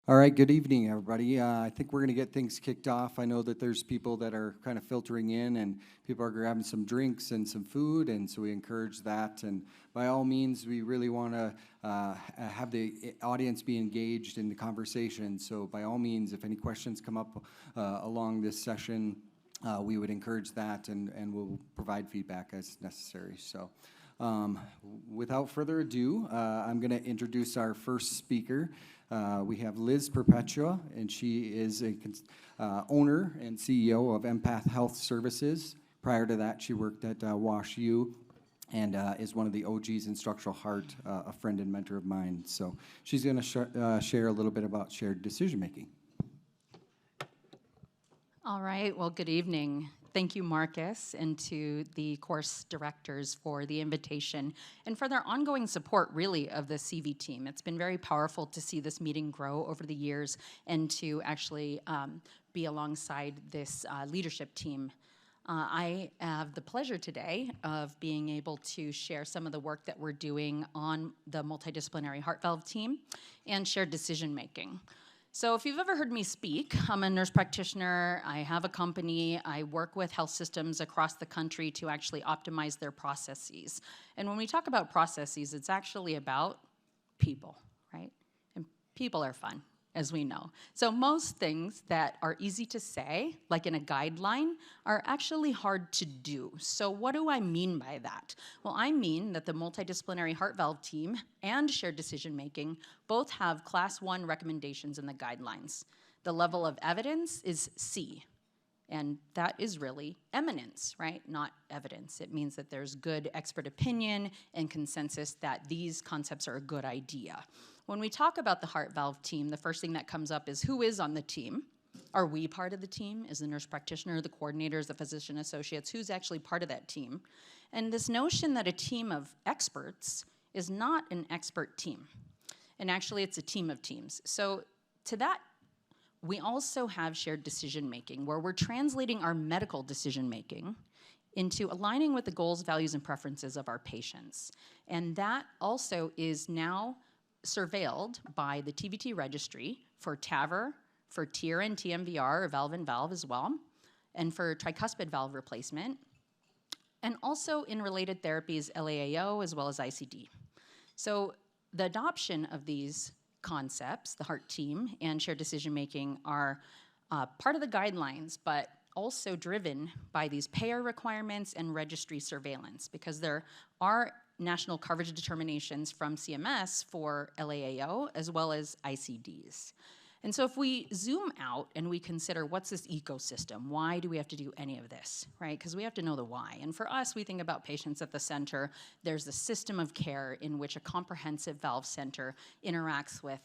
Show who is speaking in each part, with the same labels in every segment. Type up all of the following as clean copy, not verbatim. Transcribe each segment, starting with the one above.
Speaker 1: All right, good evening, everybody. I think we're going to get things kicked off. I know that there's people that are kind of filtering in, and people are grabbing some drinks and some food, and so we encourage that. And by all means, we really want to have the audience be engaged in the conversation. So by all means, if any questions come up along this session, we would encourage that, and we'll provide feedback as necessary. So without further ado, I'm going to introduce our first speaker. We have Liz Perpetua, and she is a owner and CEO of Empath Health Services. Prior to that, she worked at Wash U and is one of the OGs in structural heart, a friend and mentor of mine. So she's going to share a little bit about shared decision making.
Speaker 2: All right, well, good evening. Thank you, Marcus, and to the course directors for the invitation and for their ongoing support, really, of the CV team. It's been very powerful to see this meeting grow over the years and to actually be alongside this leadership team. I have the pleasure today of being able to share some of the work that we're doing on the multidisciplinary heart valve team and shared decision making. So if you've ever heard me speak, I'm a nurse practitioner, I have a company, I work with health systems across the country to actually optimize their processes. And when we talk about processes, it's actually about people, right? And people are fun, as we know. So most things that are easy to say, like in a guideline, are actually hard to do. So what do I mean by that? Well, I mean that the multidisciplinary heart valve team and shared decision making both have class 1 recommendations in the guidelines. The level of evidence is C, and that is really eminence, right? Not evidence. It means that there's good expert opinion and consensus that these concepts are a good idea. When we talk about the heart valve team, the first thing that comes up is who is on the team? Are we part of the team? Is the nurse practitioner, the coordinators, the physician associates? Who's actually part of that team? And this notion that a team of experts is not an expert team. And actually, it's a team of teams. So to that, we also have shared decision making, where we're translating our medical decision making into aligning with the goals, values, and preferences of our patients. And that also is now surveilled by the TVT registry for TAVR, for TEER and TMVR, or valve-in-valve as well, and for tricuspid valve replacement, and also in related therapies, LAAO, as well as ICD. So the adoption of these concepts, the heart team and shared decision-making, are part of the guidelines, but also driven by these payer requirements and registry surveillance, because there are national coverage determinations from CMS for LAAO as well as ICDs. And so if we zoom out and we consider what's this ecosystem, why do we have to do any of this, right? Because we have to know the why. And for us, we think about patients at the center. There's a system of care in which a comprehensive valve center interacts with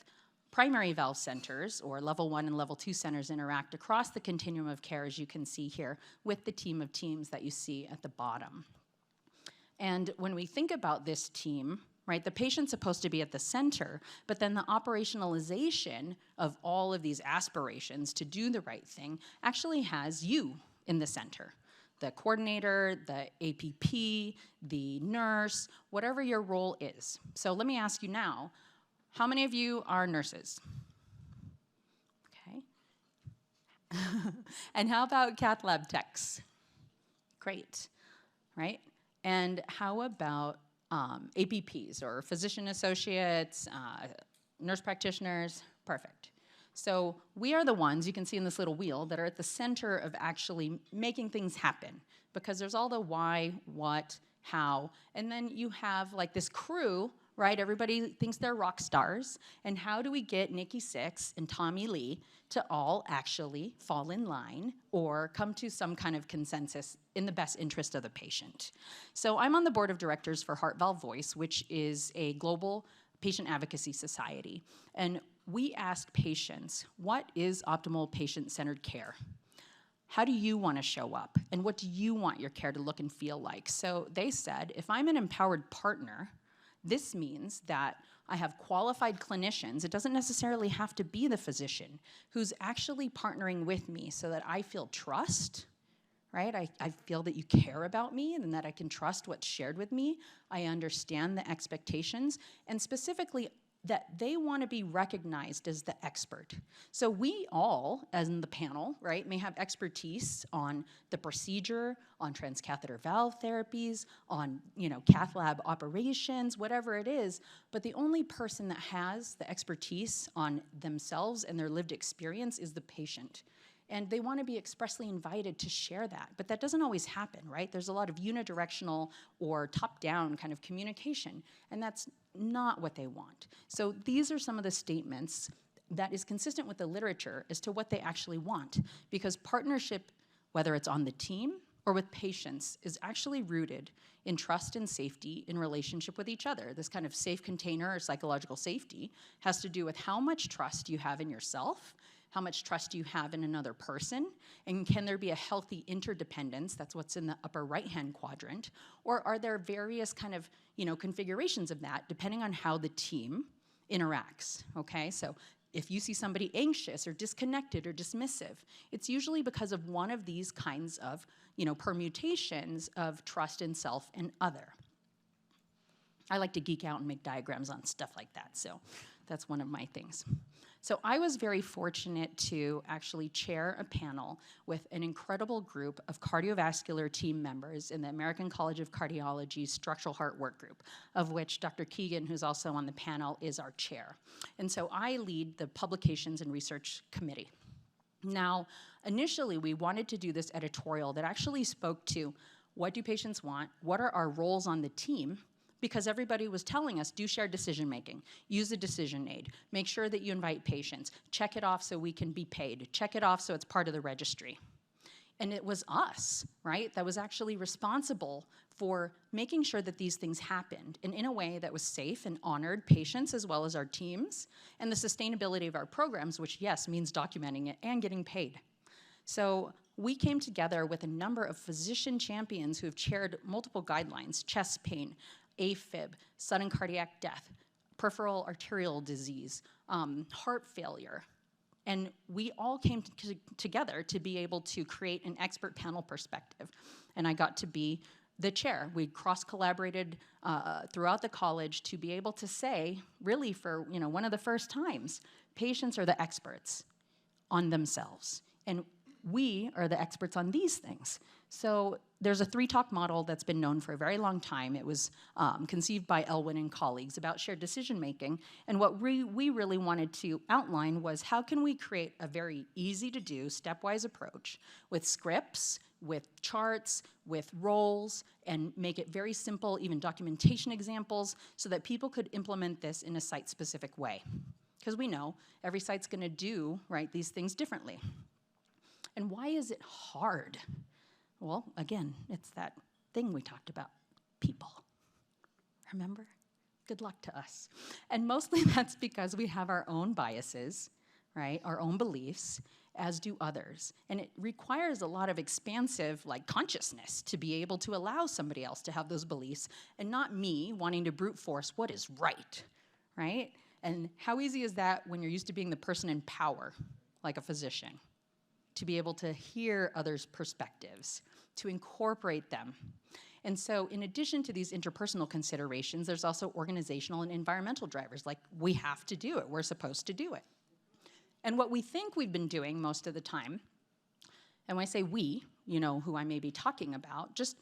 Speaker 2: primary valve centers, or level 1 and level 2 centers interact across the continuum of care, as you can see here, with the team of teams that you see at the bottom. And when we think about this team, right, the patient's supposed to be at the center, but then the operationalization of all of these aspirations to do the right thing actually has you in the center. The coordinator, the APP, the nurse, whatever your role is. So let me ask you now, how many of you are nurses? Okay. And how about cath lab techs? Great, right? And how about APPs, or physician associates, nurse practitioners? Perfect. So we are the ones, you can see in this little wheel, that are at the center of actually making things happen, because there's all the why, what, how, and then you have like this crew, right? Everybody thinks they're rock stars, and how do we get Nikki Sixx and Tommy Lee to all actually fall in line or come to some kind of consensus in the best interest of the patient? So I'm on the board of directors for Heart Valve Voice, which is a global patient advocacy society. And we asked patients, what is optimal patient-centered care? How do you want to show up? And what do you want your care to look and feel like? So they said, if I'm an empowered partner, this means that I have qualified clinicians. It doesn't necessarily have to be the physician who's actually partnering with me, so that I feel trust, right? I feel that you care about me and that I can trust what's shared with me. I understand the expectations, and specifically, that they want to be recognized as the expert. So we all, as in the panel, right, may have expertise on the procedure, on transcatheter valve therapies, on, cath lab operations, whatever it is, but the only person that has the expertise on themselves and their lived experience is the patient. And they want to be expressly invited to share that. But that doesn't always happen, right? There's a lot of unidirectional or top-down kind of communication, and that's not what they want. So these are some of the statements that is consistent with the literature as to what they actually want, because partnership, whether it's on the team or with patients, is actually rooted in trust and safety in relationship with each other. This kind of safe container or psychological safety has to do with how much trust you have in yourself, how much trust you have in another person, and can there be a healthy interdependence, that's what's in the upper right-hand quadrant, or are there various kind of, configurations of that depending on how the team interacts, okay? So if you see somebody anxious or disconnected or dismissive, it's usually because of one of these kinds of, permutations of trust in self and other. I like to geek out and make diagrams on stuff like that, so that's one of my things. So I was very fortunate to actually chair a panel with an incredible group of cardiovascular team members in the American College of Cardiology Structural Heart Work Group, of which Dr. Keagan, who's also on the panel, is our chair. And so I lead the Publications and Research Committee. Now, initially, we wanted to do this editorial that actually spoke to what do patients want, what are our roles on the team, because everybody was telling us, do shared decision making, use a decision aid, make sure that you invite patients, check it off so we can be paid, check it off so it's part of the registry. And it was us, right, that was actually responsible for making sure that these things happened, and in a way that was safe and honored patients as well as our teams, and the sustainability of our programs, which, yes, means documenting it and getting paid. So we came together with a number of physician champions who have chaired multiple guidelines, chest pain, AFib, sudden cardiac death, peripheral arterial disease, heart failure. And we all came together to be able to create an expert panel perspective. And I got to be the chair. We cross-collaborated throughout the college to be able to say, really for one of the first times, patients are the experts on themselves. And we are the experts on these things. So there's a 3-talk model that's been known for a very long time. It was conceived by Elwin and colleagues about shared decision-making. And what we really wanted to outline was how can we create a very easy-to-do, stepwise approach with scripts, with charts, with roles, and make it very simple, even documentation examples, so that people could implement this in a site-specific way. Because we know every site's going to do, right, these things differently. And why is it hard? Well, again, it's that thing we talked about, people. Remember? Good luck to us. And mostly that's because we have our own biases, right, our own beliefs, as do others. And it requires a lot of expansive, consciousness to be able to allow somebody else to have those beliefs, and not me wanting to brute force what is right? And how easy is that when you're used to being the person in power, like a physician? To be able to hear others' perspectives, to incorporate them. And so in addition to these interpersonal considerations, there's also organizational and environmental drivers, like we have to do it, we're supposed to do it. And what we think we've been doing most of the time, and when I say we, who I may be talking about, just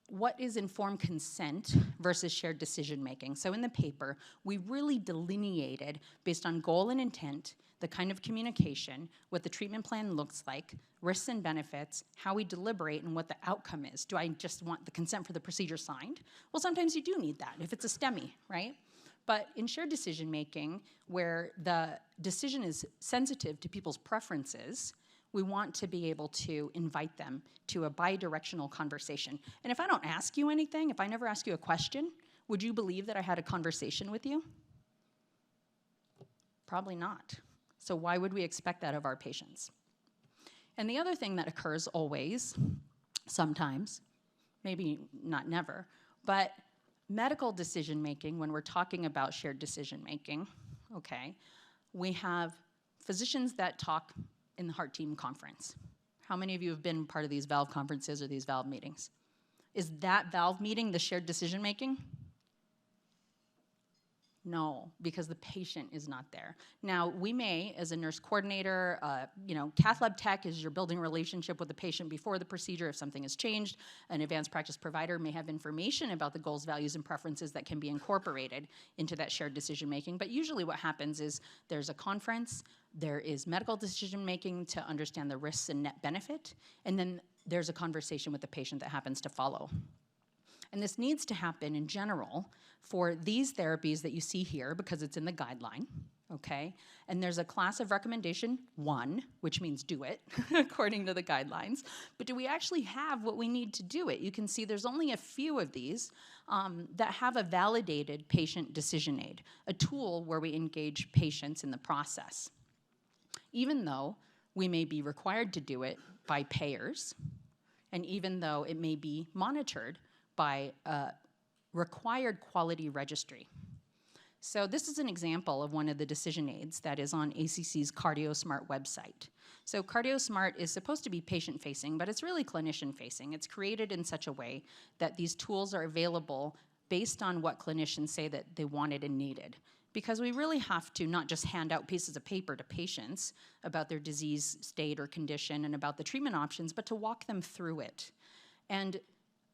Speaker 2: what is informed consent versus shared decision making. So in the paper, we really delineated, based on goal and intent, the kind of communication, what the treatment plan looks like, risks and benefits, how we deliberate, and what the outcome is. Do I just want the consent for the procedure signed? Well, sometimes you do need that, if it's a STEMI, right? But in shared decision-making, where the decision is sensitive to people's preferences, we want to be able to invite them to a bi-directional conversation. And if I don't ask you anything, if I never ask you a question, would you believe that I had a conversation with you? Probably not. So why would we expect that of our patients? And the other thing that occurs always, sometimes, maybe not never, but medical decision-making, when we're talking about shared decision-making, okay, we have physicians that talk in the heart team conference. How many of you have been part of these valve conferences or these valve meetings? Is that valve meeting the shared decision-making? No, because the patient is not there. Now, we may, as a nurse coordinator, cath lab tech is you're building a relationship with the patient before the procedure if something has changed. An advanced practice provider may have information about the goals, values, and preferences that can be incorporated into that shared decision-making. But usually what happens is there's a conference, there is medical decision-making to understand the risks and net benefit, and then there's a conversation with the patient that happens to follow. And this needs to happen in general for these therapies that you see here because it's in the guideline, okay? And there's a class of recommendation 1, which means do it according to the guidelines. But do we actually have what we need to do it? You can see there's only a few of these that have a validated patient decision aid, a tool where we engage patients in the process. Even though we may be required to do it by payers, and even though it may be monitored by a required quality registry. So this is an example of one of the decision aids that is on ACC's CardioSmart website. So CardioSmart is supposed to be patient-facing, but it's really clinician-facing. It's created in such a way that these tools are available based on what clinicians say that they wanted and needed. Because we really have to not just hand out pieces of paper to patients about their disease state or condition and about the treatment options, but to walk them through it. And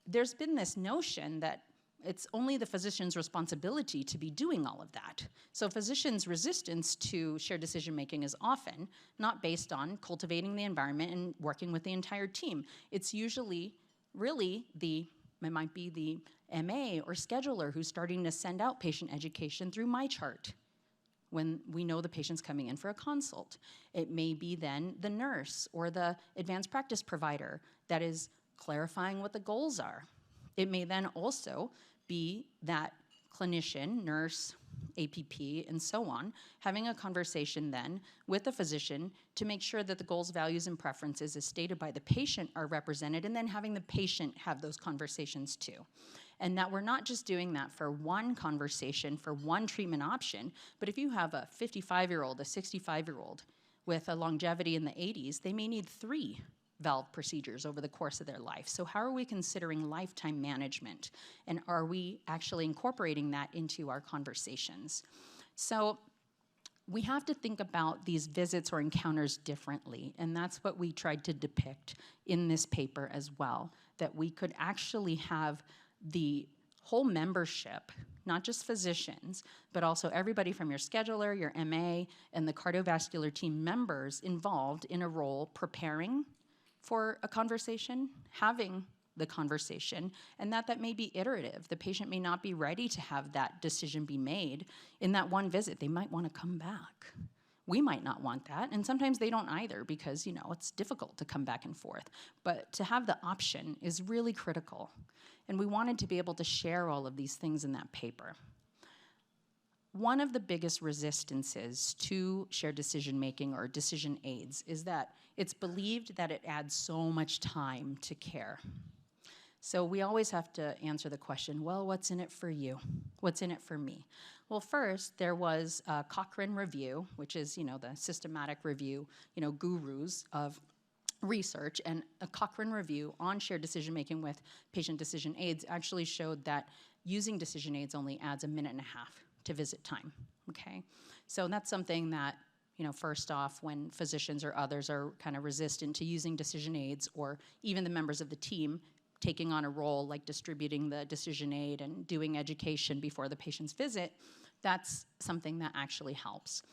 Speaker 2: there's been this notion that it's only the physician's responsibility to be doing all of that. So physicians' resistance to shared decision-making is often not based on cultivating the environment and working with the entire team. It's usually really it might be the MA or scheduler who's starting to send out patient education through MyChart when we know the patient's coming in for a consult. It may be then the nurse or the advanced practice provider that is clarifying what the goals are. It may then also be that clinician, nurse, APP, and so on, having a conversation then with the physician to make sure that the goals, values, and preferences as stated by the patient are represented, and then having the patient have those conversations too. And that we're not just doing that for one conversation, for one treatment option, but if you have a 55-year-old, a 65-year-old with a longevity in the 80s, they may need 3 valve procedures over the course of their life. So how are we considering lifetime management? And are we actually incorporating that into our conversations? So we have to think about these visits or encounters differently, and that's what we tried to depict in this paper as well, that we could actually have the whole membership, not just physicians, but also everybody from your scheduler, your MA, and the cardiovascular team members involved in a role preparing for a conversation, having the conversation, and that may be iterative. The patient may not be ready to have that decision be made in that one visit. They might want to come back. We might not want that, and sometimes they don't either because, it's difficult to come back and forth. But to have the option is really critical, and we wanted to be able to share all of these things in that paper. One of the biggest resistances to shared decision-making or decision aids is that it's believed that it adds so much time to care. So we always have to answer the question, well, what's in it for you? What's in it for me? Well, first, there was a Cochrane review, which is, the systematic review, gurus of research, and a Cochrane review on shared decision-making with patient decision aids actually showed that using decision aids only adds 1.5 minutes to visit time, okay? So that's something that, first off, when physicians or others are kind of resistant to using decision aids, or even the members of the team taking on a role like distributing the decision aid and doing education before the patient's visit, that's something that actually helps.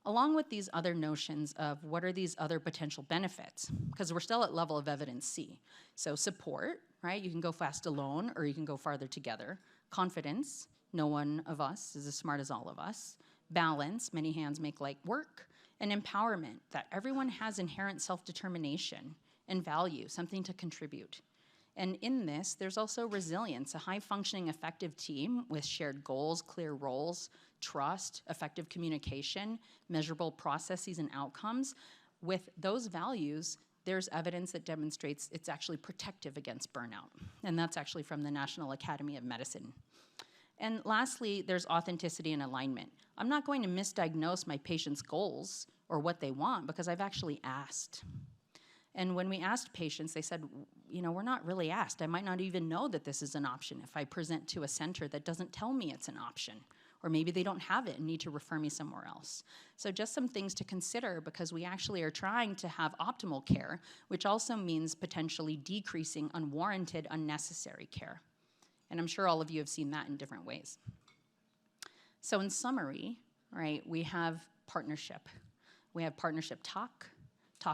Speaker 2: Along with these other notions of what are these other potential benefits, because we're still at level of evidence C. So support, right? You can go fast alone or you can go farther together. Confidence, no one of us is as smart as all of us. Balance, many hands make light work. And empowerment, that everyone has inherent self-determination and value, something to contribute. And in this, there's also resilience, a high-functioning, effective team with shared goals, clear roles, trust, effective communication, measurable processes and outcomes. With those values, there's evidence that demonstrates it's actually protective against burnout. And that's actually from the National Academy of Medicine. And lastly, there's authenticity and alignment. I'm not going to misdiagnose my patient's goals or what they want because I've actually asked. And when we asked patients, they said, we're not really asked. I might not even know that this is an option if I present to a center that doesn't tell me it's an option, or maybe they don't have it and need to refer me somewhere else. So just some things to consider, because we actually are trying to have optimal care, which also means potentially decreasing unwarranted, unnecessary care. And I'm sure all of you have seen that in different ways. So in summary, right, we have partnership. We have partnership talk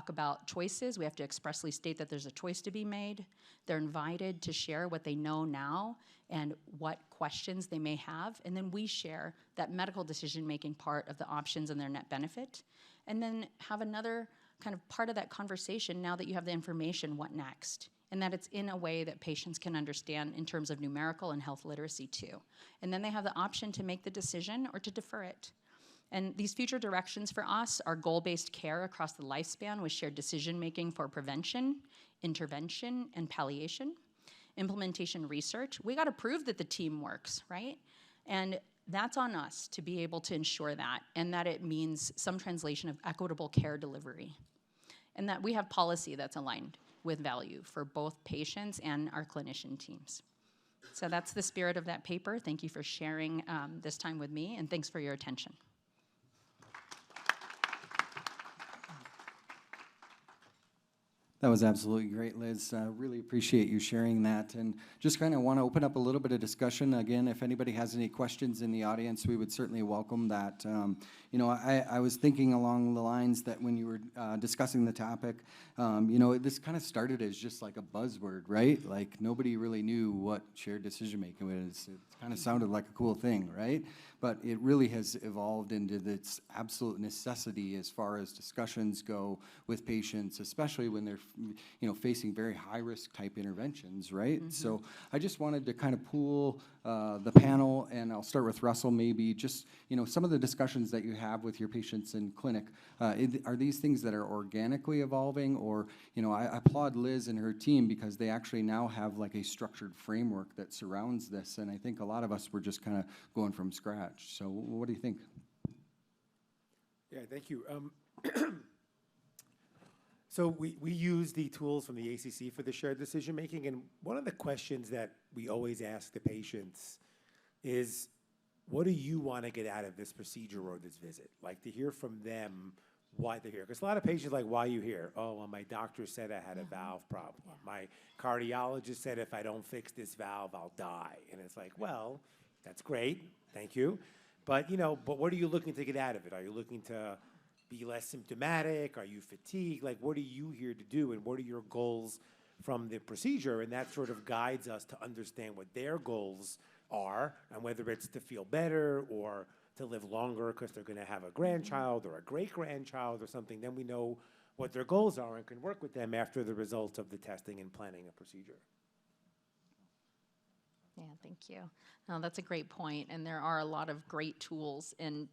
Speaker 2: about choices. We have to expressly state that there's a choice to be made. They're invited to share what they know now and what questions they may have. And then we share that medical decision-making part of the options and their net benefit. And then have another kind of part of that conversation, now that you have the information, what next? And that it's in a way that patients can understand in terms of numerical and health literacy too. And then they have the option to make the decision or to defer it. And these future directions for us are goal-based care across the lifespan with shared decision-making for prevention, intervention, and palliation. Implementation research, we gotta prove that the team works, right? And that's on us to be able to ensure that, and that it means some translation of equitable care delivery. And that we have policy that's aligned with value for both patients and our clinician teams. So that's the spirit of that paper. Thank you for sharing this time with me, and thanks for your attention.
Speaker 1: That was absolutely great, Liz. Really appreciate you sharing that. And just kind of want to open up a little bit of discussion. Again, if anybody has any questions in the audience, we would certainly welcome that. I was thinking along the lines that when you were discussing the topic, this kind of started as just like a buzzword, right? Like nobody really knew what shared decision-making was. It kind of sounded like a cool thing, right? But it really has evolved into this absolute necessity as far as discussions go with patients, especially when they're facing very high-risk type interventions, right? Mm-hmm. So I just wanted to kind of pool the panel, and I'll start with Russell maybe, just some of the discussions that you have with your patients in clinic. Are these things that are organically evolving, or I applaud Liz and her team because they actually now have like a structured framework that surrounds this, and I think a lot of us were just kind of going from scratch. So what do you think?
Speaker 3: Yeah, thank you. So we use the tools from the ACC for the shared decision making, and one of the questions that we always ask the patients is, what do you want to get out of this procedure or this visit? Like to hear from them why they're here. Because a lot of patients are like, why are you here? Oh, well, my doctor said I had a valve problem. Yeah. My cardiologist said if I don't fix this valve, I'll die. And it's like, well, that's great, thank you. But but what are you looking to get out of it? Are you looking to be less symptomatic? Are you fatigued? Like, what are you here to do, and what are your goals from the procedure? And that sort of guides us to understand what their goals are, and whether it's to feel better or to live longer because they're going to have a grandchild or a great-grandchild or something. Then we know what their goals are and can work with them after the results of the testing and planning a procedure.
Speaker 2: Yeah, thank you. No, that's a great point, and there are a lot of great tools, and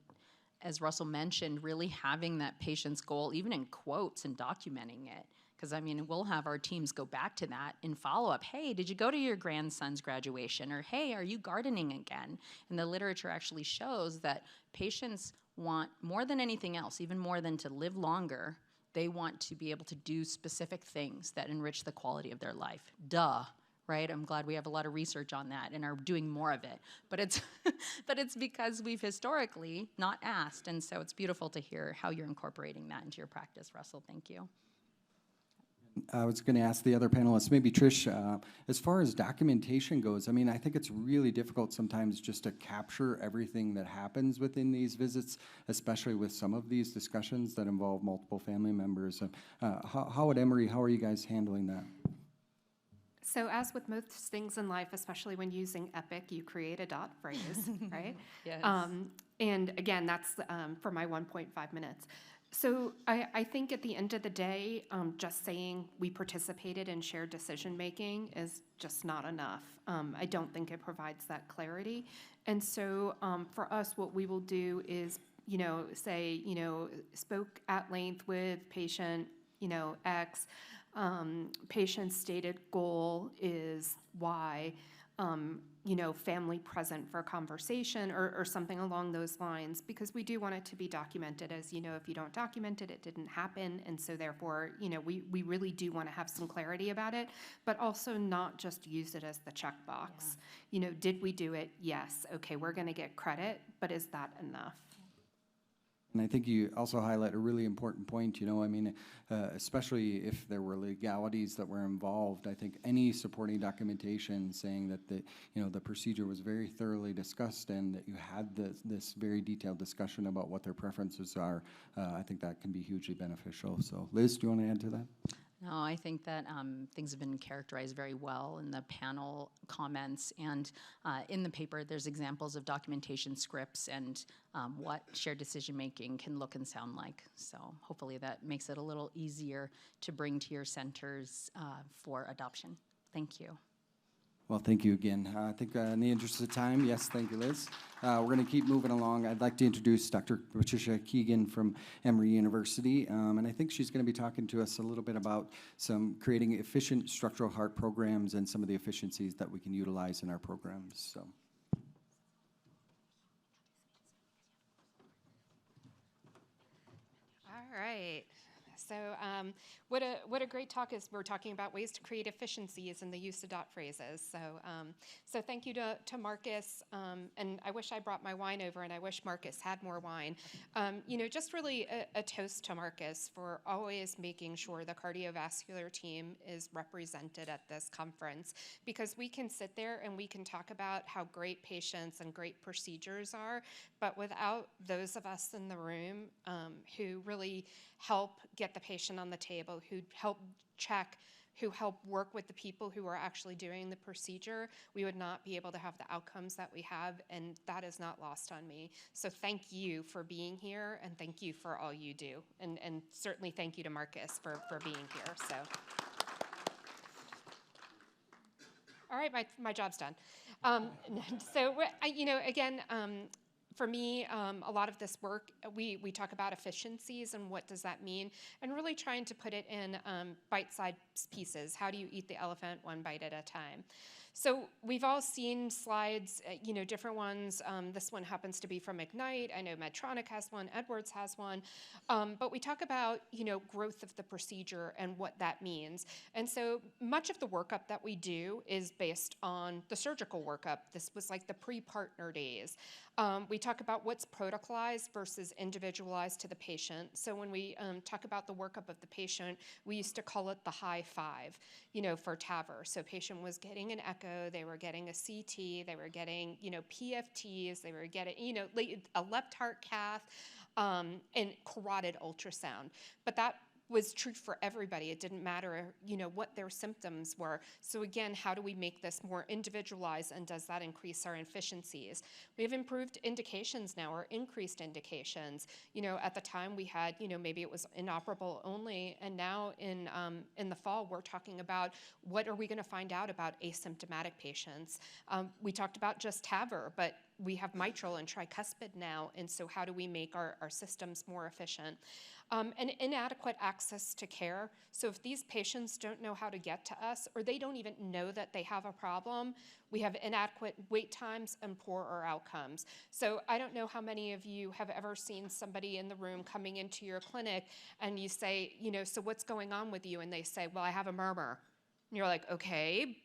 Speaker 2: as Russell mentioned, really having that patient's goal, even in quotes, and documenting it. Because, we'll have our teams go back to that in follow-up. Hey, did you go to your grandson's graduation? Or, hey, are you gardening again? And the literature actually shows that patients want, more than anything else, even more than to live longer, they want to be able to do specific things that enrich the quality of their life. Duh. Right? I'm glad we have a lot of research on that and are doing more of it. But it's but it's because we've historically not asked, and so it's beautiful to hear how you're incorporating that into your practice, Russell. Thank you.
Speaker 1: I was going to ask the other panelists, maybe Trish, as far as documentation goes, I think it's really difficult sometimes just to capture everything that happens within these visits, especially with some of these discussions that involve multiple family members. How at Emory, how are you guys handling that?
Speaker 4: So as with most things in life, especially when using EPIC, you create a dot phrase, right?
Speaker 2: Yes.
Speaker 4: And again, that's for my 1.5 minutes. So I think at the end of the day, just saying we participated in shared decision-making is just not enough. I don't think it provides that clarity. And so for us, what we will do is, say, spoke at length with patient, X, patient's stated goal is Y. family present for a conversation or something along those lines, because we do want it to be documented. As you know, if you don't document it, it didn't happen. And so therefore, we really do want to have some clarity about it, but also not just use it as the checkbox. Did we do it? Yes. Okay, we're going to get credit, but is that enough?
Speaker 1: And I think you also highlight a really important point, especially if there were legalities that were involved. I think any supporting documentation saying that the procedure was very thoroughly discussed and that you had this very detailed discussion about what their preferences are, I think that can be hugely beneficial. So Liz, do you want to add to that?
Speaker 2: No, I think that things have been characterized very well in the panel comments, and in the paper there's examples of documentation scripts and what shared decision-making can look and sound like. So hopefully that makes it a little easier to bring to your centers for adoption. Thank you.
Speaker 1: Well, thank you again. I think in the interest of time, yes, thank you, Liz. We're going to keep moving along. I'd like to introduce Dr. Patricia Keagan from Emory University, and I think she's going to be talking to us a little bit about some creating efficient structural heart programs and some of the efficiencies that we can utilize in our programs. So.
Speaker 4: All right. So what a great talk is. We're talking about ways to create efficiencies in the use of dot phrases. So thank you to Marcus. And I wish I brought my wine over, and I wish Marcus had more wine. Just really a toast to Marcus for always making sure the cardiovascular team is represented at this conference, because we can sit there and we can talk about how great patients and great procedures are, but without those of us in the room who really help get the patient on the table, who help check, who help work with the people who are actually doing the procedure, we would not be able to have the outcomes that we have, and that is not lost on me. So thank you for being here, and thank you for all you do, and certainly thank you to Marcus for being here. So, all right, my job's done. Again, for me, a lot of this work, we talk about efficiencies and what does that mean, and really trying to put it in bite-sized pieces. How do you eat the elephant one bite at a time? So we've all seen slides, different ones. This one happens to be from Ignite. I know Medtronic has one, Edwards has one. But we talk about, growth of the procedure and what that means. And so much of the workup that we do is based on the surgical workup. This was like the pre-partner days. We talk about what's protocolized versus individualized to the patient. So when we talk about the workup of the patient, we used to call it the high five, for TAVR. So patient was getting an echo, they were getting a CT, they were getting, PFTs, they were getting, a left heart cath, and carotid ultrasound. But that was true for everybody. It didn't matter, what their symptoms were. So again, how do we make this more individualized, and does that increase our efficiencies? We have improved indications now, or increased indications. At the time we had, maybe it was inoperable only, and now in the fall we're talking about what are we going to find out about asymptomatic patients. We talked about just TAVR, but we have mitral and tricuspid now, and so how do we make our systems more efficient? And inadequate access to care. So if these patients don't know how to get to us, or they don't even know that they have a problem, we have inadequate wait times and poorer outcomes. So I don't know how many of you have ever seen somebody in the room coming into your clinic and you say, so what's going on with you? And they say, well, I have a murmur. And you're like, okay,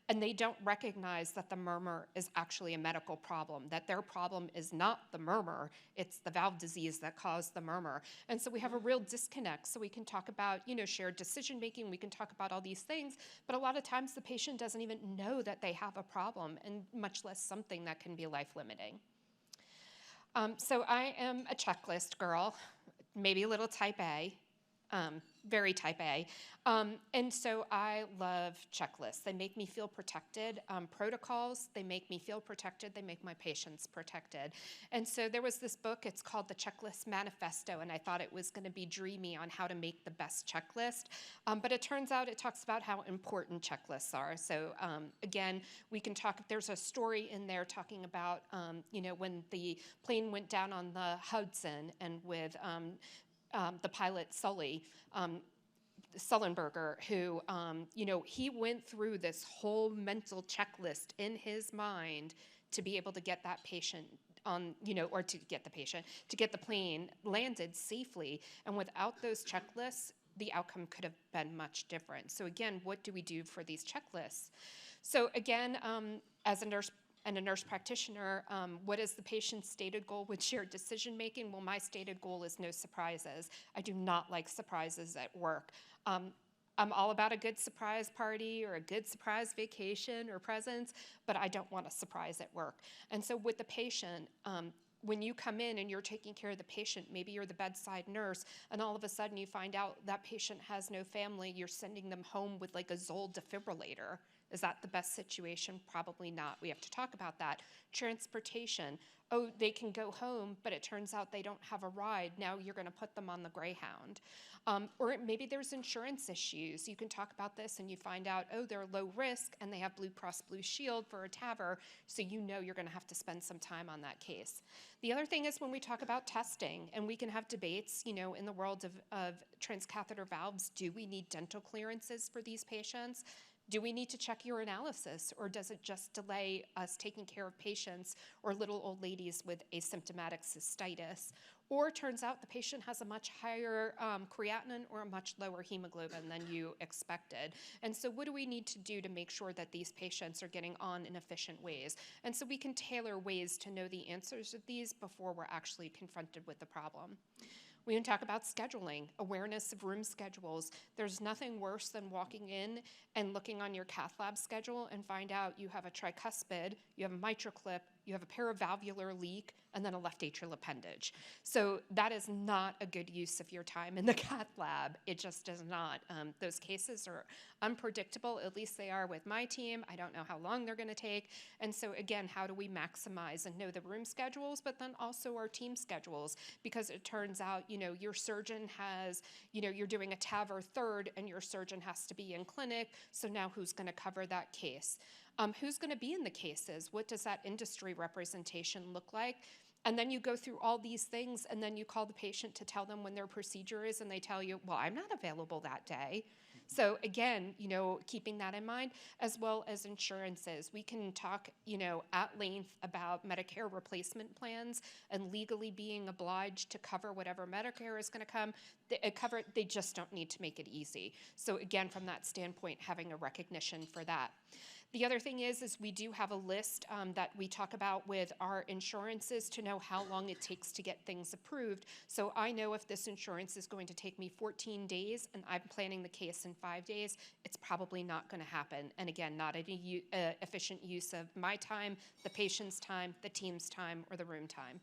Speaker 4: and they don't recognize that the murmur is actually a medical problem, that their problem is not the murmur, it's the valve disease that caused the murmur. And so we have a real disconnect. So we can talk about, shared decision-making, we can talk about all these things, but a lot of times the patient doesn't even know that they have a problem, and much less something that can be life-limiting. So I am a checklist girl, maybe a little type A. Very type A. And so I love checklists. They make me feel protected. Protocols, they make me feel protected. They make my patients protected. And so there was this book, it's called The Checklist Manifesto, and I thought it was going to be dreamy on how to make the best checklist. But it turns out it talks about how important checklists are. So again, we can talk, there's a story in there talking about, when the plane went down on the Hudson and with the pilot Sully, Sullenberger, who, he went through this whole mental checklist in his mind to be able to get that patient on, or to get the plane landed safely. And without those checklists, the outcome could have been much different. So again, what do we do for these checklists? So again, as a nurse and a nurse practitioner, what is the patient's stated goal with shared decision making? Well, my stated goal is no surprises. I do not like surprises at work. I'm all about a good surprise party or a good surprise vacation or presents, but I don't want a surprise at work. And so with the patient, when you come in and you're taking care of the patient, maybe you're the bedside nurse, and all of a sudden you find out that patient has no family, you're sending them home with like a Zoll defibrillator. Is that the best situation? Probably not. We have to talk about that. Transportation. Oh, they can go home, but it turns out they don't have a ride. Now you're going to put them on the Greyhound. Or maybe there's insurance issues. You can talk about this and you find out, oh, they're low risk and they have Blue Cross Blue Shield for a TAVR, so you know you're going to have to spend some time on that case. The other thing is when we talk about testing, and we can have debates, in the world of transcatheter valves, do we need dental clearances for these patients? Do we need to check urinalysis, or does it just delay us taking care of patients or little old ladies with asymptomatic cystitis? Or it turns out the patient has a much higher creatinine or a much lower hemoglobin than you expected. And so what do we need to do to make sure that these patients are getting on in efficient ways? And so we can tailor ways to know the answers to these before we're actually confronted with the problem. We can talk about scheduling, awareness of room schedules. There's nothing worse than walking in and looking on your cath lab schedule and find out you have a tricuspid, you have a MitraClip, you have a paravalvular leak, and then a left atrial appendage. So that is not a good use of your time in the cath lab. It just is not. Those cases are unpredictable, at least they are with my team. I don't know how long they're gonna take. And so again, how do we maximize and know the room schedules, but then also our team schedules? Because it turns out, your surgeon has, you're doing a TAVR third and your surgeon has to be in clinic. So now who's gonna cover that case? Who's gonna be in the cases? What does that industry representation look like? And then you go through all these things and then you call the patient to tell them when their procedure is and they tell you, well, I'm not available that day. So again, keeping that in mind, as well as insurances. We can talk, at length about Medicare replacement plans and legally being obliged to cover whatever Medicare is going to come. They just don't need to make it easy. So again, from that standpoint, having a recognition for that. The other thing is we do have a list that we talk about with our insurances to know how long it takes to get things approved. So I know if this insurance is going to take me 14 days and I'm planning the case in 5 days, it's probably not going to happen. And again, not any efficient use of my time, the patient's time, the team's time, or the room time.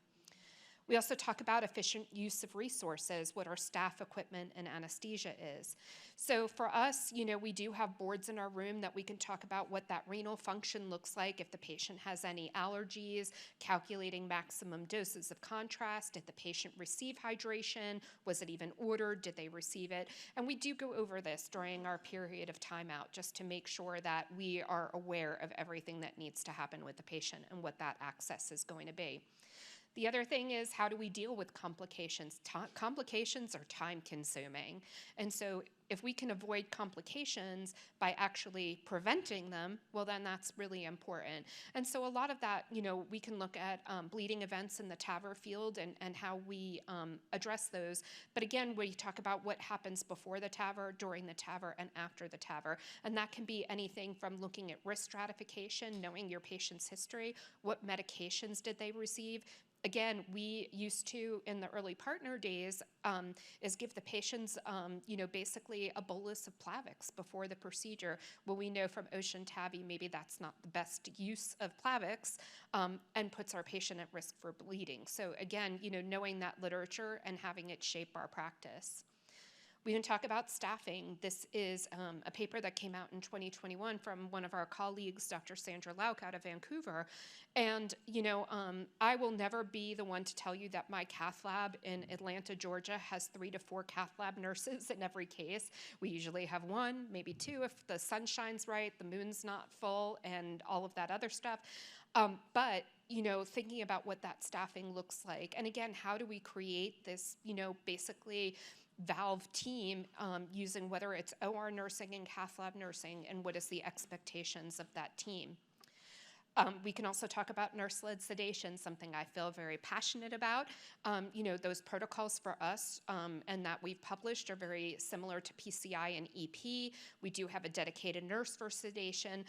Speaker 4: We also talk about efficient use of resources, what our staff, equipment, and anesthesia is. So for us, we do have boards in our room that we can talk about what that renal function looks like, if the patient has any allergies, calculating maximum doses of contrast, did the patient receive hydration, was it even ordered, did they receive it? And we do go over this during our period of timeout just to make sure that we are aware of everything that needs to happen with the patient and what that access is going to be. The other thing is, how do we deal with complications? Complications are time-consuming. And so if we can avoid complications by actually preventing them, well, then that's really important. And so a lot of that, we can look at bleeding events in the TAVR field and how we address those. But again, we talk about what happens before the TAVR, during the TAVR, and after the TAVR. And that can be anything from looking at risk stratification, knowing your patient's history, what medications did they receive. Again, we used to, in the early partner days, is give the patients, basically a bolus of Plavix before the procedure. Well, we know from Ocean TAVI, maybe that's not the best use of Plavix and puts our patient at risk for bleeding. So again, knowing that literature and having it shape our practice. We can talk about staffing. This is a paper that came out in 2021 from one of our colleagues, Dr. Sandra Lauk out of Vancouver. And, I will never be the one to tell you that my cath lab in Atlanta, Georgia has 3 to 4 cath lab nurses in every case. We usually have 1, maybe 2 if the sun shines right, the moon's not full, and all of that other stuff. But thinking about what that staffing looks like. And again, how do we create this, basically valve team using whether it's OR nursing and cath lab nursing, and what is the expectations of that team. We can also talk about nurse-led sedation, something I feel very passionate about. Those protocols for us and that we've published are very similar to PCI and EP. We do have a dedicated nurse for sedation.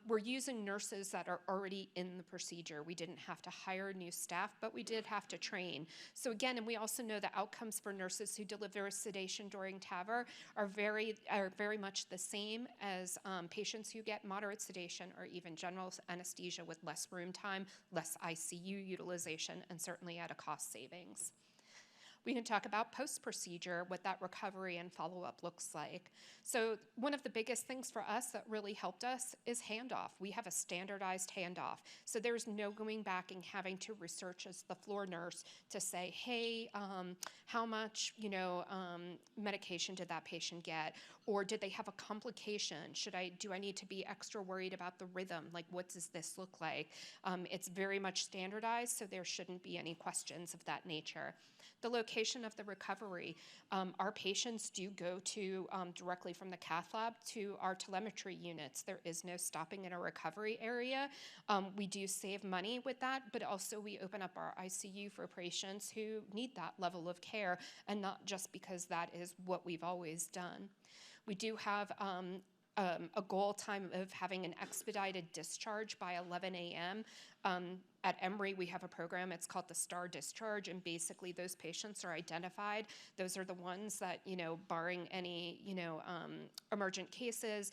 Speaker 4: We're using nurses that are already in the procedure. We didn't have to hire new staff, but we did have to train. So again, and we also know the outcomes for nurses who deliver sedation during TAVR are very much the same as patients who get moderate sedation or even general anesthesia with less room time, less ICU utilization, and certainly at a cost savings. We can talk about post-procedure, what that recovery and follow-up looks like. So one of the biggest things for us that really helped us is handoff. We have a standardized handoff. So there's no going back and having to research as the floor nurse to say, hey, how much medication did that patient get? Or did they have a complication? Do I need to be extra worried about the rhythm? Like, what does this look like? It's very much standardized, so there shouldn't be any questions of that nature. The location of the recovery. Our patients do go to directly from the cath lab to our telemetry units. There is no stopping in a recovery area. We do save money with that, but also we open up our ICU for patients who need that level of care, and not just because that is what we've always done. We do have a goal time of having an expedited discharge by 11 a.m. At Emory, we have a program, it's called the STAR Discharge, and basically those patients are identified. Those are the ones that, barring any, emergent cases,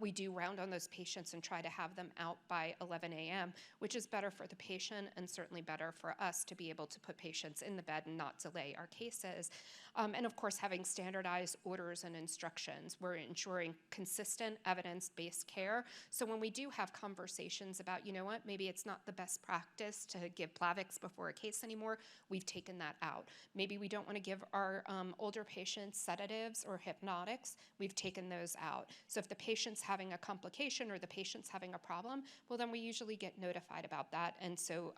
Speaker 4: we do round on those patients and try to have them out by 11 a.m., which is better for the patient and certainly better for us to be able to put patients in the bed and not delay our cases. And of course, having standardized orders and instructions. We're ensuring consistent evidence-based care. So when we do have conversations about, maybe it's not the best practice to give Plavix before a case anymore, we've taken that out. Maybe we don't want to give our older patients sedatives or hypnotics, we've taken those out. So if the patient's having a complication or the patient's having a problem, well, then we usually get notified about that, and so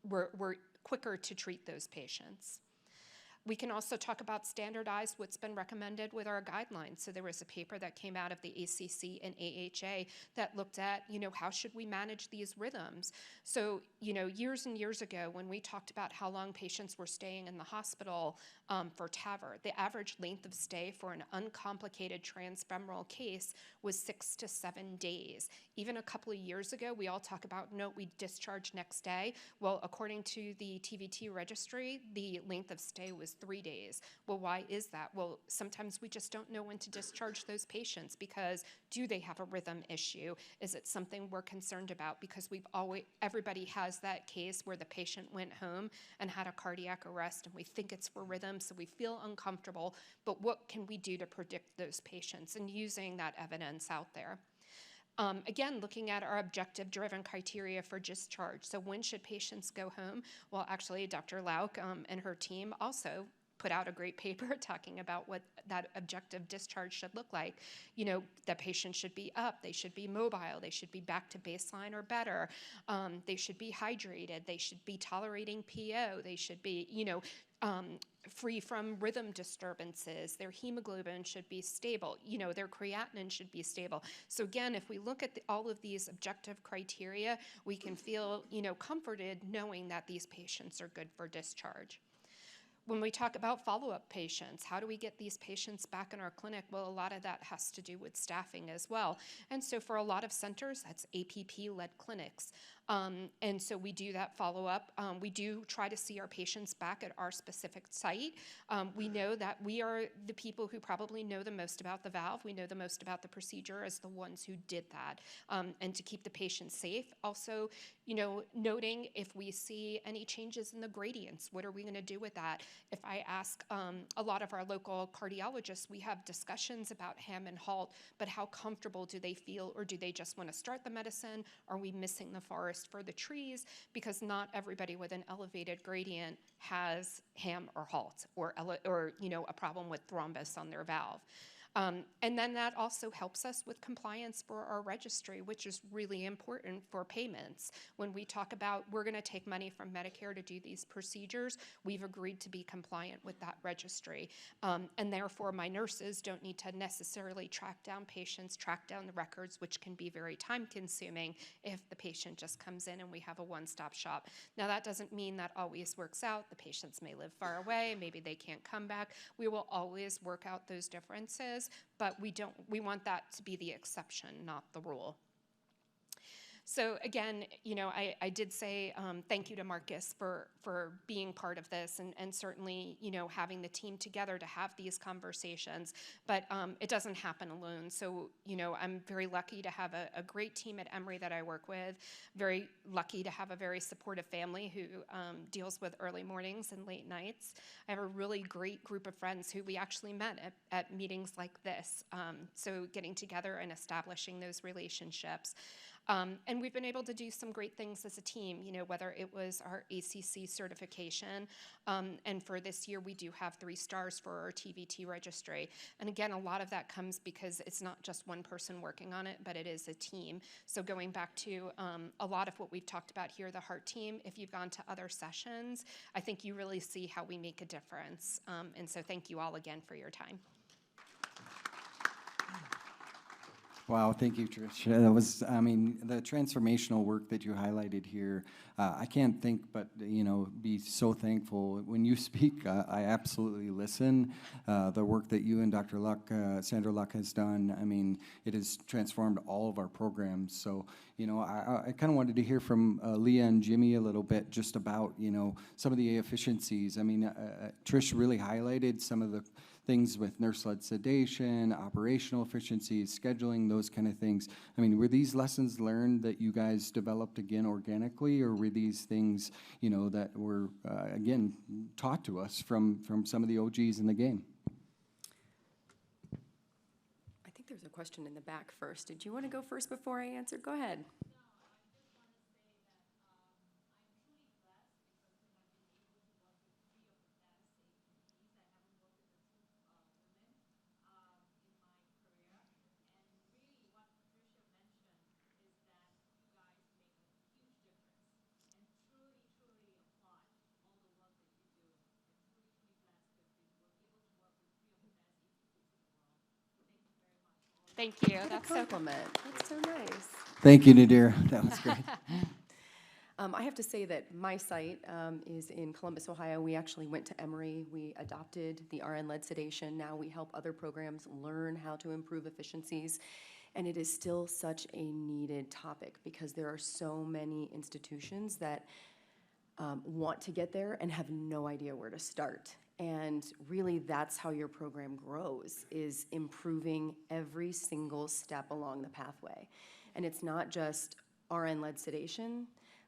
Speaker 4: we're quicker to treat those patients. We can also talk about standardized what's been recommended with our guidelines. So there was a paper that came out of the ACC and AHA that looked at, how should we manage these rhythms? So, years and years ago, when we talked about how long patients were staying in the hospital for TAVR, the average length of stay for an uncomplicated transfemoral case was 6 to 7 days. Even a couple of years ago, we all talk about, no, we discharge next day. Well, according to the TVT registry, the length of stay was 3 days. Well, why is that? Well, sometimes we just don't know when to discharge those patients because do they have a rhythm issue? Is it something we're concerned about? Because everybody has that case where the patient went home and had a cardiac arrest and we think it's for rhythm, so we feel uncomfortable, but what can we do to predict those patients and using that evidence out there? Again, looking at our objective-driven criteria for discharge. So when should patients go home? Well, actually, Dr. Lauk and her team also put out a great paper talking about what that objective discharge should look like. The patient should be up, they should be mobile, they should be back to baseline or better, they should be hydrated, they should be tolerating PO, they should be, free from rhythm disturbances, their hemoglobin should be stable, their creatinine should be stable. So again, if we look at all of these objective criteria, we can feel, comforted knowing that these patients are good for discharge. When we talk about follow-up patients, how do we get these patients back in our clinic? Well, a lot of that has to do with staffing as well. And so for a lot of centers, that's APP-led clinics. And so we do that follow-up. We do try to see our patients back at our specific site. We know that we are the people who probably know the most about the valve. We know the most about the procedure as the ones who did that. And to keep the patient safe. Also, noting if we see any changes in the gradients, what are we going to do with that? If I ask a lot of our local cardiologists, we have discussions about ham and halt, but how comfortable do they feel, or do they just want to start the medicine? Are we missing the forest for the trees? Because not everybody with an elevated gradient has ham or halt, or a problem with thrombus on their valve. And then that also helps us with compliance for our registry, which is really important for payments. When we talk about we're going to take money from Medicare to do these procedures, we've agreed to be compliant with that registry. And therefore, my nurses don't need to necessarily track down patients, track down the records, which can be very time-consuming if the patient just comes in and we have a one-stop shop. Now, that doesn't mean that always works out. The patients may live far away. Maybe they can't come back. We will always work out those differences, but we want that to be the exception, not the rule. So again, I did say thank you to Marcus for being part of this and certainly, having the team together to have these conversations, but it doesn't happen alone. So, I'm very lucky to have a great team at Emory that I work with, very lucky to have a very supportive family who deals with early mornings and late nights. I have a really great group of friends who we actually met at meetings like this. So getting together and establishing those relationships. And we've been able to do some great things as a team, whether it was our ACC certification, and for this year we do have 3 stars for our TVT registry. And again, a lot of that comes because it's not just one person working on it, but it is a team. So going back to a lot of what we've talked about here, the heart team, if you've gone to other sessions, I think you really see how we make a difference. And so thank you all again for your time.
Speaker 1: Wow, thank you, Trish. That was, the transformational work that you highlighted here, I can't think but, be so thankful. When you speak, I absolutely listen. The work that you and Dr. Luck, Sandra Luck has done, it has transformed all of our programs. So, I kind of wanted to hear from Leah and Jimmy a little bit just about, some of the efficiencies. Trish really highlighted some of the things with nurse-led sedation, operational efficiencies, scheduling, those kind of things. Were these lessons learned that you guys developed again organically, or were these things, that were, again, taught to us from some of the OGs in the game?
Speaker 5: I think there's a question in the back first. Did you want to go first before I answer? Go ahead.
Speaker 4: Thank you.
Speaker 5: That's a compliment. That's so nice.
Speaker 1: Thank you, Nadir. That was great.
Speaker 5: I have to say that my site is in Columbus, Ohio. We actually went to Emory. We adopted the RN-led sedation. Now we help other programs learn how to improve efficiencies. And it is still such a needed topic because there are so many institutions that want to get there and have no idea where to start. And really, that's how your program grows, is improving every single step along the pathway. And it's not just RN-led sedation,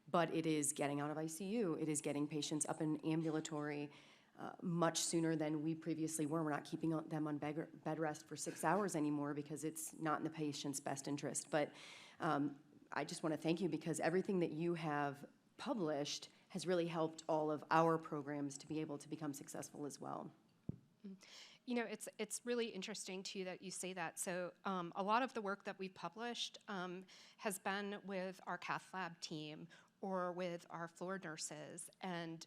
Speaker 5: but it is getting out of ICU. It is getting patients up in ambulatory much sooner than we previously were. We're not keeping them on bed rest for 6 hours anymore because it's not in the patient's best interest. But I just want to thank you because everything that you have published has really helped all of our programs to be able to become successful as well.
Speaker 4: It's really interesting, too, that you say that. So a lot of the work that we've published has been with our cath lab team or with our floor nurses. And,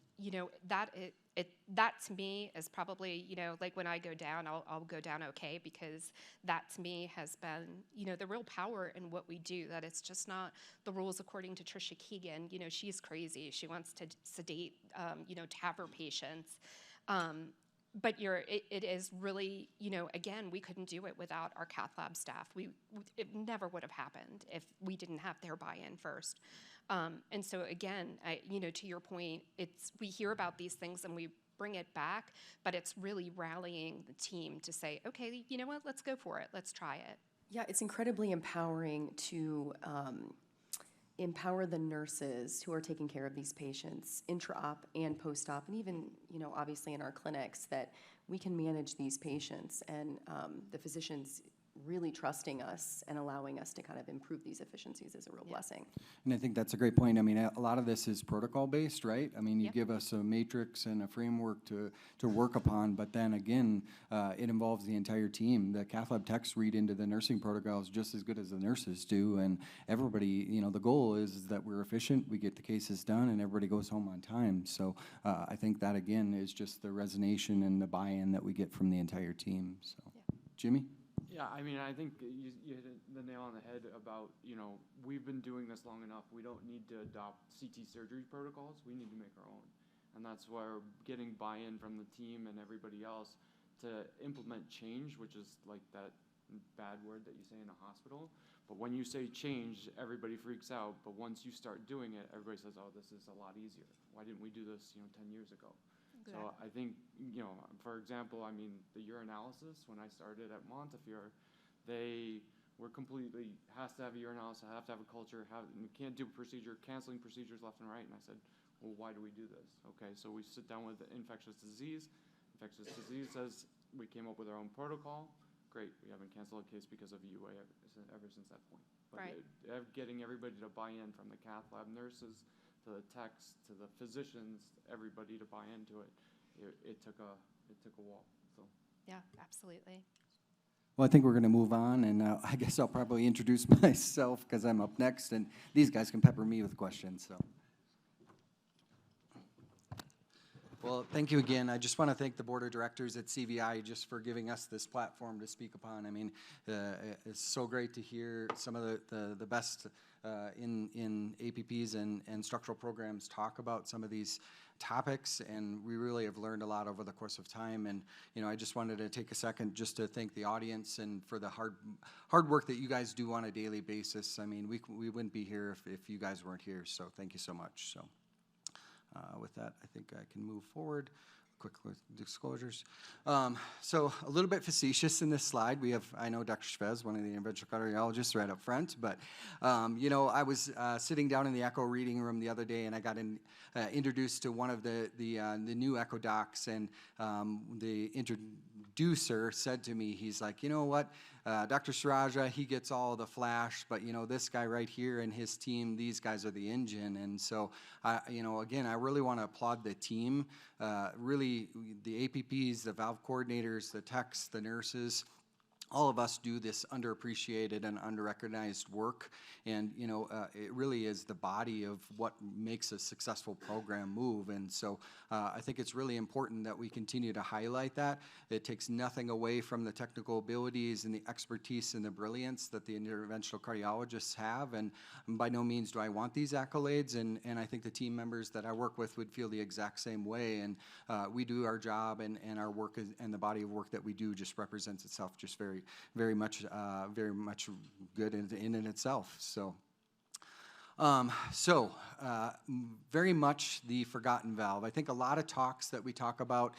Speaker 4: that to me is probably, like when I go down, I'll go down okay, because that to me has been, the real power in what we do, that it's just not the rules according to Tricia Keagan. She's crazy. She wants to sedate, TAVR patients. But it is really, again, we couldn't do it without our cath lab staff. It never would have happened if we didn't have their buy-in first. And so again, to your point, we hear about these things and we bring it back, but it's really rallying the team to say, okay, you know what, let's go for it. Let's try it.
Speaker 5: Yeah, it's incredibly empowering to empower the nurses who are taking care of these patients, intra-op and post-op, and even, obviously in our clinics, that we can manage these patients. And the physicians, really trusting us and allowing us to kind of improve these efficiencies is a real blessing.
Speaker 1: And I think that's a great point. I mean, a lot of this is protocol-based, right? I mean, you
Speaker 2: Yep.
Speaker 1: give us a matrix and a framework to work upon, but then again, it involves the entire team. The cath lab techs read into the nursing protocols just as good as the nurses do, and everybody, you know, the goal is that we're efficient, we get the cases done, and everybody goes home on time. So I think that, again, is just the resonance and the buy-in that we get from the entire team. So, Jimmy?
Speaker 6: Yeah, I mean, I think you hit the nail on the head about, you know, we've been doing this long enough. We don't need to adopt CT surgery protocols. We need to make our own. And that's why we're getting buy-in from the team and everybody else to implement change, which is like that bad word that you say in a hospital. But when you say change, everybody freaks out. But once you start doing it, everybody says, oh, this is a lot easier. Why didn't we do this, 10 years ago? So I think, for example, I mean, the urinalysis, when I started at Montefiore, they were completely, has to have a urinalysis, have to have a culture, we can't do procedure, canceling procedures left and right. And I said, well, why do we do this? Okay, so we sit down with the infectious disease. Infectious disease says we came up with our own protocol. Great, we haven't canceled a case because of UA ever since that point. But
Speaker 4: Right.
Speaker 6: Getting everybody to buy in, from the cath lab nurses to the techs, to the physicians, everybody to buy into it. It took a while. So
Speaker 4: Yeah, absolutely.
Speaker 1: Well, I think we're going to move on, and I guess I'll probably introduce myself because I'm up next, and these guys can pepper me with questions. So, well, thank you again. I just want to thank the board of directors at CVI just for giving us this platform to speak upon. I mean, it's so great to hear some of the best in APPs and structural programs talk about some of these topics, and we really have learned a lot over the course of time. And I just wanted to take a second just to thank the audience and for the hard work that you guys do on a daily basis. I mean, we wouldn't be here if you guys weren't here. So thank you so much. So with that, I think I can move forward. Quick disclosures. So a little bit facetious in this slide. We have, I know Dr. Chavez, one of the interventional cardiologists, right up front, but I was sitting down in the echo reading room the other day, and I got introduced to one of the new echo docs, and the introducer said to me, he's like, you know what, Dr. Saraja, he gets all the flash, but this guy right here and his team, these guys are the engine. And so, again, I really want to applaud the team, really the APPs, the valve coordinators, the techs, the nurses. All of us do this underappreciated and underrecognized work, and it really is the body of what makes a successful program move. And so I think it's really important that we continue to highlight that. It takes nothing away from the technical abilities and the expertise and the brilliance that the interventional cardiologists have, and by no means do I want these accolades, and I think the team members that I work with would feel the exact same way. And we do our job, and our work and the body of work that we do just represents itself just very much good in itself. So, very much the forgotten valve. I think a lot of talks that we talk about,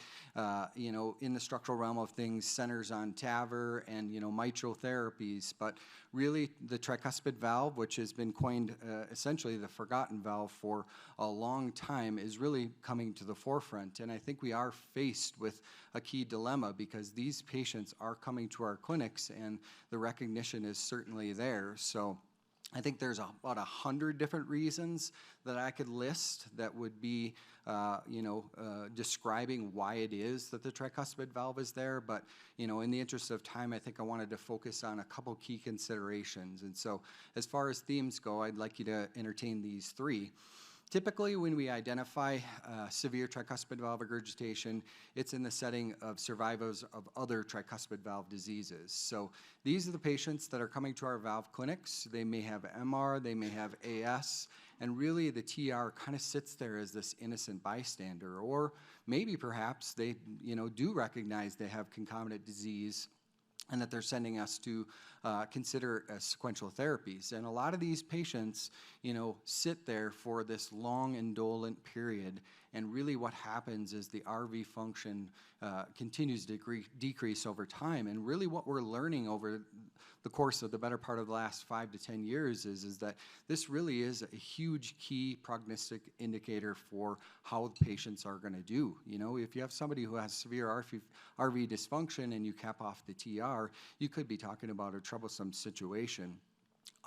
Speaker 1: in the structural realm of things centers on TAVR and, mitral therapies, but really the tricuspid valve, which has been coined essentially the forgotten valve for a long time, is really coming to the forefront. And I think we are faced with a key dilemma because these patients are coming to our clinics and the recognition is certainly there. So I think there's about 100 different reasons that I could list that would be, describing why it is that the tricuspid valve is there. But, in the interest of time, I think I wanted to focus on a couple key considerations. And so as far as themes go, I'd like you to entertain these three. Typically, when we identify severe tricuspid valve regurgitation, it's in the setting of survivors of other tricuspid valve diseases. So these are the patients that are coming to our valve clinics. They may have MR, they may have AS, and really the TR kind of sits there as this innocent bystander. Or maybe perhaps they do recognize they have concomitant disease and that they're sending us to consider sequential therapies. And a lot of these patients, sit there for this long indolent period, and really what happens is the RV function continues to decrease over time. And really what we're learning over the course of the better part of the last 5 to 10 years is that this really is a huge key prognostic indicator for how the patients are going to do. You know, if you have somebody who has severe RV dysfunction and you cap off the TR, you could be talking about a troublesome situation.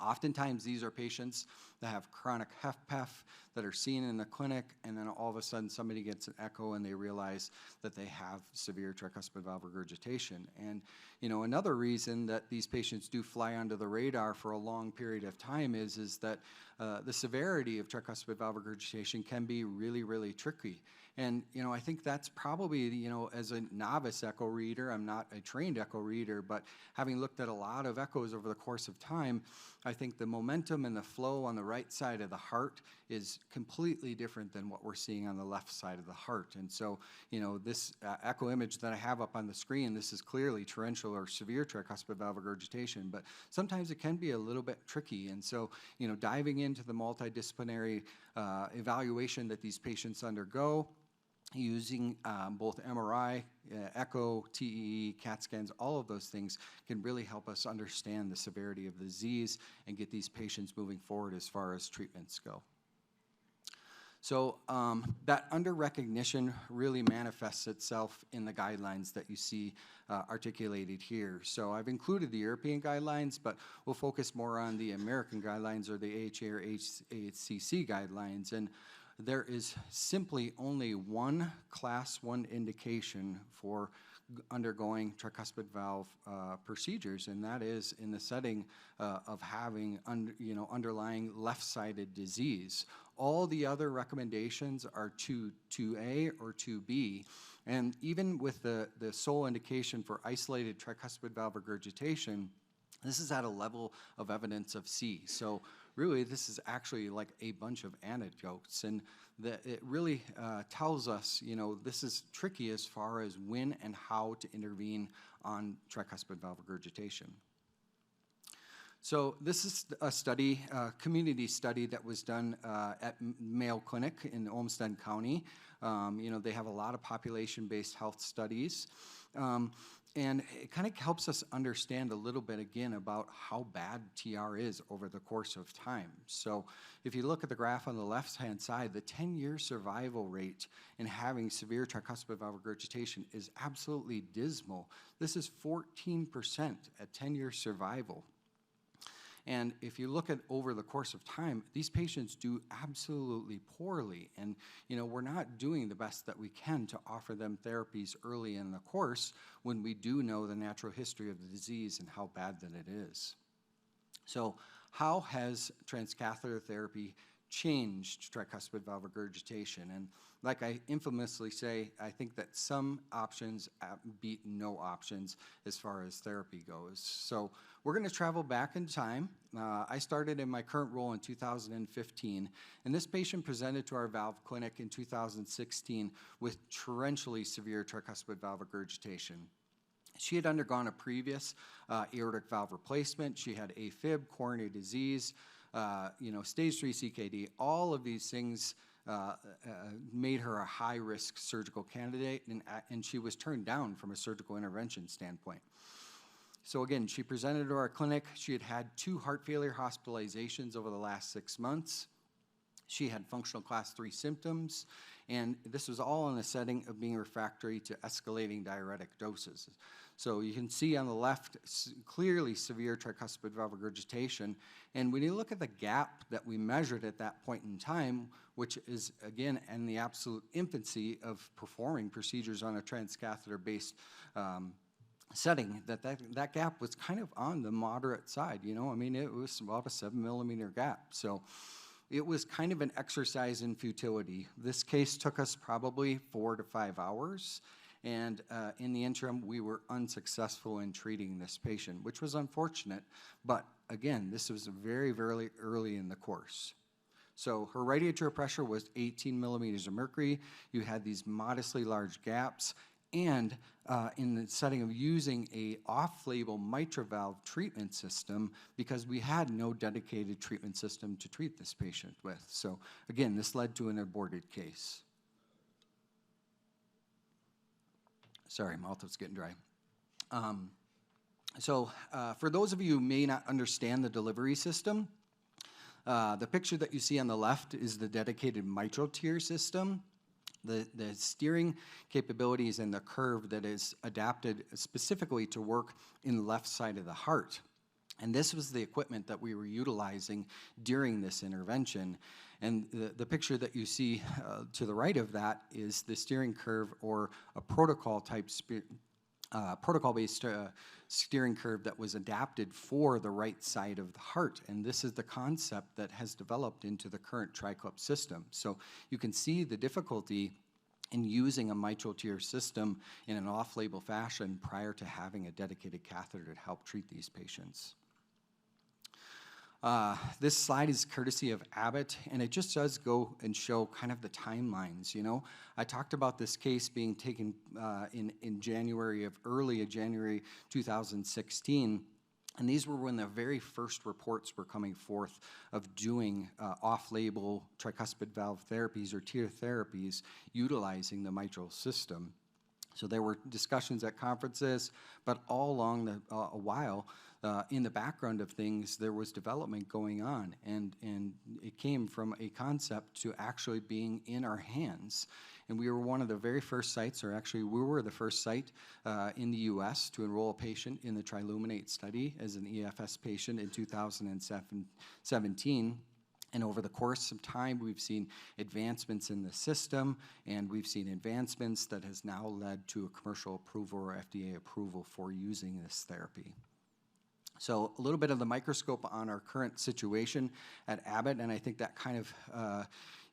Speaker 1: Oftentimes, these are patients that have chronic HFpEF that are seen in the clinic, and then all of a sudden somebody gets an echo and they realize that they have severe tricuspid valve regurgitation. And, you know, another reason that these patients do fly under the radar for a long period of time is that the severity of tricuspid valve regurgitation can be really, really tricky. And, you know, I think that's probably, you know, as a novice echo reader, I'm not a trained echo reader, but having looked at a lot of echoes over the course of time, I think the momentum and the flow on the right side of the heart is completely different than what we're seeing on the left side of the heart. And so, you know, this echo image that I have up on the screen, this is clearly torrential or severe tricuspid valve regurgitation, but sometimes it can be a little bit tricky. And so, you know, diving into the multidisciplinary evaluation that these patients undergo, using both MRI, echo, TEE, CAT scans, all of those things can really help us understand the severity of the disease and get these patients moving forward as far as treatments go. So that under-recognition really manifests itself in the guidelines that you see articulated here. So I've included the European guidelines, but we'll focus more on the American guidelines or the AHA or AACC guidelines. And there is simply only one Class 1 indication for undergoing tricuspid valve procedures, and that is in the setting of having underlying left-sided disease. All the other recommendations are 2A or 2B, and even with the sole indication for isolated tricuspid valve regurgitation, this is at a level of evidence of C. So really, this is actually like a bunch of anecdotes, and it really tells us, you know, this is tricky as far as when and how to intervene on tricuspid valve regurgitation. So this is a study, community study that was done at Mayo Clinic in Olmsted County. You know, they have a lot of population-based health studies. And it kind of helps us understand a little bit again about how bad TR is over the course of time. So if you look at the graph on the left-hand side, the 10-year survival rate in having severe tricuspid valve regurgitation is absolutely dismal. This is 14% at 10-year survival. And if you look at over the course of time, these patients do absolutely poorly. And, you know, we're not doing the best that we can to offer them therapies early in the course when we do know the natural history of the disease and how bad that it is. So how has transcatheter therapy changed tricuspid valve regurgitation? And like I infamously say, I think that some options beat no options as far as therapy goes. So we're going to travel back in time. I started in my current role in 2015, and this patient presented to our valve clinic in 2016 with torrentially severe tricuspid valve regurgitation. She had undergone a previous aortic valve replacement. She had AFib, coronary disease, stage 3 CKD. All of these things made her a high-risk surgical candidate, and she was turned down from a surgical intervention standpoint. So again, she presented to our clinic. She had had 2 heart failure hospitalizations over the last 6 months. She had functional class 3 symptoms, and this was all in the setting of being refractory to escalating diuretic doses. So you can see on the left clearly severe tricuspid valve regurgitation, and when you look at the gap that we measured at that point in time, which is again in the absolute infancy of performing procedures on a transcatheter-based setting, that gap was kind of on the moderate side. You know, I mean, it was about a 7 millimeter gap. So it was kind of an exercise in futility. This case took us probably 4 to 5 hours, and in the interim, we were unsuccessful in treating this patient, which was unfortunate, but again, this was very, very early in the course. So her right atrial pressure was 18 millimeters of mercury. You had these modestly large gaps, and in the setting of using a off-label mitral valve treatment system, because we had no dedicated treatment system to treat this patient with. So again, this led to an aborted case. Sorry, mouth was getting dry. So for those of you who may not understand the delivery system, the picture that you see on the left is the dedicated mitral tier system. The steering capabilities and the curve that is adapted specifically to work in the left side of the heart. And this was the equipment that we were utilizing during this intervention. And the picture that you see to the right of that is the steering curve, or a protocol-based steering curve that was adapted for the right side of the heart. And this is the concept that has developed into the current TriClip system. So you can see the difficulty in using a mitral tier system in an off-label fashion prior to having a dedicated catheter to help treat these patients. This slide is courtesy of Abbott, and it just does go and show kind of the timelines, you know. I talked about this case being taken in early January 2016, and these were when the very first reports were coming forth of doing off-label tricuspid valve therapies or tier therapies utilizing the mitral system. So there were discussions at conferences, but all along a while, in the background of things, there was development going on, and it came from a concept to actually being in our hands. And we were one of the very first sites, or actually we were the first site in the US to enroll a patient in the Triluminate study as an EFS patient in 2017. And over the course of time, we've seen advancements in the system, and we've seen advancements that has now led to a commercial approval or FDA approval for using this therapy. So a little bit of the microscope on our current situation at Abbott, and I think that kind of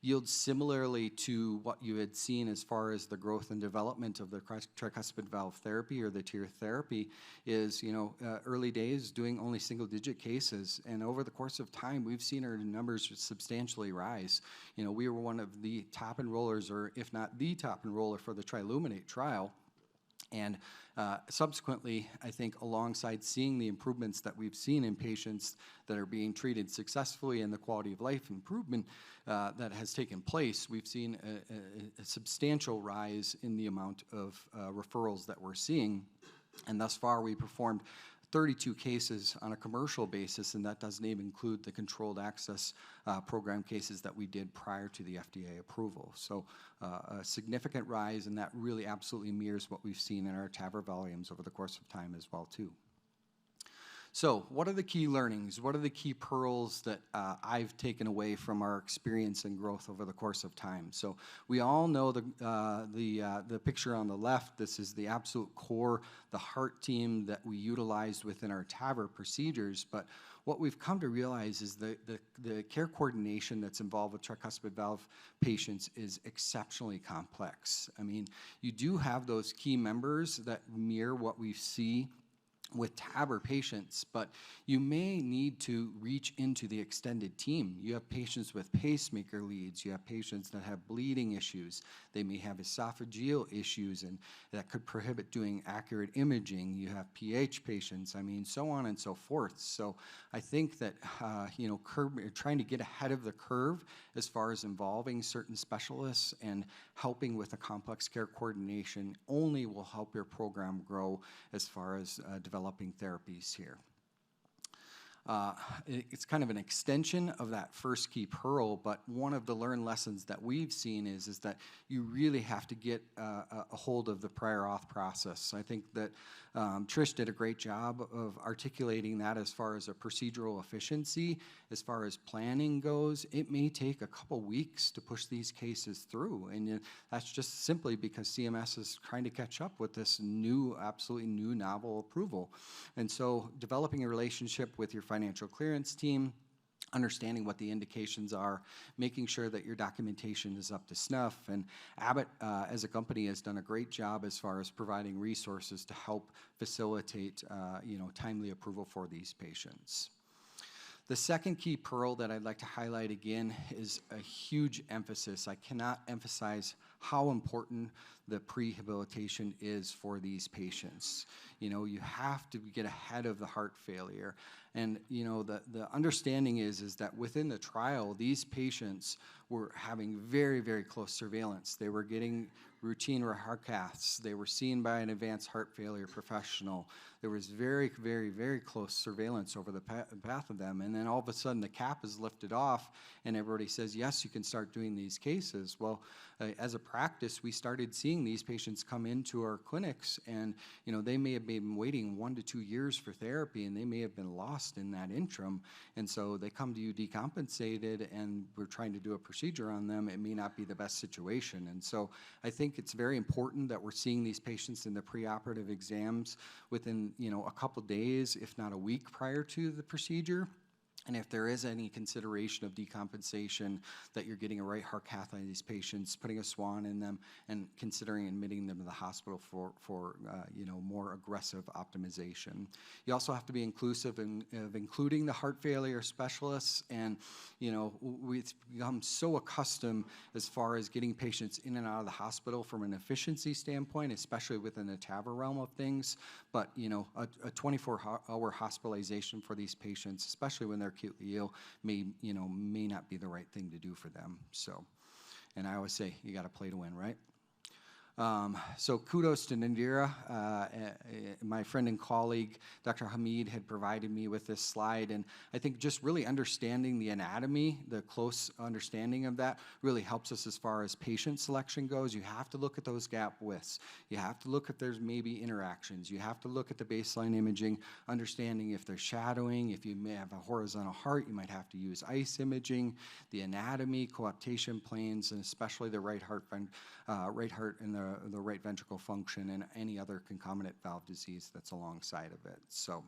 Speaker 1: yields similarly to what you had seen as far as the growth and development of the tricuspid valve therapy or the tier therapy is, you know, early days doing only single-digit cases, and over the course of time, we've seen our numbers substantially rise. You know, we were one of the top enrollers, or if not the top enroller for the Triluminate trial. And subsequently, I think alongside seeing the improvements that we've seen in patients that are being treated successfully and the quality of life improvement that has taken place, we've seen a substantial rise in the amount of referrals that we're seeing. And thus far, we performed 32 cases on a commercial basis, and that doesn't even include the controlled access program cases that we did prior to the FDA approval. So a significant rise, and that really absolutely mirrors what we've seen in our TAVR volumes over the course of time as well too. So what are the key learnings? What are the key pearls that I've taken away from our experience and growth over the course of time? So we all know the picture on the left. This is the absolute core, the heart team that we utilized within our TAVR procedures. But what we've come to realize is the care coordination that's involved with tricuspid valve patients is exceptionally complex. I mean, you do have those key members that mirror what we see with TAVR patients, but you may need to reach into the extended team. You have patients with pacemaker leads, you have patients that have bleeding issues, they may have esophageal issues, and that could prohibit doing accurate imaging. You have PH patients, I mean, so on and so forth. So I think that, trying to get ahead of the curve as far as involving certain specialists and helping with the complex care coordination only will help your program grow as far as developing therapies here. It's kind of an extension of that first key pearl, but one of the learned lessons that we've seen is that you really have to get a hold of the prior auth process. I think that Trish did a great job of articulating that as far as a procedural efficiency. As far as planning goes, it may take a couple weeks to push these cases through, and that's just simply because CMS is trying to catch up with this new, absolutely new novel approval. And so developing a relationship with your financial clearance team, understanding what the indications are, making sure that your documentation is up to snuff. And Abbott, as a company, has done a great job as far as providing resources to help facilitate, timely approval for these patients. The second key pearl that I'd like to highlight again is a huge emphasis. I cannot emphasize how important the prehabilitation is for these patients. You know, you have to get ahead of the heart failure. And, the understanding is that within the trial, these patients were having very, very close surveillance. They were getting routine heart caths. They were seen by an advanced heart failure professional. there was very, very, very close surveillance over the path of them. And then all of a sudden the cap is lifted off and everybody says, yes, you can start doing these cases. Well, as a practice, we started seeing these patients come into our clinics and, you know, they may have been waiting 1 to 2 years for therapy and they may have been lost in that interim. And so they come to you decompensated and we're trying to do a procedure on them. It may not be the best situation. And so I think it's very important that we're seeing these patients in the preoperative exams within, you know, a couple days, if not a week prior to the procedure. And if there is any consideration of decompensation, that you're getting a right heart cath on these patients, putting a swan in them, and considering admitting them to the hospital for you know, more aggressive optimization. You also have to be inclusive of including the heart failure specialists. And you know, we've become so accustomed as far as getting patients in and out of the hospital from an efficiency standpoint, especially within the TAVR realm of things. But you know, a 24-hour hospitalization for these patients, especially when they're acutely ill, may not be the right thing to do for them. So, and I always say you got to play to win, right? So kudos to Nandira. My friend and colleague, Dr. Hamid, had provided me with this slide, and I think just really understanding the anatomy, the close understanding of that, really helps us as far as patient selection goes. You have to look at those gap widths. You have to look if there's maybe interactions. You have to look at the baseline imaging, understanding if there's shadowing. If you may have a horizontal heart, you might have to use ICE imaging, the anatomy, coaptation planes, and especially the right heart and the right ventricle function and any other concomitant valve disease that's alongside of it. So,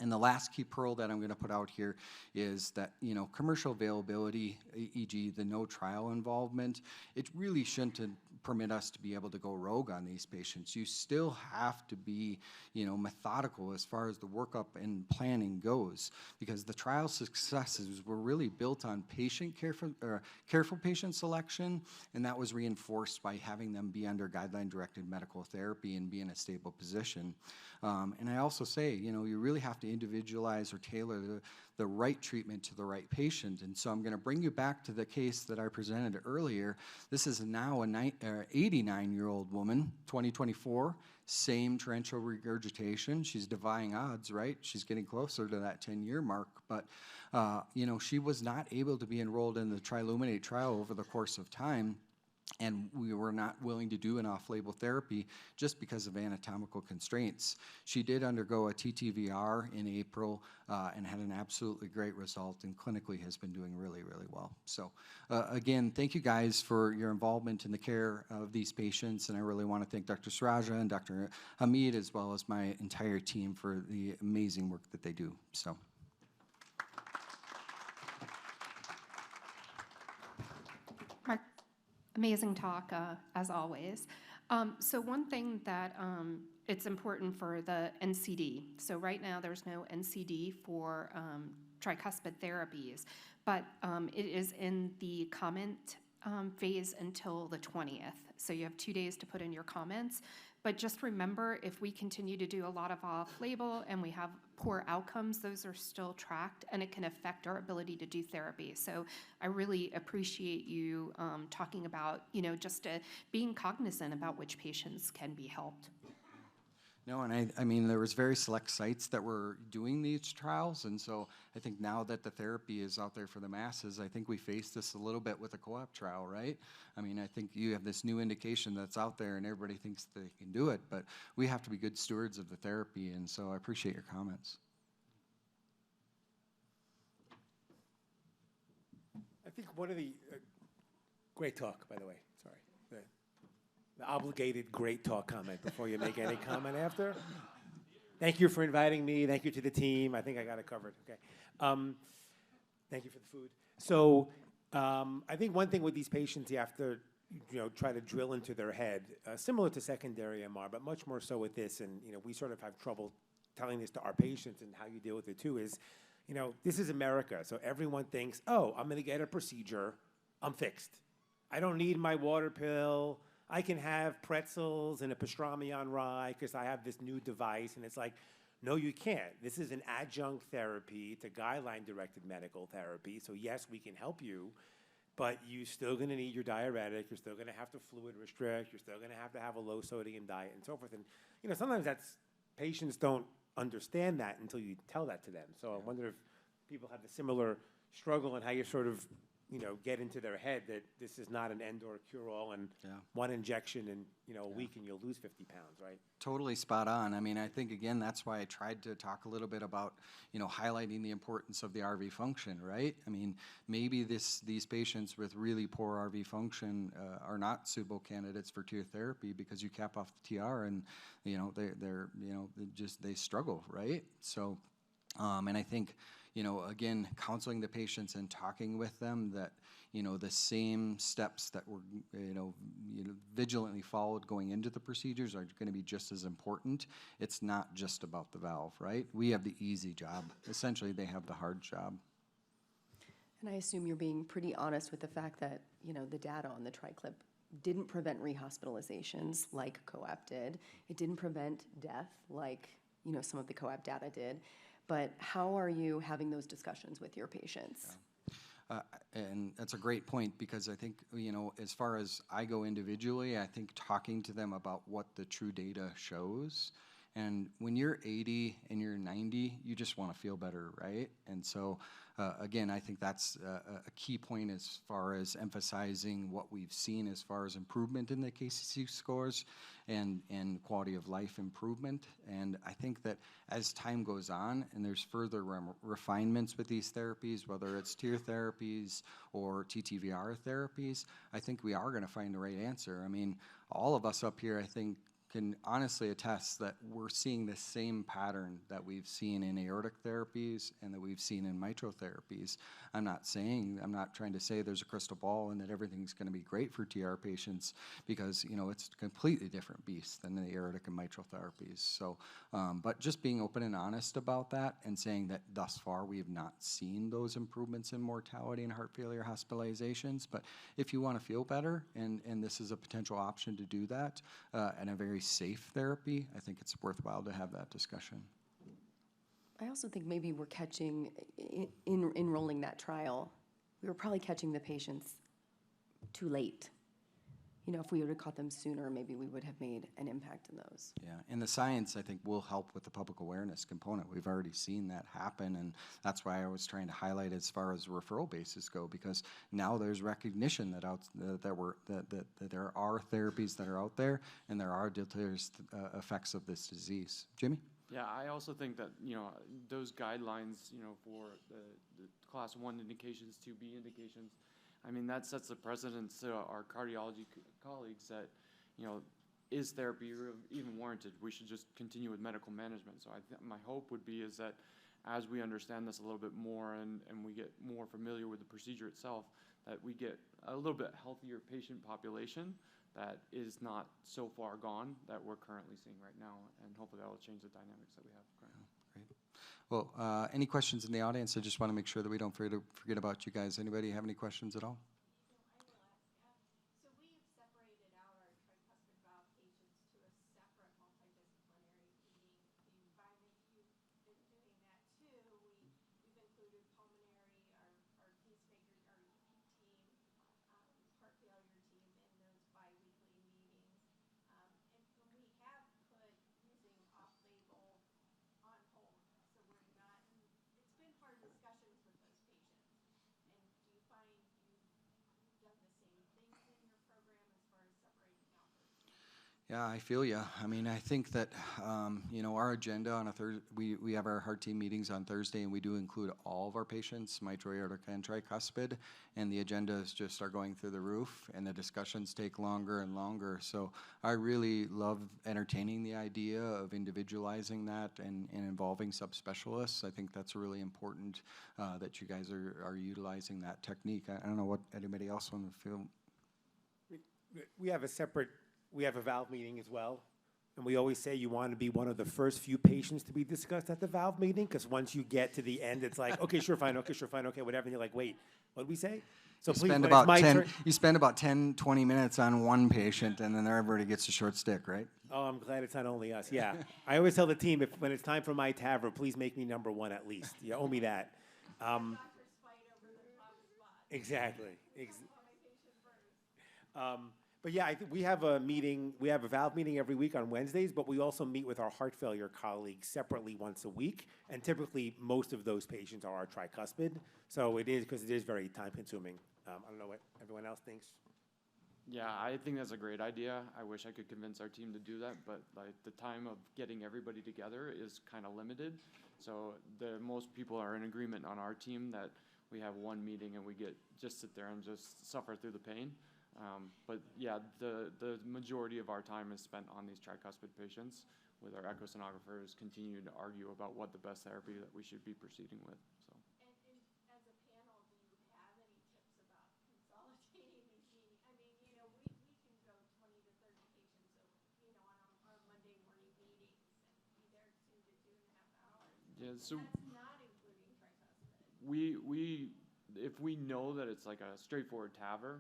Speaker 1: and the last key pearl that I'm going to put out here is that, you know, commercial availability, e.g. the no trial involvement, it really shouldn't permit us to be able to go rogue on these patients. You still have to be, you know, methodical as far as the workup and planning goes, because the trial successes were really built on careful patient selection, and that was reinforced by having them be under guideline-directed medical therapy and be in a stable position. And I also say, you know, you really have to individualize or tailor the right treatment to the right patient. And so I'm going to bring you back to the case that I presented earlier. This is now an 89-year-old woman, 2024, same torrential regurgitation. She's defying odds, right? She's getting closer to that 10-year mark. But, you know, she was not able to be enrolled in the Triluminate trial over the course of time. And we were not willing to do an off-label therapy just because of anatomical constraints. She did undergo a TTVR in April and had an absolutely great result, and clinically has been doing really, really well. So again, thank you guys for your involvement in the care of these patients, and I really want to thank Dr. Sraja and Dr. Hamid, as well as my entire team, for the amazing work that they do. So.
Speaker 4: Mark, amazing talk, as always. So one thing that it's important for the NCD. So right now there's no NCD for tricuspid therapies, but it is in the comment phase until the 20th. So you have 2 days to put in your comments. But just remember, if we continue to do a lot of off-label and we have poor outcomes, those are still tracked, and it can affect our ability to do therapy. So I really appreciate you talking about, you know, just being cognizant about which patients can be helped.
Speaker 1: No, and I mean, there was very select sites that were doing these trials, and so I think now that the therapy is out there for the masses, I think we face this a little bit with the co-op trial, right? I mean, I think you have this new indication that's out there, and everybody thinks they can do it, but we have to be good stewards of the therapy, and so I appreciate your comments.
Speaker 3: I think one of the, great talk, by the way, sorry. The obligated great talk comment before you make any comment after. Thank you for inviting me. Thank you to the team. I think I got it covered. Okay. Thank you for the food. So I think one thing with these patients, you have to, you know, try to drill into their head, similar to secondary MR, but much more so with this. And, you know, we sort of have trouble telling this to our patients, and how you deal with it too is, you know, this is America. So everyone thinks, oh, I'm going to get a procedure. I'm fixed. I don't need my water pill. I can have pretzels and a pastrami on rye because I have this new device. And it's like, no, you can't. This is an adjunct therapy to guideline-directed medical therapy. So yes, we can help you, but you're still going to need your diuretic. You're still going to have to fluid restrict. You're still going to have a low-sodium diet and so forth. And, you know, sometimes that's patients don't understand that until you tell that to them. So I wonder if people have a similar struggle and how you sort of, get into their head that this is not an end or cure-all and one injection in, a week and you'll lose 50 pounds, right?
Speaker 1: Totally spot on. I mean, I think, again, that's why I tried to talk a little bit about, highlighting the importance of the RV function, right? I mean, maybe these patients with really poor RV function are not suitable candidates for TEER therapy because you cap off the TR and, they struggle, right? So, and I think, again, counseling the patients and talking with them that, the same steps that were, vigilantly followed going into the procedures are going to be just as important. It's not just about the valve, right? We have the easy job. Essentially, they have the hard job.
Speaker 5: And I assume you're being pretty honest with the fact that, the data on the TriClip didn't prevent rehospitalizations like COAP did. It didn't prevent death like, some of the COAP data did. But how are you having those discussions with your patients?
Speaker 1: And that's a great point because I think, as far as I go individually, I think talking to them about what the true data shows. And when you're 80 and you're 90, you just want to feel better, right? And so, again, I think that's a key point as far as emphasizing what we've seen as far as improvement in the KCC scores and quality of life improvement. And I think that as time goes on and there's further refinements with these therapies, whether it's TEER therapies or TTVR therapies, I think we are going to find the right answer. I mean, all of us up here, I think, can honestly attest that we're seeing the same pattern that we've seen in aortic therapies and that we've seen in mitral therapies. I'm not trying to say there's a crystal ball and that everything's going to be great for TR patients because, it's a completely different beast than the aortic and mitral therapies. So, but just being open and honest about that and saying that thus far we have not seen those improvements in mortality and heart failure hospitalizations. But if you want to feel better and this is a potential option to do that and a very safe therapy, I think it's worthwhile to have that discussion.
Speaker 5: I also think maybe we're catching, in enrolling that trial, we were probably catching the patients too late. If we would have caught them sooner, maybe we would have made an impact in those.
Speaker 1: Yeah, and the science, I think, will help with the public awareness component. We've already seen that happen, and that's why I was trying to highlight as far as referral bases go, because now there's recognition that there are therapies that are out there, and there are deleterious effects of this disease. Jimmy?
Speaker 6: Yeah, I also think that, those guidelines, for the class 1 indications, 2B indications, I mean, that sets the precedence to our cardiology colleagues that, is therapy even warranted? We should just continue with medical management. So my hope would be is that as we understand this a little bit more and we get more familiar with the procedure itself, that we get a little bit healthier patient population that is not so far gone that we're currently seeing right now. And hopefully that will change the dynamics that we have currently.
Speaker 1: Great. Well, any questions in the audience? I just want to make sure that we don't forget about you guys. Anybody have any questions at all?
Speaker 7: So we've separated out our tricuspid valve patients to a separate multidisciplinary meeting environment. You've been doing that too. We've included pulmonary, our pacemaker, our EP team, heart failure team in those biweekly meetings. And we have put using off-label on hold. So we're not, it's been hard discussions with those patients. And do you find you've done the same things in your program as far as separating out those?
Speaker 1: Yeah, I feel you. I mean, I think that, our agenda on a Thursday, we have our heart team meetings on Thursday, and we do include all of our patients, mitral, aortic, and tricuspid, and the agendas just are going through the roof, and the discussions take longer and longer. So I really love entertaining the idea of individualizing that and involving subspecialists. I think that's really important that you guys are utilizing that technique. I don't know what anybody else want to feel.
Speaker 3: We have a valve meeting as well. And we always say you want to be one of the first few patients to be discussed at the valve meeting, because once you get to the end, it's like, okay, sure, fine, okay, whatever. And you're like, wait, what did we say? So
Speaker 1: You
Speaker 3: please,
Speaker 1: spend
Speaker 3: when
Speaker 1: about
Speaker 3: it's my
Speaker 1: 10,
Speaker 3: turn.
Speaker 1: you spend about 10, 20 minutes on one patient, and then everybody gets a short stick, right?
Speaker 3: Oh, I'm glad it's not only us. Yeah. I always tell the team, when it's time for my TAVR, please make me number one at least. You owe me that.
Speaker 7: Doctors fight over the top spot.
Speaker 3: Exactly. But yeah, I think we have a meeting, we have a valve meeting every week on Wednesdays, but we also meet with our heart failure colleagues separately once a week. And typically, most of those patients are our tricuspid. So it is, because it is very time consuming. I don't know what everyone else thinks.
Speaker 6: Yeah, I think that's a great idea. I wish I could convince our team to do that, but like the time of getting everybody together is kind of limited. So most people are in agreement on our team that we have one meeting and we just sit there and just suffer through the pain. But yeah, the majority of our time is spent on these tricuspid patients with our echosonographers continuing to argue about what the best therapy that we should be proceeding with. So.
Speaker 7: And as a panel, do you have any tips about consolidating these meetings? I mean, you know, we can go 20 to 30 patients, you know, on our Monday morning meetings and be there 2 to 2.5 hours.
Speaker 6: Yeah, so
Speaker 7: that's not including tricuspid.
Speaker 6: if we know that it's like a straightforward TAVR,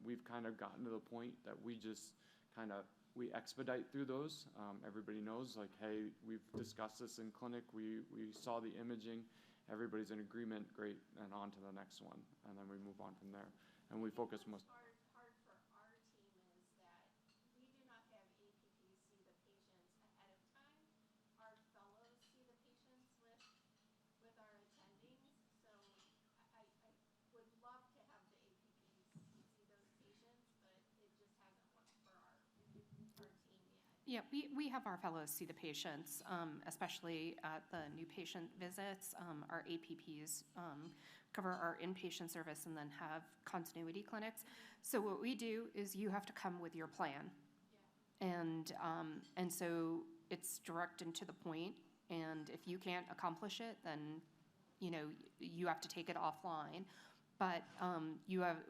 Speaker 6: we've kind of gotten to the point that we just we expedite through those. Everybody knows, like, hey, we've discussed this in clinic. We saw the imaging. Everybody's in agreement. Great, and on to the next one, and then we move on from there. And we focus most.
Speaker 7: Hard for our team is that we do not have APPs see the patients ahead of time. Our fellows see the patients with our attendings. So I would love to have the APPs see those patients, but it just hasn't worked for our team yet.
Speaker 4: Yeah, we have our fellows see the patients, especially at the new patient visits. Our APPs cover our inpatient service and then have continuity clinics. So what we do is you have to come with your plan. And so it's direct and to the point. And if you can't accomplish it, then, you know, you have to take it offline. But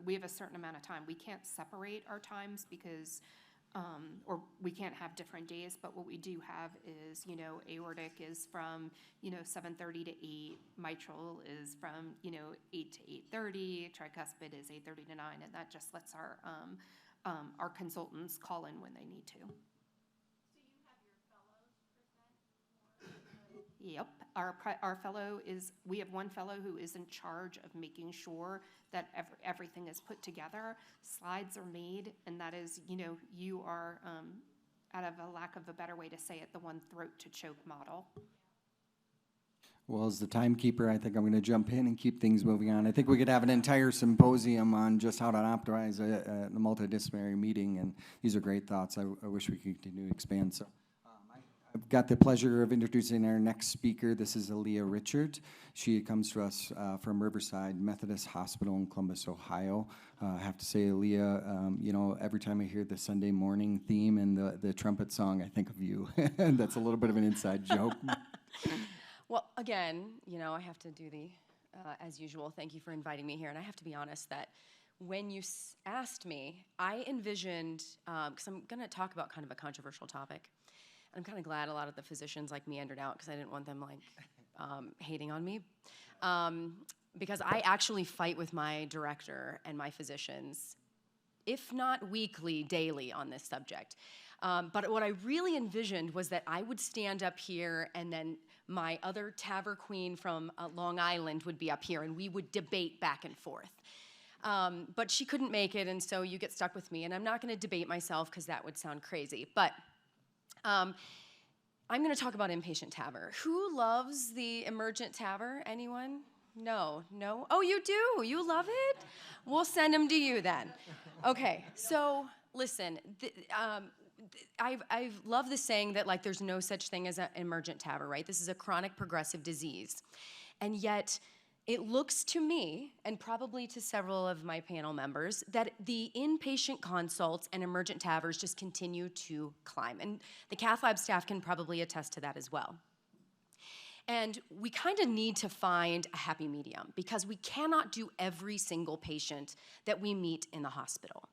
Speaker 4: we have a certain amount of time. We can't separate our times because or we can't have different days, but what we do have is, you know, aortic is from, you know, 7:30 to 8, mitral is from, you know, 8 to 8:30, tricuspid is 8:30 to 9, and that just lets our consultants call in when they need to.
Speaker 7: So you have your fellows present more?
Speaker 4: Yep, our fellow we have one fellow who is in charge of making sure that everything is put together, slides are made, and that is, you know, you are, out of a lack of a better way to say it, the one throat to choke model.
Speaker 1: Well, as the timekeeper, I think I'm going to jump in and keep things moving on. I think we could have an entire symposium on just how to optimize the multidisciplinary meeting, and these are great thoughts. I wish we could continue to expand. So. I've got the pleasure of introducing our next speaker. This is Ileah Reichert. She comes to us from Riverside Methodist Hospital in Columbus, Ohio. I have to say, Ileah, you know, every time I hear the Sunday morning theme and the trumpet song, I think of you. That's a little bit of an inside joke.
Speaker 5: Well, again, you know, I have to do the, as usual, thank you for inviting me here. And I have to be honest that when you asked me, I envisioned, because I'm going to talk about kind of a controversial topic. I'm kind of glad a lot of the physicians like meandered out because I didn't want them like hating on me. Because I actually fight with my director and my physicians, if not weekly, daily on this subject. But what I really envisioned was that I would stand up here and then my other TAVR queen from Long Island would be up here and we would debate back and forth. But she couldn't make it, and so you get stuck with me. And I'm not going to debate myself because that would sound crazy. But I'm going to talk about inpatient TAVR. Who loves the emergent TAVR? Anyone? No? Oh, you do? You love it? We'll send them to you then. Okay, so listen, I've loved the saying that like there's no such thing as an emergent TAVR, right? This is a chronic progressive disease. And yet, it looks to me, and probably to several of my panel members, that the inpatient consults and emergent TAVRs just continue to climb. And the cath lab staff can probably attest to that as well. And we kind of need to find a happy medium because we cannot do every single patient that we meet in the hospital.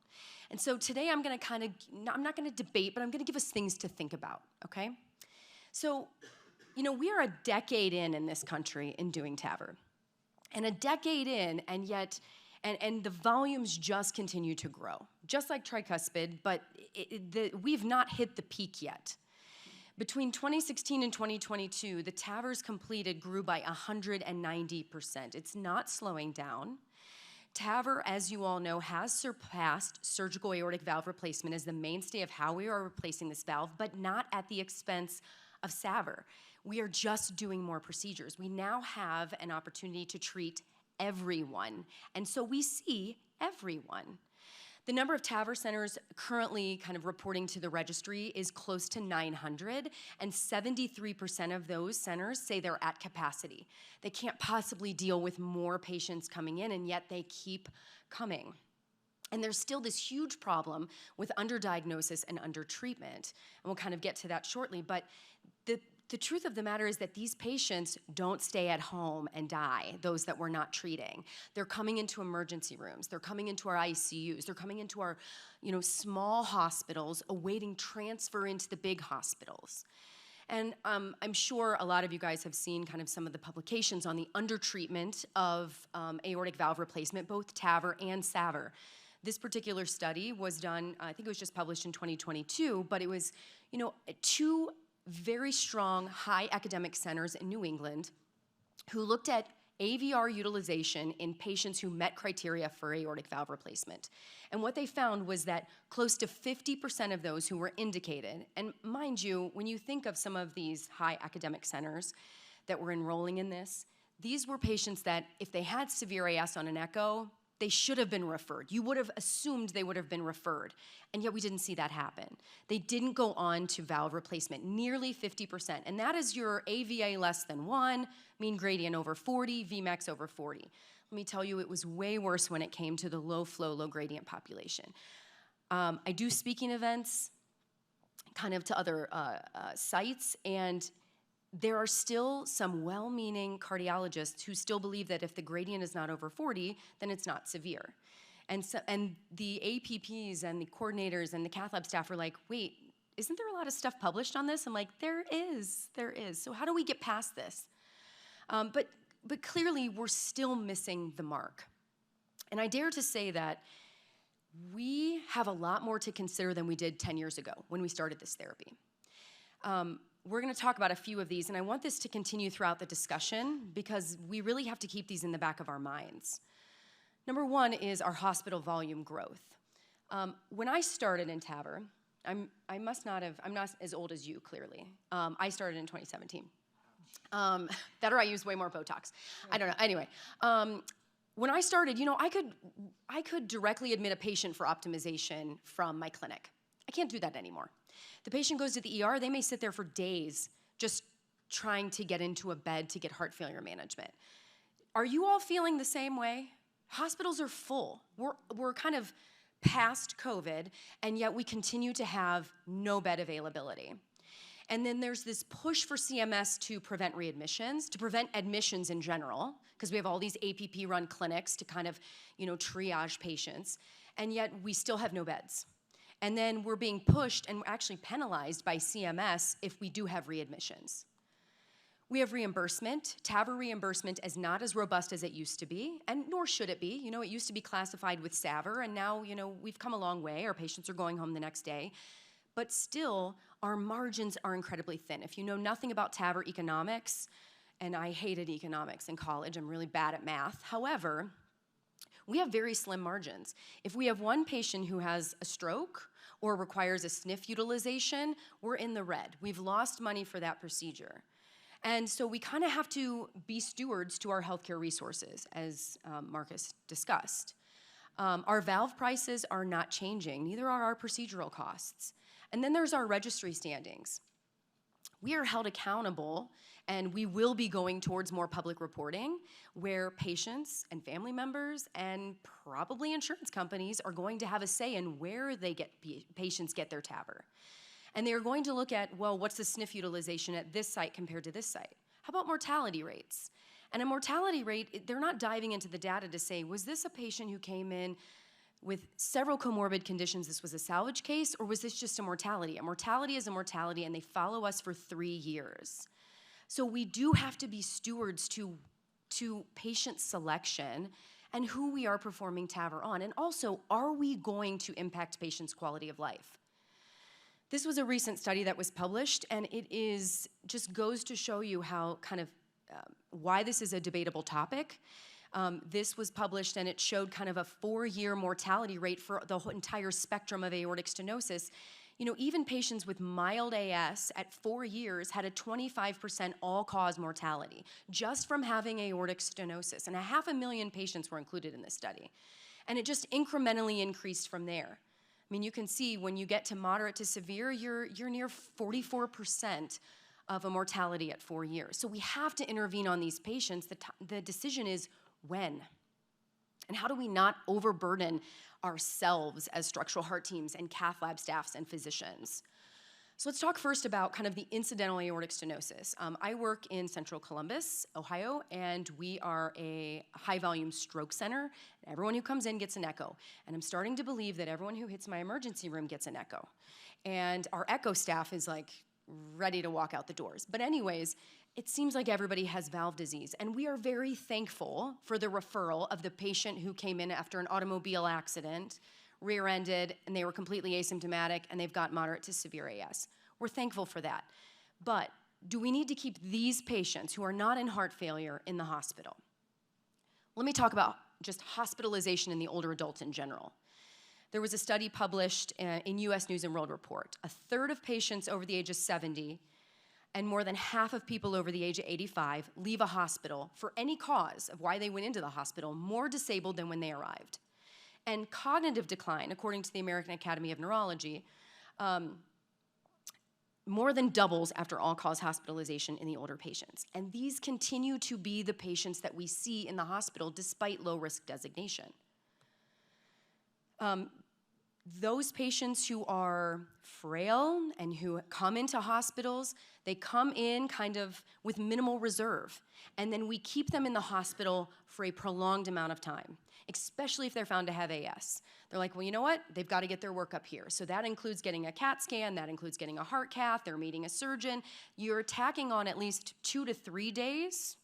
Speaker 5: And so today I'm going to I'm not going to debate, but I'm going to give us things to think about, okay? So, you know, we are a decade in this country in doing TAVR. And a decade in, and yet, and the volumes just continue to grow, just like tricuspid, but we've not hit the peak yet. Between 2016 and 2022, the TAVRs completed grew by 190%. It's not slowing down. TAVR, as you all know, has surpassed surgical aortic valve replacement as the mainstay of how we are replacing this valve, but not at the expense of SAVR. We are just doing more procedures. We now have an opportunity to treat everyone, and so we see everyone. The number of TAVR centers currently kind of reporting to the registry is close to 900, and 73% of those centers say they're at capacity. They can't possibly deal with more patients coming in, and yet they keep coming. And there's still this huge problem with underdiagnosis and undertreatment, and we'll kind of get to that shortly, but the truth of the matter is that these patients don't stay at home and die, those that we're not treating. They're coming into emergency rooms. They're coming into our ICUs. They're coming into our, small hospitals, awaiting transfer into the big hospitals. And I'm sure a lot of you guys have seen kind of some of the publications on the undertreatment of aortic valve replacement, both TAVR and SAVR. This particular study was done, I think it was just published in 2022, but it was, two very strong, high academic centers in New England who looked at AVR utilization in patients who met criteria for aortic valve replacement. And what they found was that close to 50% of those who were indicated, and mind you, when you think of some of these high academic centers that were enrolling in this, these were patients that if they had severe AS on an echo, they should have been referred. You would have assumed they would have been referred, and yet we didn't see that happen. They didn't go on to valve replacement, nearly 50%, and that is your AVA less than 1, mean gradient over 40, Vmax over 40. Let me tell you, it was way worse when it came to the low flow, low gradient population. I do speaking events kind of to other sites, and there are still some well-meaning cardiologists who still believe that if the gradient is not over 40, then it's not severe. And the APPs and the coordinators and the cath lab staff are like, wait, isn't there a lot of stuff published on this? I'm like, there is. So how do we get past this? But clearly, we're still missing the mark. And I dare to say that we have a lot more to consider than we did 10 years ago when we started this therapy. We're going to talk about a few of these, and I want this to continue throughout the discussion because we really have to keep these in the back of our minds. Number one is our hospital volume growth. When I started in TAVR, I'm not as old as you, clearly. I started in 2017. That or I used way more Botox. I don't know. Anyway, when I started, I could directly admit a patient for optimization from my clinic. I can't do that anymore. The patient goes to the ER, they may sit there for days just trying to get into a bed to get heart failure management. Are you all feeling the same way? Hospitals are full. We're kind of past COVID, and yet we continue to have no bed availability. And then there's this push for CMS to prevent readmissions, to prevent admissions in general, because we have all these APP-run clinics to kind of, triage patients, and yet we still have no beds. And then we're being pushed and actually penalized by CMS if we do have readmissions. We have reimbursement. TAVR reimbursement is not as robust as it used to be, and nor should it be. It used to be classified with SAVR, and now, we've come a long way. Our patients are going home the next day. But still, our margins are incredibly thin. If you know nothing about TAVR economics, and I hated economics in college, I'm really bad at math. However, we have very slim margins. If we have one patient who has a stroke or requires a SNF utilization, we're in the red. We've lost money for that procedure. And so we kind of have to be stewards to our healthcare resources, as Marcus discussed. Our valve prices are not changing, neither are our procedural costs. And then there's our registry standings. We are held accountable, and we will be going towards more public reporting where patients and family members and probably insurance companies are going to have a say in where patients get their TAVR. And they are going to look at, well, what's the SNF utilization at this site compared to this site? How about mortality rates? And a mortality rate, they're not diving into the data to say, was this a patient who came in with several comorbid conditions, this was a salvage case, or was this just a mortality? A mortality is a mortality, and they follow us for 3 years. So we do have to be stewards to patient selection and who we are performing TAVR on. And also, are we going to impact patients' quality of life? This was a recent study that was published, and it just goes to show you how kind of why this is a debatable topic. This was published, and it showed kind of a 4-year mortality rate for the whole entire spectrum of aortic stenosis. You know, even patients with mild AS at 4 years had a 25% all-cause mortality just from having aortic stenosis, and 500,000 patients were included in this study. And it just incrementally increased from there. I mean, you can see when you get to moderate to severe, you're near 44% of a mortality at 4 years. So we have to intervene on these patients. The decision is when. And how do we not overburden ourselves as structural heart teams and cath lab staffs and physicians? So let's talk first about kind of the incidental aortic stenosis. I work in Central Columbus, Ohio, and we are a high-volume stroke center. Everyone who comes in gets an echo. And I'm starting to believe that everyone who hits my emergency room gets an echo. And our echo staff is like ready to walk out the doors. But anyways, it seems like everybody has valve disease, and we are very thankful for the referral of the patient who came in after an automobile accident, rear-ended, and they were completely asymptomatic, and they've got moderate to severe AS. We're thankful for that. But do we need to keep these patients who are not in heart failure in the hospital? Let me talk about just hospitalization in the older adults in general. There was a study published in U.S. News and World Report. A third of patients over the age of 70 and more than half of people over the age of 85 leave a hospital for any cause of why they went into the hospital more disabled than when they arrived. And cognitive decline, according to the American Academy of Neurology, more than doubles after all-cause hospitalization in the older patients. And these continue to be the patients that we see in the hospital despite low-risk designation. Those patients who are frail and who come into hospitals, they come in kind of with minimal reserve. And then we keep them in the hospital for a prolonged amount of time, especially if they're found to have AS. They're like, well, you know what? They've got to get their workup here. So that includes getting a CAT scan, that includes getting a heart cath, they're meeting a surgeon. You're tacking on at least 2 to 3 days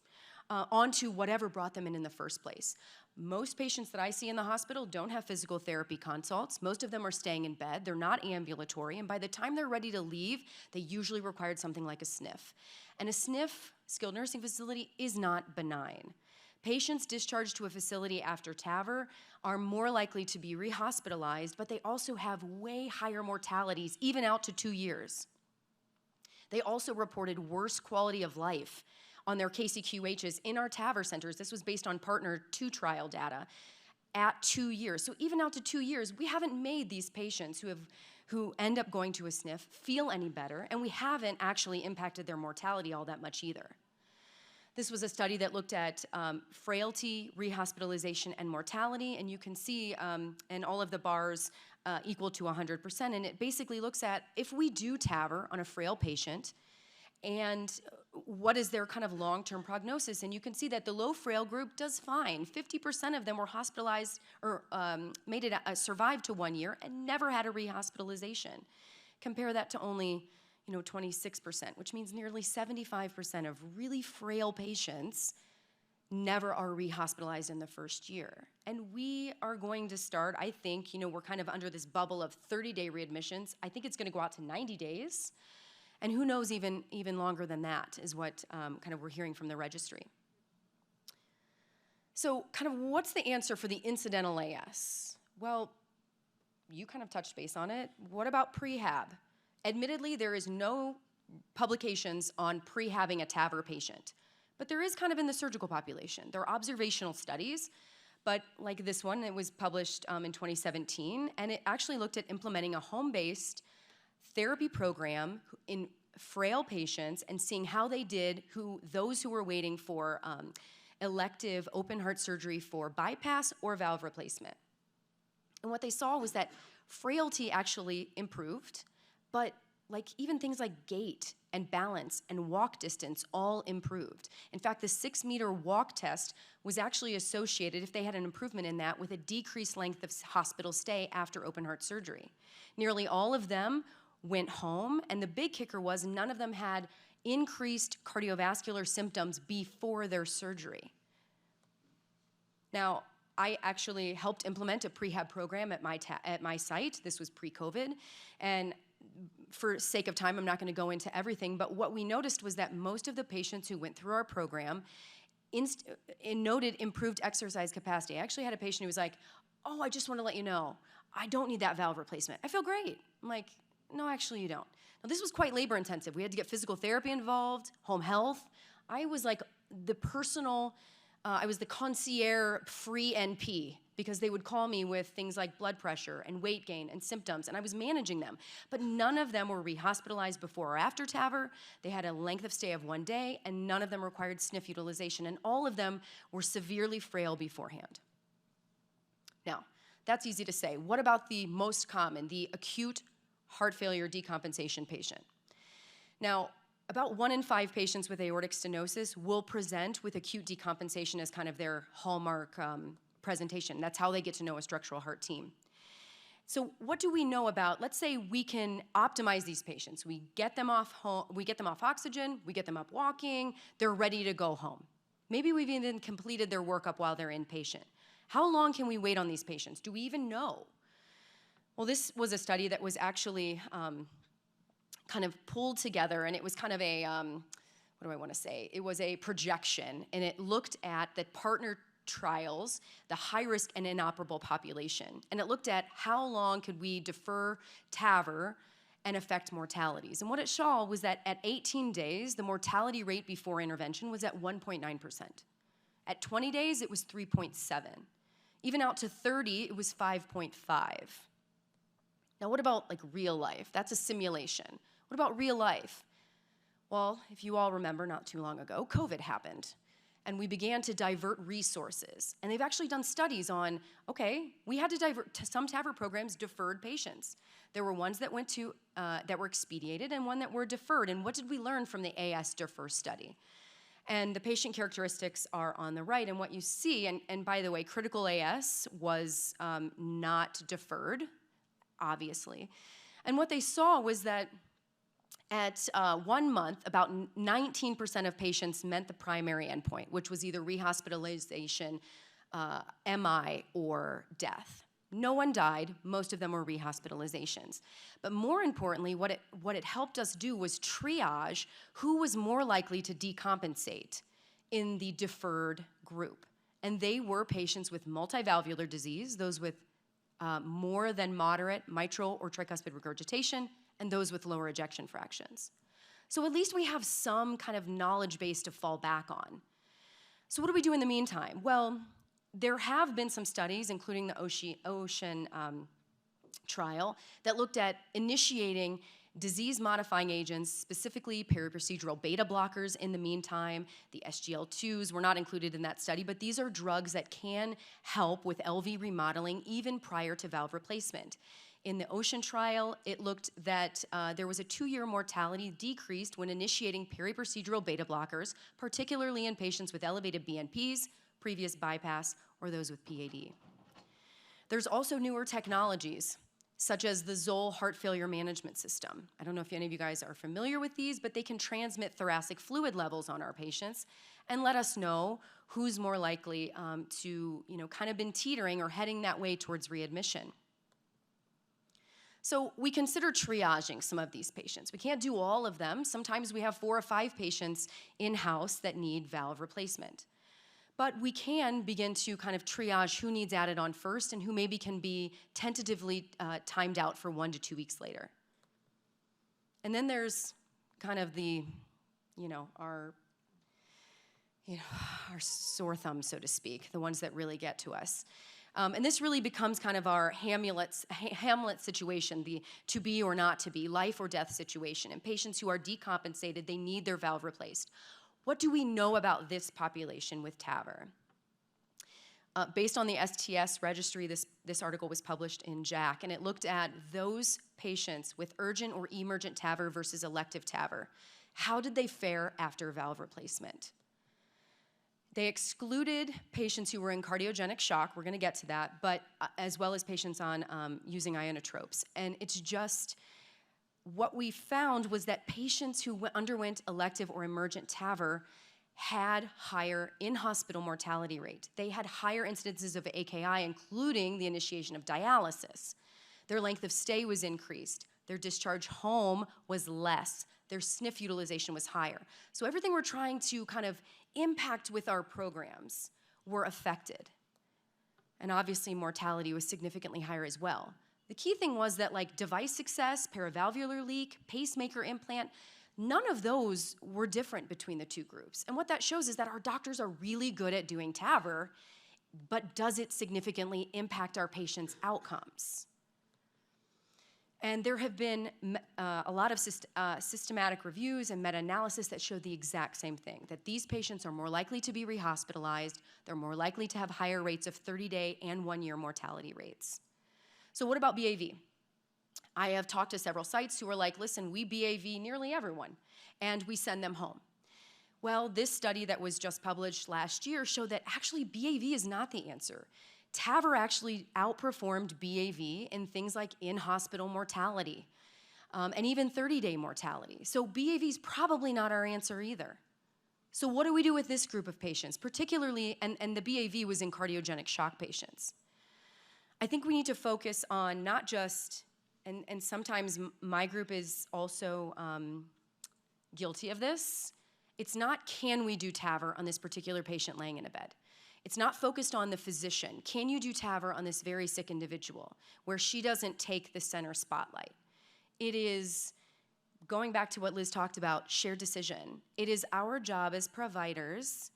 Speaker 5: onto whatever brought them in the first place. Most patients that I see in the hospital don't have physical therapy consults. Most of them are staying in bed. They're not ambulatory. And by the time they're ready to leave, they usually required something like a SNF. And a SNF, skilled nursing facility, is not benign. Patients discharged to a facility after TAVR are more likely to be rehospitalized, but they also have way higher mortalities, even out to 2 years. They also reported worse quality of life on their KCQHs in our TAVR centers. This was based on PARTNER 2 trial data at 2 years. So even out to 2 years, we haven't made these patients who end up going to a SNF feel any better, and we haven't actually impacted their mortality all that much either. This was a study that looked at frailty, rehospitalization, and mortality, and you can see in all of the bars equal to 100%, and it basically looks at if we do TAVR on a frail patient, and what is their kind of long-term prognosis? And you can see that the low frail group does fine. 50% of them were hospitalized or survived to 1 year and never had a rehospitalization. Compare that to only 26%, which means nearly 75% of really frail patients never are rehospitalized in the first year. And we are going to start, I think, we're kind of under this bubble of 30-day readmissions. I think it's going to go out to 90 days. And who knows, even longer than that is what kind of we're hearing from the registry. So kind of what's the answer for the incidental AS? Well, you kind of touched base on it. What about prehab? Admittedly, there is no publications on prehabbing a TAVR patient, but there is kind of in the surgical population. There are observational studies, but like this one, it was published in 2017, and it actually looked at implementing a home-based therapy program in frail patients and seeing how they did, those who were waiting for elective open heart surgery for bypass or valve replacement. And what they saw was that frailty actually improved, but even things like gait and balance and walk distance all improved. In fact, the 6-meter walk test was actually associated, if they had an improvement in that, with a decreased length of hospital stay after open heart surgery. Nearly all of them went home, and the big kicker was none of them had increased cardiovascular symptoms before their surgery. Now, I actually helped implement a prehab program at my site. This was pre-COVID, and for sake of time, I'm not going to go into everything, but what we noticed was that most of the patients who went through our program noted improved exercise capacity. I actually had a patient who was like, oh, I just want to let you know, I don't need that valve replacement. I feel great. I'm like, no, actually you don't. Now this was quite labor intensive. We had to get physical therapy involved, home health. I was like I was the concierge free NP because they would call me with things like blood pressure and weight gain and symptoms, and I was managing them. But none of them were rehospitalized before or after TAVR. They had a length of stay of 1 day, and none of them required sniff utilization, and all of them were severely frail beforehand. Now, that's easy to say. What about the most common, the acute heart failure decompensation patient? Now, about 1 in 5 patients with aortic stenosis will present with acute decompensation as kind of their hallmark presentation. That's how they get to know a structural heart team. So what do we know about, let's say we can optimize these patients. We get them off oxygen, we get them up walking, they're ready to go home. Maybe we've even completed their workup while they're inpatient. How long can we wait on these patients? Do we even know? Well, this was a study that was actually kind of pulled together, and it was kind of a, what do I want to say? It was a projection, and it looked at the partner trials, the high-risk and inoperable population, and it looked at how long could we defer TAVR and affect mortalities. And what it saw was that at 18 days, the mortality rate before intervention was at 1.9%. At 20 days, it was 3.7. Even out to 30, it was 5.5. Now, what about like real life? That's a simulation. What about real life? Well, if you all remember, not too long ago, COVID happened, and we began to divert resources. And they've actually done studies on, okay, we had to divert, some TAVR programs deferred patients. There were ones that went to, that were expedited and one that were deferred. And what did we learn from the AS defer study? And the patient characteristics are on the right. And what you see, and by the way, critical AS was not deferred, obviously. And what they saw was that at 1 month, about 19% of patients met the primary endpoint, which was either rehospitalization, MI, or death. No one died. Most of them were rehospitalizations. But more importantly, what it helped us do was triage who was more likely to decompensate in the deferred group. And they were patients with multivalvular disease, those with more than moderate mitral or tricuspid regurgitation, and those with lower ejection fractions. So at least we have some kind of knowledge base to fall back on. So what do we do in the meantime? Well, there have been some studies, including the Ocean trial, that looked at initiating disease-modifying agents, specifically periprocedural beta blockers in the meantime. The SGLT2s were not included in that study, but these are drugs that can help with LV remodeling even prior to valve replacement. In the Ocean trial, it looked that there was a 2-year mortality decreased when initiating periprocedural beta blockers, particularly in patients with elevated BNPs, previous bypass, or those with PAD. There's also newer technologies, such as the Zoll heart failure management system. I don't know if any of you guys are familiar with these, but they can transmit thoracic fluid levels on our patients and let us know who's more likely to, kind of been teetering or heading that way towards readmission. So we consider triaging some of these patients. We can't do all of them. Sometimes we have 4 or 5 patients in-house that need valve replacement. But we can begin to kind of triage who needs added on first and who maybe can be tentatively timed out for 1 to 2 weeks later. And then there's kind of the, our sore thumb, so to speak, the ones that really get to us. And this really becomes kind of our Hamlet situation, the to be or not to be, life or death situation. And patients who are decompensated, they need their valve replaced. What do we know about this population with TAVR? Based on the STS registry, this article was published in JACC, and it looked at those patients with urgent or emergent TAVR versus elective TAVR. How did they fare after valve replacement? They excluded patients who were in cardiogenic shock, we're gonna get to that, but as well as patients on using inotropes. And it's just, what we found was that patients who underwent elective or emergent TAVR had higher in-hospital mortality rate. They had higher incidences of AKI, including the initiation of dialysis. Their length of stay was increased. Their discharge home was less. Their SNF utilization was higher. So everything we're trying to kind of impact with our programs were affected. And obviously mortality was significantly higher as well. The key thing was that like device success, paravalvular leak, pacemaker implant, none of those were different between the two groups. And what that shows is that our doctors are really good at doing TAVR, but does it significantly impact our patients' outcomes? And there have been a lot of systematic reviews and meta-analysis that show the exact same thing, that these patients are more likely to be rehospitalized, they're more likely to have higher rates of 30-day and 1-year mortality rates. So what about BAV? I have talked to several sites who are like, listen, we BAV nearly everyone, and we send them home. Well, this study that was just published last year showed that actually BAV is not the answer. TAVR actually outperformed BAV in things like in-hospital mortality and even 30-day mortality. So BAV is probably not our answer either. So what do we do with this group of patients, particularly, and the BAV was in cardiogenic shock patients? I think we need to focus on not just, and sometimes my group is also guilty of this, it's not can we do TAVR on this particular patient laying in a bed. It's not focused on the physician. Can you do TAVR on this very sick individual where she doesn't take the center spotlight? It is, going back to what Liz talked about, shared decision. It is our job as providers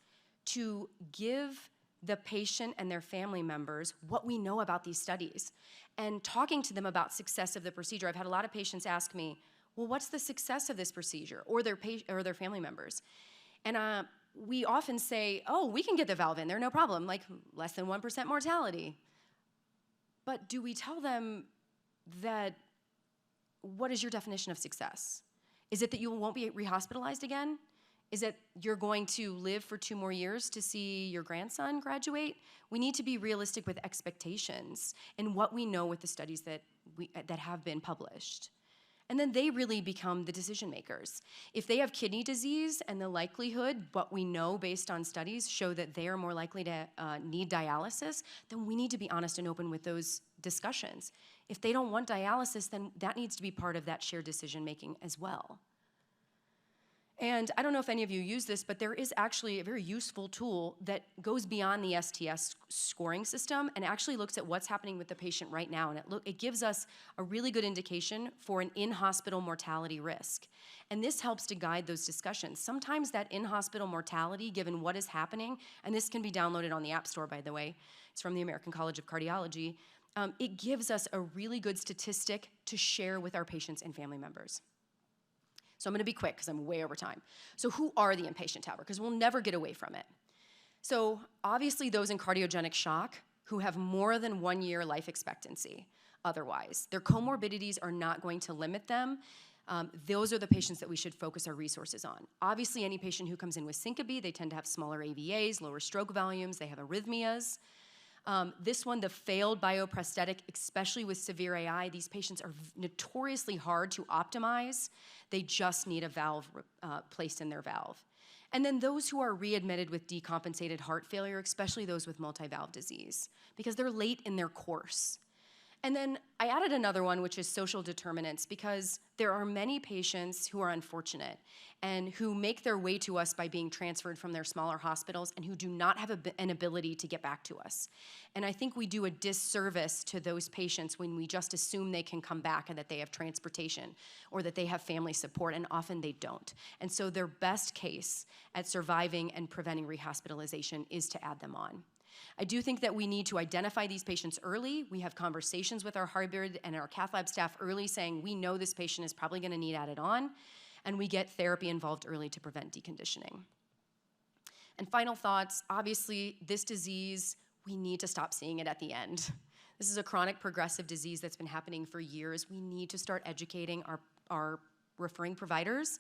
Speaker 5: to give the patient and their family members what we know about these studies and talking to them about success of the procedure. I've had a lot of patients ask me, well, what's the success of this procedure, or their family members? And we often say, oh, we can get the valve in there, no problem, like less than 1% mortality. But do we tell them that, what is your definition of success? Is it that you won't be rehospitalized again? Is it you're going to live for 2 more years to see your grandson graduate? We need to be realistic with expectations and what we know with the studies that have been published. And then they really become the decision makers. If they have kidney disease and the likelihood, what we know based on studies show that they are more likely to need dialysis, then we need to be honest and open with those discussions. If they don't want dialysis, then that needs to be part of that shared decision making as well. And I don't know if any of you use this, but there is actually a very useful tool that goes beyond the STS scoring system and actually looks at what's happening with the patient right now. And it gives us a really good indication for an in-hospital mortality risk. And this helps to guide those discussions. Sometimes that in-hospital mortality, given what is happening, and this can be downloaded on the App Store, by the way, it's from the American College of Cardiology, it gives us a really good statistic to share with our patients and family members. So I'm going to be quick because I'm way over time. So who are the inpatient TAVR? Because we'll never get away from it. So obviously those in cardiogenic shock who have more than 1 year life expectancy otherwise. Their comorbidities are not going to limit them. Those are the patients that we should focus our resources on. Obviously any patient who comes in with syncope, they tend to have smaller AVAs, lower stroke volumes, they have arrhythmias. This one, the failed bioprosthetic, especially with severe AI, these patients are notoriously hard to optimize. They just need a valve placed in their valve. And then those who are readmitted with decompensated heart failure, especially those with multi-valve disease, because they're late in their course. And then I added another one, which is social determinants, because there are many patients who are unfortunate and who make their way to us by being transferred from their smaller hospitals and who do not have an ability to get back to us. And I think we do a disservice to those patients when we just assume they can come back and that they have transportation or that they have family support, and often they don't. And so their best case at surviving and preventing rehospitalization is to add them on. I do think that we need to identify these patients early. We have conversations with our hybrid and our cath lab staff early saying we know this patient is probably going to need added on, and we get therapy involved early to prevent deconditioning. And final thoughts, obviously this disease, we need to stop seeing it at the end. This is a chronic progressive disease that's been happening for years. We need to start educating our referring providers.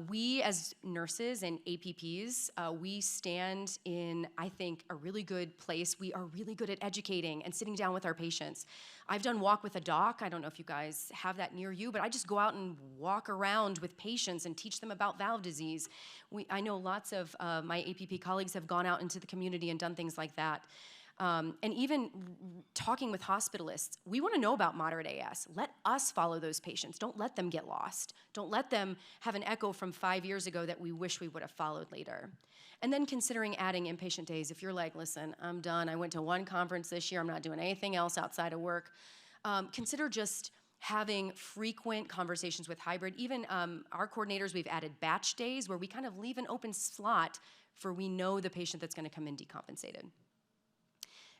Speaker 5: We as nurses and APPs, we stand in, I think, a really good place. We are really good at educating and sitting down with our patients. I've done walk with a doc. I don't know if you guys have that near you, but I just go out and walk around with patients and teach them about valve disease. I know lots of my APP colleagues have gone out into the community and done things like that. And even talking with hospitalists, we want to know about moderate AS. Let us follow those patients. Don't let them get lost. Don't let them have an echo from 5 years ago that we wish we would have followed later. And then considering adding inpatient days. If you're like, listen, I'm done. I went to one conference this year. I'm not doing anything else outside of work. Consider just having frequent conversations with hybrid. Even our coordinators, we've added batch days where we kind of leave an open slot for we know the patient that's going to come in decompensated.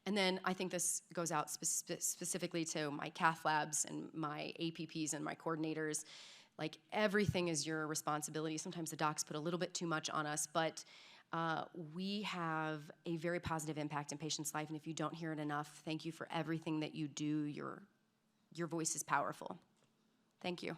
Speaker 5: And then I think this goes out specifically to my cath labs and my APPs and my coordinators. Like, everything is your responsibility. Sometimes the docs put a little bit too much on us, but we have a very positive impact in patients' life, and if you don't hear it enough, thank you for everything that you do. Your voice is powerful. Thank you.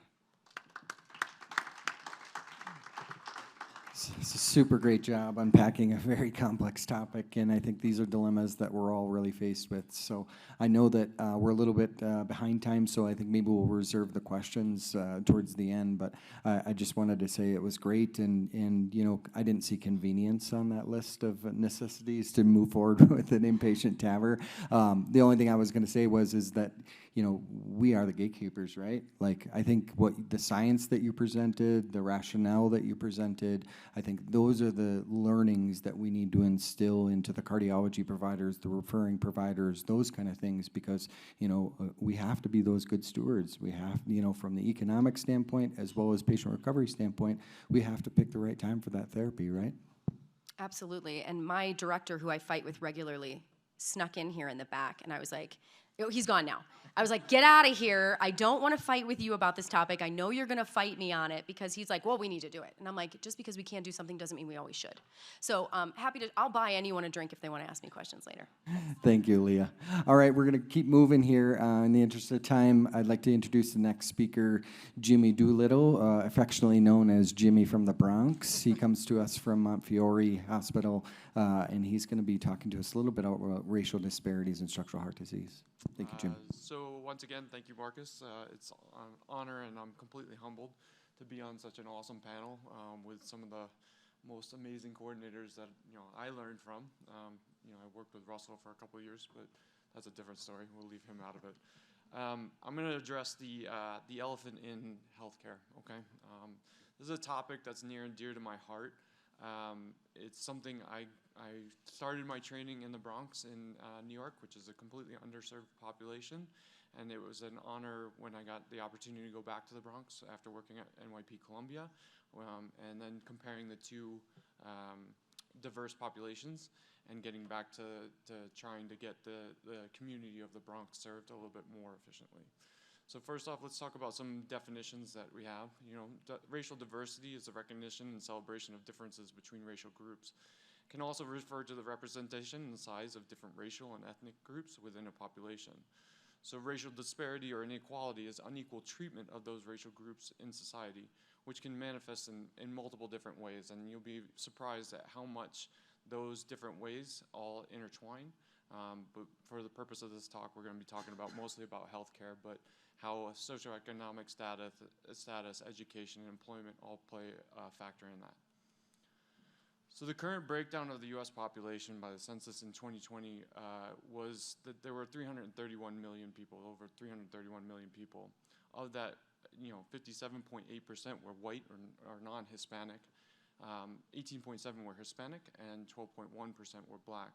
Speaker 1: It's a super great job unpacking a very complex topic, and I think these are dilemmas that we're all really faced with. So I know that we're a little bit behind time, so I think maybe we'll reserve the questions towards the end, but I just wanted to say it was great, and you know, I didn't see convenience on that list of necessities to move forward with an inpatient TAVR. The only thing I was going to say is that, you know, we are the gatekeepers, right? Like, I think what the science that you presented, the rationale that you presented, I think those are the learnings that we need to instill into the cardiology providers, the referring providers, those kind of things, because, you know, we have to be those good stewards. We have, you know, from the economic standpoint as well as patient recovery standpoint, we have to pick the right time for that therapy, right?
Speaker 5: Absolutely. And my director, who I fight with regularly, snuck in here in the back, and I was like, oh, he's gone now. I was like, get out of here. I don't want to fight with you about this topic. I know you're going to fight me on it, because he's like, well, we need to do it. And I'm like, just because we can't do something doesn't mean we always should. So I'll buy anyone a drink if they want to ask me questions later.
Speaker 1: Thank you, Ileah. All right, we're going to keep moving here. In the interest of time, I'd like to introduce the next speaker, Jimmy Doolittle, affectionately known as Jimmy from the Bronx. He comes to us from Montefiore Hospital, and he's going to be talking to us a little bit about racial disparities in structural heart disease. Thank you, Jim.
Speaker 6: So once again, thank you, Marcus. It's an honor, and I'm completely humbled to be on such an awesome panel with some of the most amazing coordinators that, you know, I learned from. You know, I worked with Russell for a couple of years, but that's a different story. We'll leave him out of it. I'm going to address the elephant in healthcare. Okay, this is a topic that's near and dear to my heart. It's something I started my training in the Bronx in New York, which is a completely underserved population, and it was an honor when I got the opportunity to go back to the Bronx after working at NYP Columbia, and then comparing the two diverse populations and getting back to trying to get the community of the Bronx served a little bit more efficiently. So first off, let's talk about some definitions that we have. You know, racial diversity is the recognition and celebration of differences between racial groups. It can also refer to the representation and size of different racial and ethnic groups within a population. So racial disparity or inequality is unequal treatment of those racial groups in society, which can manifest in multiple different ways, and you'll be surprised at how much those different ways all intertwine. But for the purpose of this talk, we're going to be talking about mostly about healthcare, but how socioeconomic status, education, and employment all play a factor in that. So the current breakdown of the U.S. population by the census in 2020 was that there were 331 million people, over 331 million people. Of that, you know, 57.8% were white or non-Hispanic, 18.7% were Hispanic, and 12.1% were black.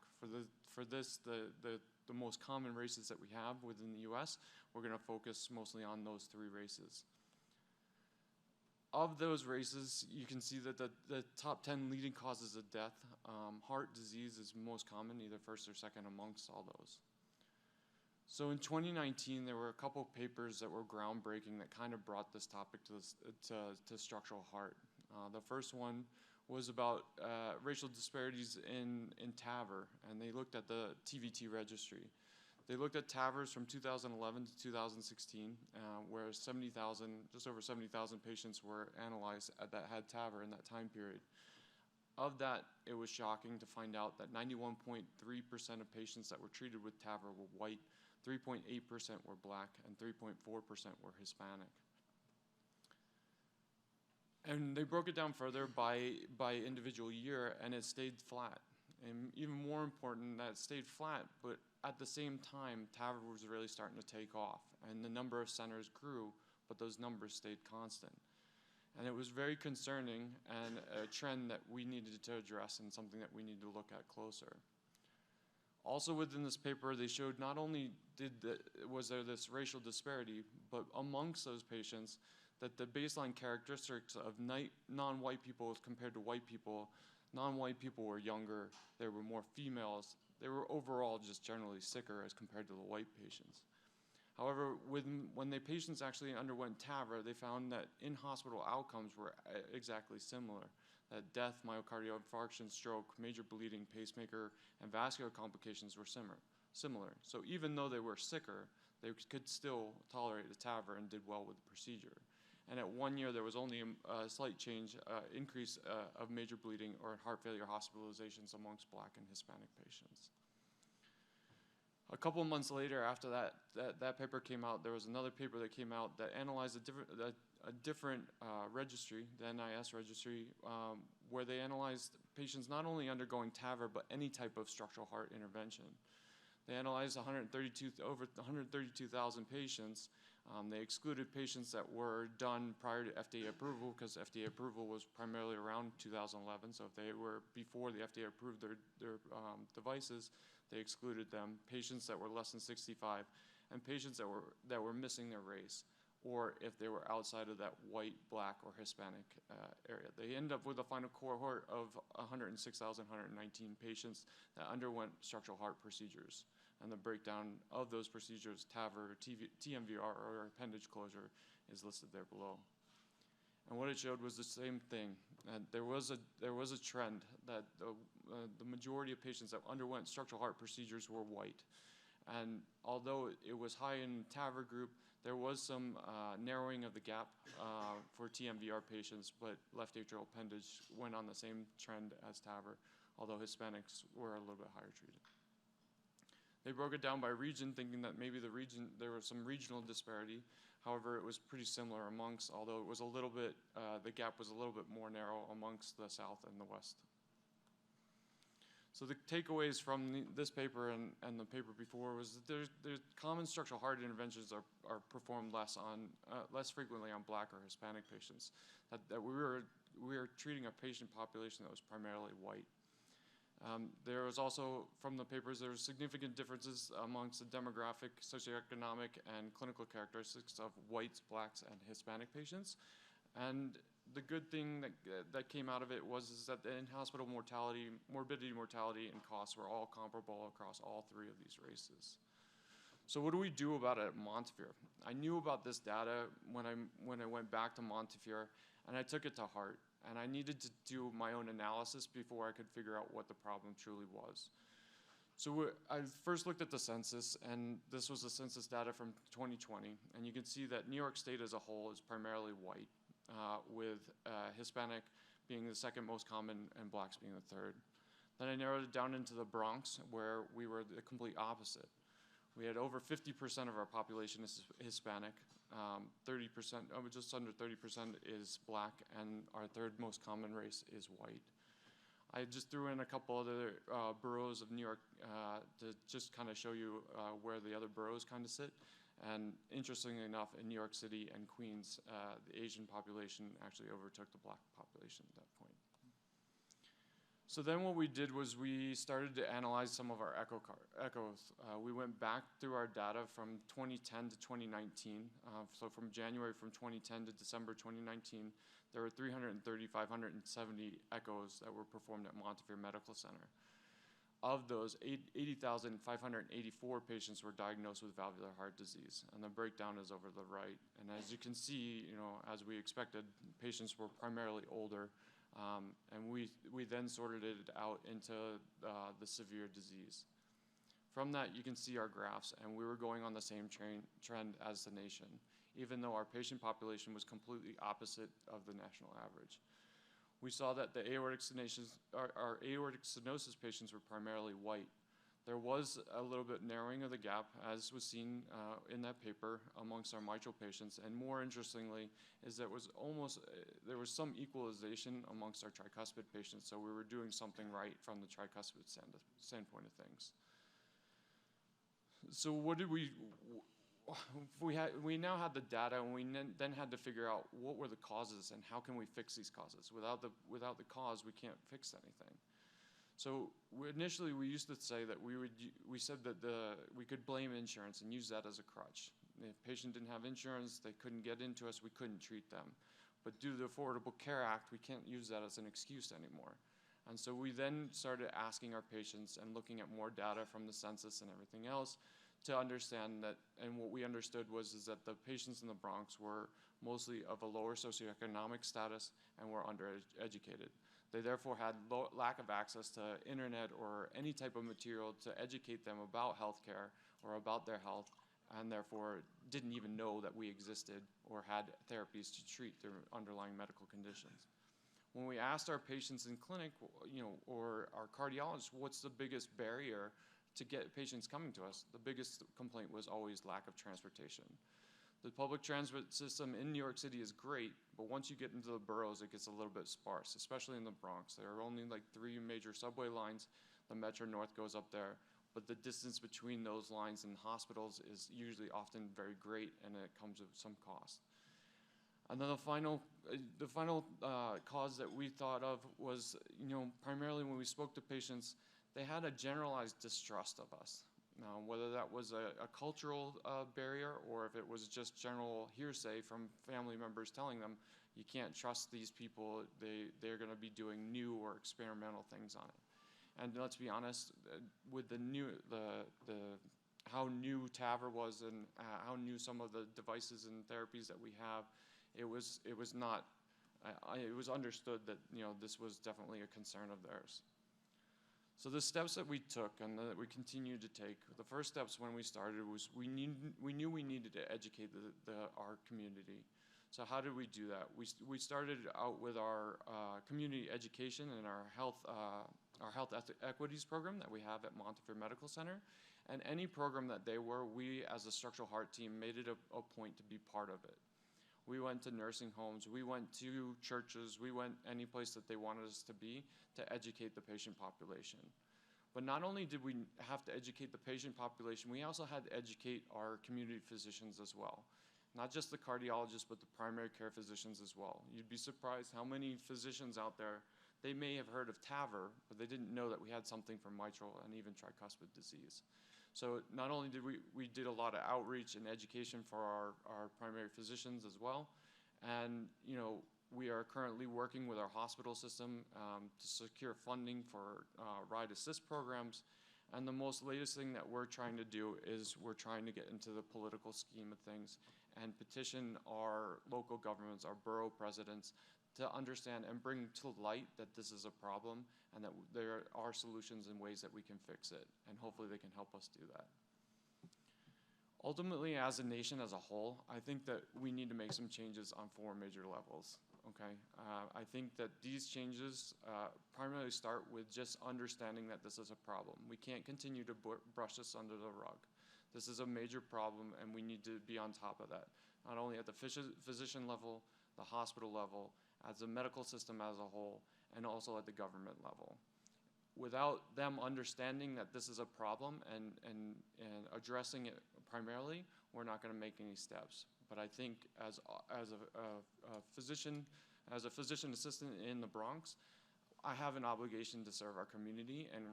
Speaker 6: For this, the most common races that we have within the U.S., we're going to focus mostly on those three races. Of those races, you can see that the top 10 leading causes of death, heart disease is most common, either first or second amongst all those. So in 2019, there were a couple papers that were groundbreaking that kind of brought this topic to structural heart. The first one was about racial disparities in TAVR, and they looked at the TVT registry. They looked at TAVRs from 2011 to 2016, where just over 70,000 patients were analyzed that had TAVR in that time period. Of that, it was shocking to find out that 91.3% of patients that were treated with TAVR were white, 3.8% were black, and 3.4% were Hispanic. And they broke it down further by individual year, and it stayed flat. and even more important, that it stayed flat, but at the same time, TAVR was really starting to take off, and the number of centers grew, but those numbers stayed constant. And it was very concerning and a trend that we needed to address and something that we need to look at closer. Also within this paper, they showed not only was there this racial disparity, but amongst those patients, that the baseline characteristics of non-white people as compared to white people, non-white people were younger, there were more females, they were overall just generally sicker as compared to the white patients. However, when the patients actually underwent TAVR, they found that in-hospital outcomes were exactly similar. That death, myocardial infarction, stroke, major bleeding, pacemaker, and vascular complications were similar. So even though they were sicker, they could still tolerate the TAVR and did well with the procedure. And at 1 year, there was only a slight increase of major bleeding or heart failure hospitalizations amongst Black and Hispanic patients. A couple of months later, after that paper came out, there was another paper that came out that analyzed a different registry, the NIS registry, where they analyzed patients not only undergoing TAVR, but any type of structural heart intervention. They analyzed over 132,000 patients. They excluded patients that were done prior to FDA approval, because FDA approval was primarily around 2011. So if they were before the FDA approved their devices, they excluded them. Patients that were less than 65, and patients that were missing their race, or if they were outside of that white, Black, or Hispanic area. They end up with a final cohort of 106,119 patients that underwent structural heart procedures. And the breakdown of those procedures, TAVR, TMVR, or appendage closure, is listed there below. And what it showed was the same thing. There was a trend that the majority of patients that underwent structural heart procedures were white. And although it was high in TAVR group, there was some narrowing of the gap for TMVR patients, but left atrial appendage went on the same trend as TAVR, although Hispanics were a little bit higher treated. They broke it down by region, thinking that maybe there was some regional disparity. However, it was pretty similar amongst, although it was a little bit, the gap was a little bit more narrow amongst the South and the West. So the takeaways from this paper and the paper before was that there's common structural heart interventions are performed less frequently on Black or Hispanic patients. That we were treating a patient population that was primarily white. There was also, from the papers, there were significant differences amongst the demographic, socioeconomic, and clinical characteristics of whites, Blacks, and Hispanic patients. And the good thing that came out of it was that the in-hospital morbidity, mortality, and costs were all comparable across all three of these races. So what do we do about it at Montefiore? I knew about this data when I went back to Montefiore, and I took it to heart. And I needed to do my own analysis before I could figure out what the problem truly was. So I first looked at the census, and this was the census data from 2020. And you can see that New York State as a whole is primarily white, with Hispanic being the second most common and Blacks being the third. Then I narrowed it down into the Bronx, where we were the complete opposite. We had over 50% of our population is Hispanic, 30%, just under 30% is Black, and our third most common race is white. I just threw in a couple other boroughs of New York to just kind of show you where the other boroughs kind of sit. And interestingly enough, in New York City and Queens, the Asian population actually overtook the Black population at that point. So then what we did was we started to analyze some of our echoes. We went back through our data from 2010 to 2019. So from January from 2010 to December 2019, there were 330,570 echoes that were performed at Montefiore Medical Center. Of those, 80,584 patients were diagnosed with valvular heart disease, and the breakdown is over the right. And as you can see, as we expected, patients were primarily older. And we then sorted it out into the severe disease. From that, you can see our graphs, and we were going on the same trend as the nation, even though our patient population was completely opposite of the national average. We saw that the aortic stenosis, our aortic stenosis patients were primarily white. There was a little bit narrowing of the gap, as was seen in that paper amongst our mitral patients, and more interestingly is that there was some equalization amongst our tricuspid patients, so we were doing something right from the tricuspid standpoint of things. So what did we now had the data, and we then had to figure out what were the causes and how can we fix these causes. Without the cause, we can't fix anything. So initially, we used to say that we said that we could blame insurance and use that as a crutch. If a patient didn't have insurance, they couldn't get into us, we couldn't treat them. But due to the Affordable Care Act, we can't use that as an excuse anymore. And so we then started asking our patients and looking at more data from the census and everything else to understand that, and what we understood is that the patients in the Bronx were mostly of a lower socioeconomic status and were undereducated. They therefore had lack of access to internet or any type of material to educate them about healthcare or about their health, and therefore didn't even know that we existed or had therapies to treat their underlying medical conditions. When we asked our patients in clinic, or our cardiologists, what's the biggest barrier to get patients coming to us, the biggest complaint was always lack of transportation. The public transit system in New York City is great, but once you get into the boroughs, it gets a little bit sparse, especially in the Bronx. There are only like 3 major subway lines. The Metro North goes up there, but the distance between those lines and hospitals is usually often very great, and it comes with some cost. And then the final cause that we thought of was, primarily when we spoke to patients, they had a generalized distrust of us. Now, whether that was a cultural barrier or if it was just general hearsay from family members telling them, you can't trust these people, they're going to be doing new or experimental things on it. And let's be honest, with how new TAVR was and how new some of the devices and therapies that we have, it was understood that this was definitely a concern of theirs. So the steps that we took and that we continue to take, the first steps when we started was we knew we needed to educate our community. So how did we do that? We started out with our community education and our health equities program that we have at Montefiore Medical Center. And any program that we as a structural heart team made it a point to be part of it. We went to nursing homes, we went to churches, we went any place that they wanted us to be to educate the patient population. But not only did we have to educate the patient population, we also had to educate our community physicians as well. Not just the cardiologists, but the primary care physicians as well. You'd be surprised how many physicians out there, they may have heard of TAVR, but they didn't know that we had something for mitral and even tricuspid disease. So not only did we did a lot of outreach and education for our primary physicians as well, and we are currently working with our hospital system to secure funding for ride assist programs. And the most latest thing that we're trying to do is we're trying to get into the political scheme of things and petition our local governments, our borough presidents, to understand and bring to light that this is a problem and that there are solutions and ways that we can fix it, and hopefully they can help us do that. Ultimately, as a nation as a whole, I think that we need to make some changes on 4 major levels, okay? I think that these changes primarily start with just understanding that this is a problem. We can't continue to brush this under the rug. This is a major problem, and we need to be on top of that, not only at the physician level, the hospital level, as a medical system as a whole, and also at the government level. Without them understanding that this is a problem and addressing it primarily, we're not going to make any steps. But I think as a physician assistant in the Bronx, I have an obligation to serve our community, and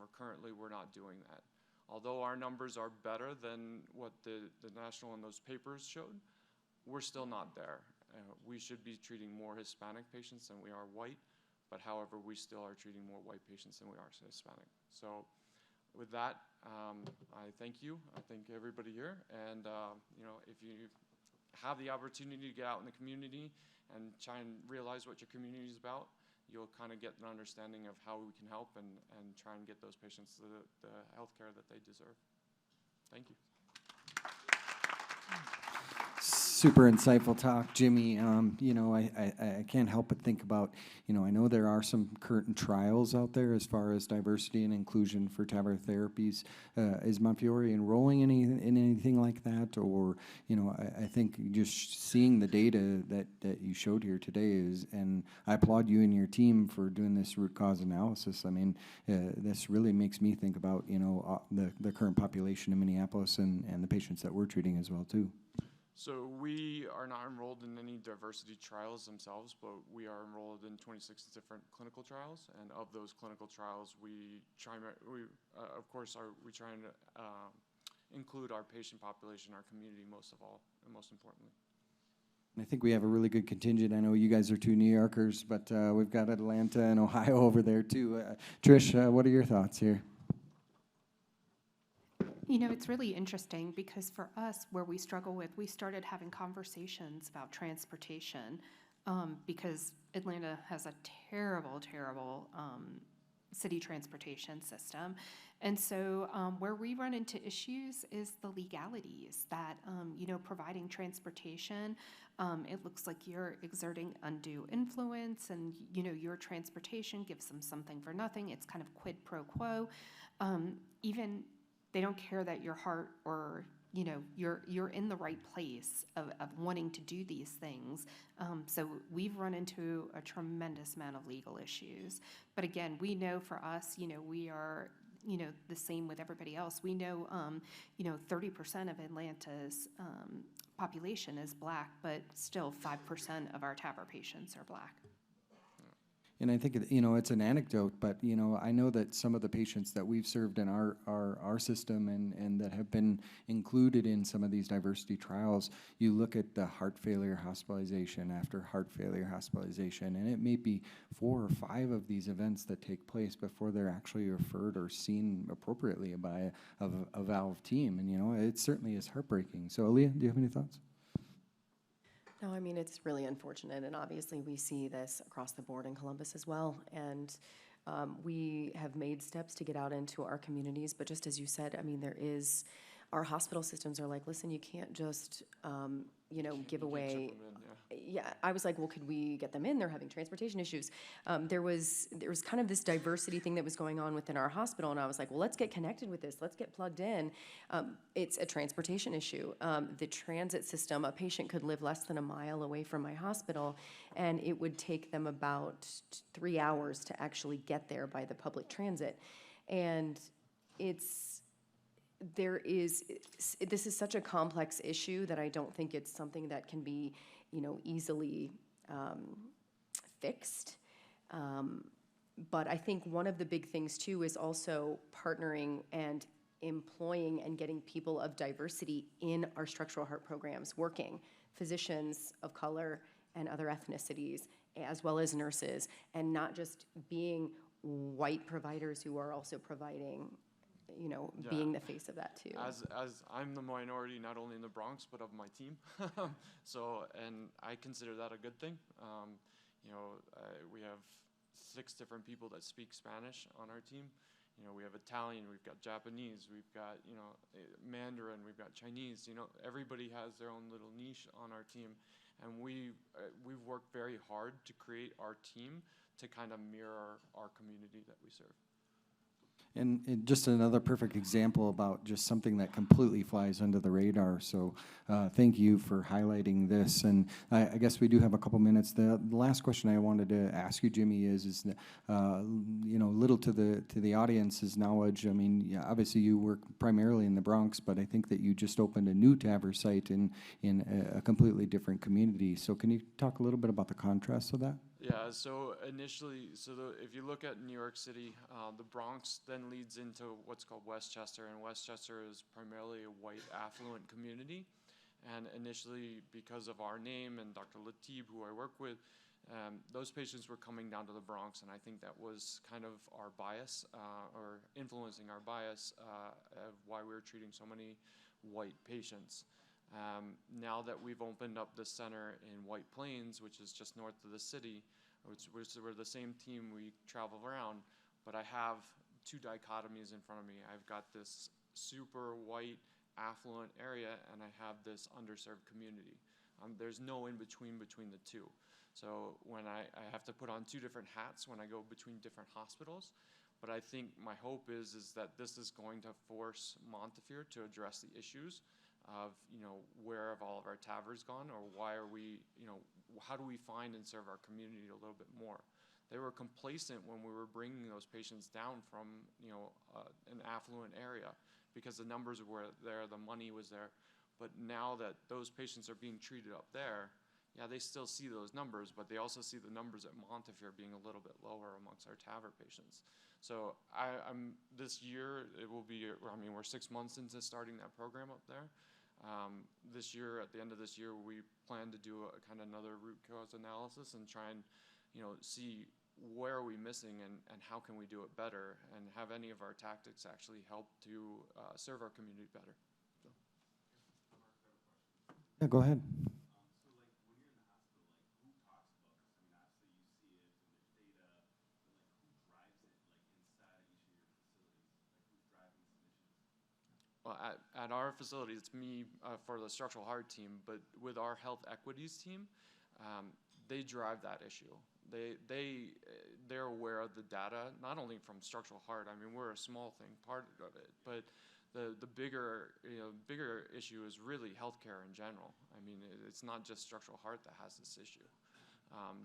Speaker 6: we're not doing that. Although our numbers are better than what the national and those papers showed, we're still not there. We should be treating more Hispanic patients than we are white, but however, we still are treating more white patients than we are Hispanic. So with that, I thank you. I thank everybody here. And if you have the opportunity to get out in the community and try and realize what your community is about, you'll kind of get an understanding of how we can help and try and get those patients the health care that they deserve. Thank you.
Speaker 1: Super insightful talk, Jimmy. You know, I can't help but think about, you know, I know there are some current trials out there as far as diversity and inclusion for TAVR therapies. Is Montefiore enrolling in anything like that? Or, you know, I think just seeing the data that you showed here today is, and I applaud you and your team for doing this root cause analysis. I mean, this really makes me think about, you know, the current population in Minneapolis and the patients that we're treating as well, too.
Speaker 6: So we are not enrolled in any diversity trials themselves, but we are enrolled in 26 different clinical trials, and of those clinical trials, we try and include our patient population, our community, most of all, and most importantly.
Speaker 1: I think we have a really good contingent. I know you guys are two New Yorkers, but we've got Atlanta and Ohio over there too. Trish, what are your thoughts here?
Speaker 4: You know, it's really interesting because for us, where we struggle with, we started having conversations about transportation because Atlanta has a terrible, terrible city transportation system. And so where we run into issues is the legalities that, you know, providing transportation, it looks like you're exerting undue influence and, you know, your transportation gives them something for nothing. It's kind of quid pro quo. Even they don't care that your heart or, you know, you're in the right place of wanting to do these things. So we've run into a tremendous amount of legal issues. But again, we know for us, you know, we are, you know, the same with everybody else. We know, you know, 30% of Atlanta's population is Black, but still 5% of our TAVR patients are Black.
Speaker 1: And I think, you know, it's an anecdote, but, you know, I know that some of the patients that we've served in our system and that have been included in some of these diversity trials, you look at the heart failure hospitalization after heart failure hospitalization, and it may be 4 or 5 of these events that take place before they're actually referred or seen appropriately by a valve team. And, you know, it certainly is heartbreaking. So, Ileah, do you have any thoughts?
Speaker 5: No, I mean, it's really unfortunate, and obviously we see this across the board in Columbus as well, and we have made steps to get out into our communities, but just as you said, I mean, our hospital systems are like, listen, you can't just, you know, give away. Yeah, I was like, well, could we get them in? They're having transportation issues. There was kind of this diversity thing that was going on within our hospital, and I was like, well, let's get connected with this. Let's get plugged in. It's a transportation issue. The transit system, a patient could live less than a mile away from my hospital, and it would take them about 3 hours to actually get there by the public transit. And this is such a complex issue that I don't think it's something that can be, you know, easily fixed. But I think one of the big things too is also partnering and employing and getting people of diversity in our structural heart programs working, physicians of color and other ethnicities, as well as nurses, and not just being white providers who are also providing, you know, being the face of that too.
Speaker 6: As I'm the minority, not only in the Bronx, but of my team. So, and I consider that a good thing. You know, we have 6 different people that speak Spanish on our team. You know, we have Italian, we've got Japanese, we've got, you know, Mandarin, we've got Chinese. You know, everybody has their own little niche on our team. And we've worked very hard to create our team to kind of mirror our community that we serve.
Speaker 1: And just another perfect example about just something that completely flies under the radar. So thank you for highlighting this. And I guess we do have a couple minutes. The last question I wanted to ask you, Jimmy, is you know, little to the audience's knowledge. I mean, yeah, obviously you work primarily in the Bronx, but I think that you just opened a new TAVR site in a completely different community. So can you talk a little bit about the contrast of that?
Speaker 6: Yeah, so initially, if you look at New York City, the Bronx then leads into what's called Westchester, and Westchester is primarily a white affluent community. And initially, because of our name and Dr. Latib, who I work with, those patients were coming down to the Bronx, and I think that was kind of our bias, or influencing our bias of why we were treating so many white patients. Now that we've opened up the center in White Plains, which is just north of the city, we're the same team, we travel around, but I have 2 dichotomies in front of me. I've got this super white affluent area and I have this underserved community. There's no in between the two. So when I have to put on two different hats when I go between different hospitals, but I think my hope is that this is going to force Montefiore to address the issues of, where have all of our TAVRs gone, or why are we, how do we find and serve our community a little bit more? They were complacent when we were bringing those patients down from, an affluent area because the numbers were there, the money was there. But now that those patients are being treated up there, yeah, they still see those numbers, but they also see the numbers at Montefiore being a little bit lower amongst our TAVR patients. So I'm this year, it will be, we're 6 months into starting that program up there. This year, at the end of this year, we plan to do a kind of another root cause analysis and try and, see where are we missing and how can we do it better, and have any of our tactics actually help to serve our community better. So.
Speaker 1: Yeah, go ahead.
Speaker 6: Well, at our facility, it's me for the structural heart team, but with our health equities team, they drive that issue. They're aware of the data, not only from structural heart. We're a small thing, part of it, but the bigger issue is really healthcare in general. It's not just structural heart that has this issue.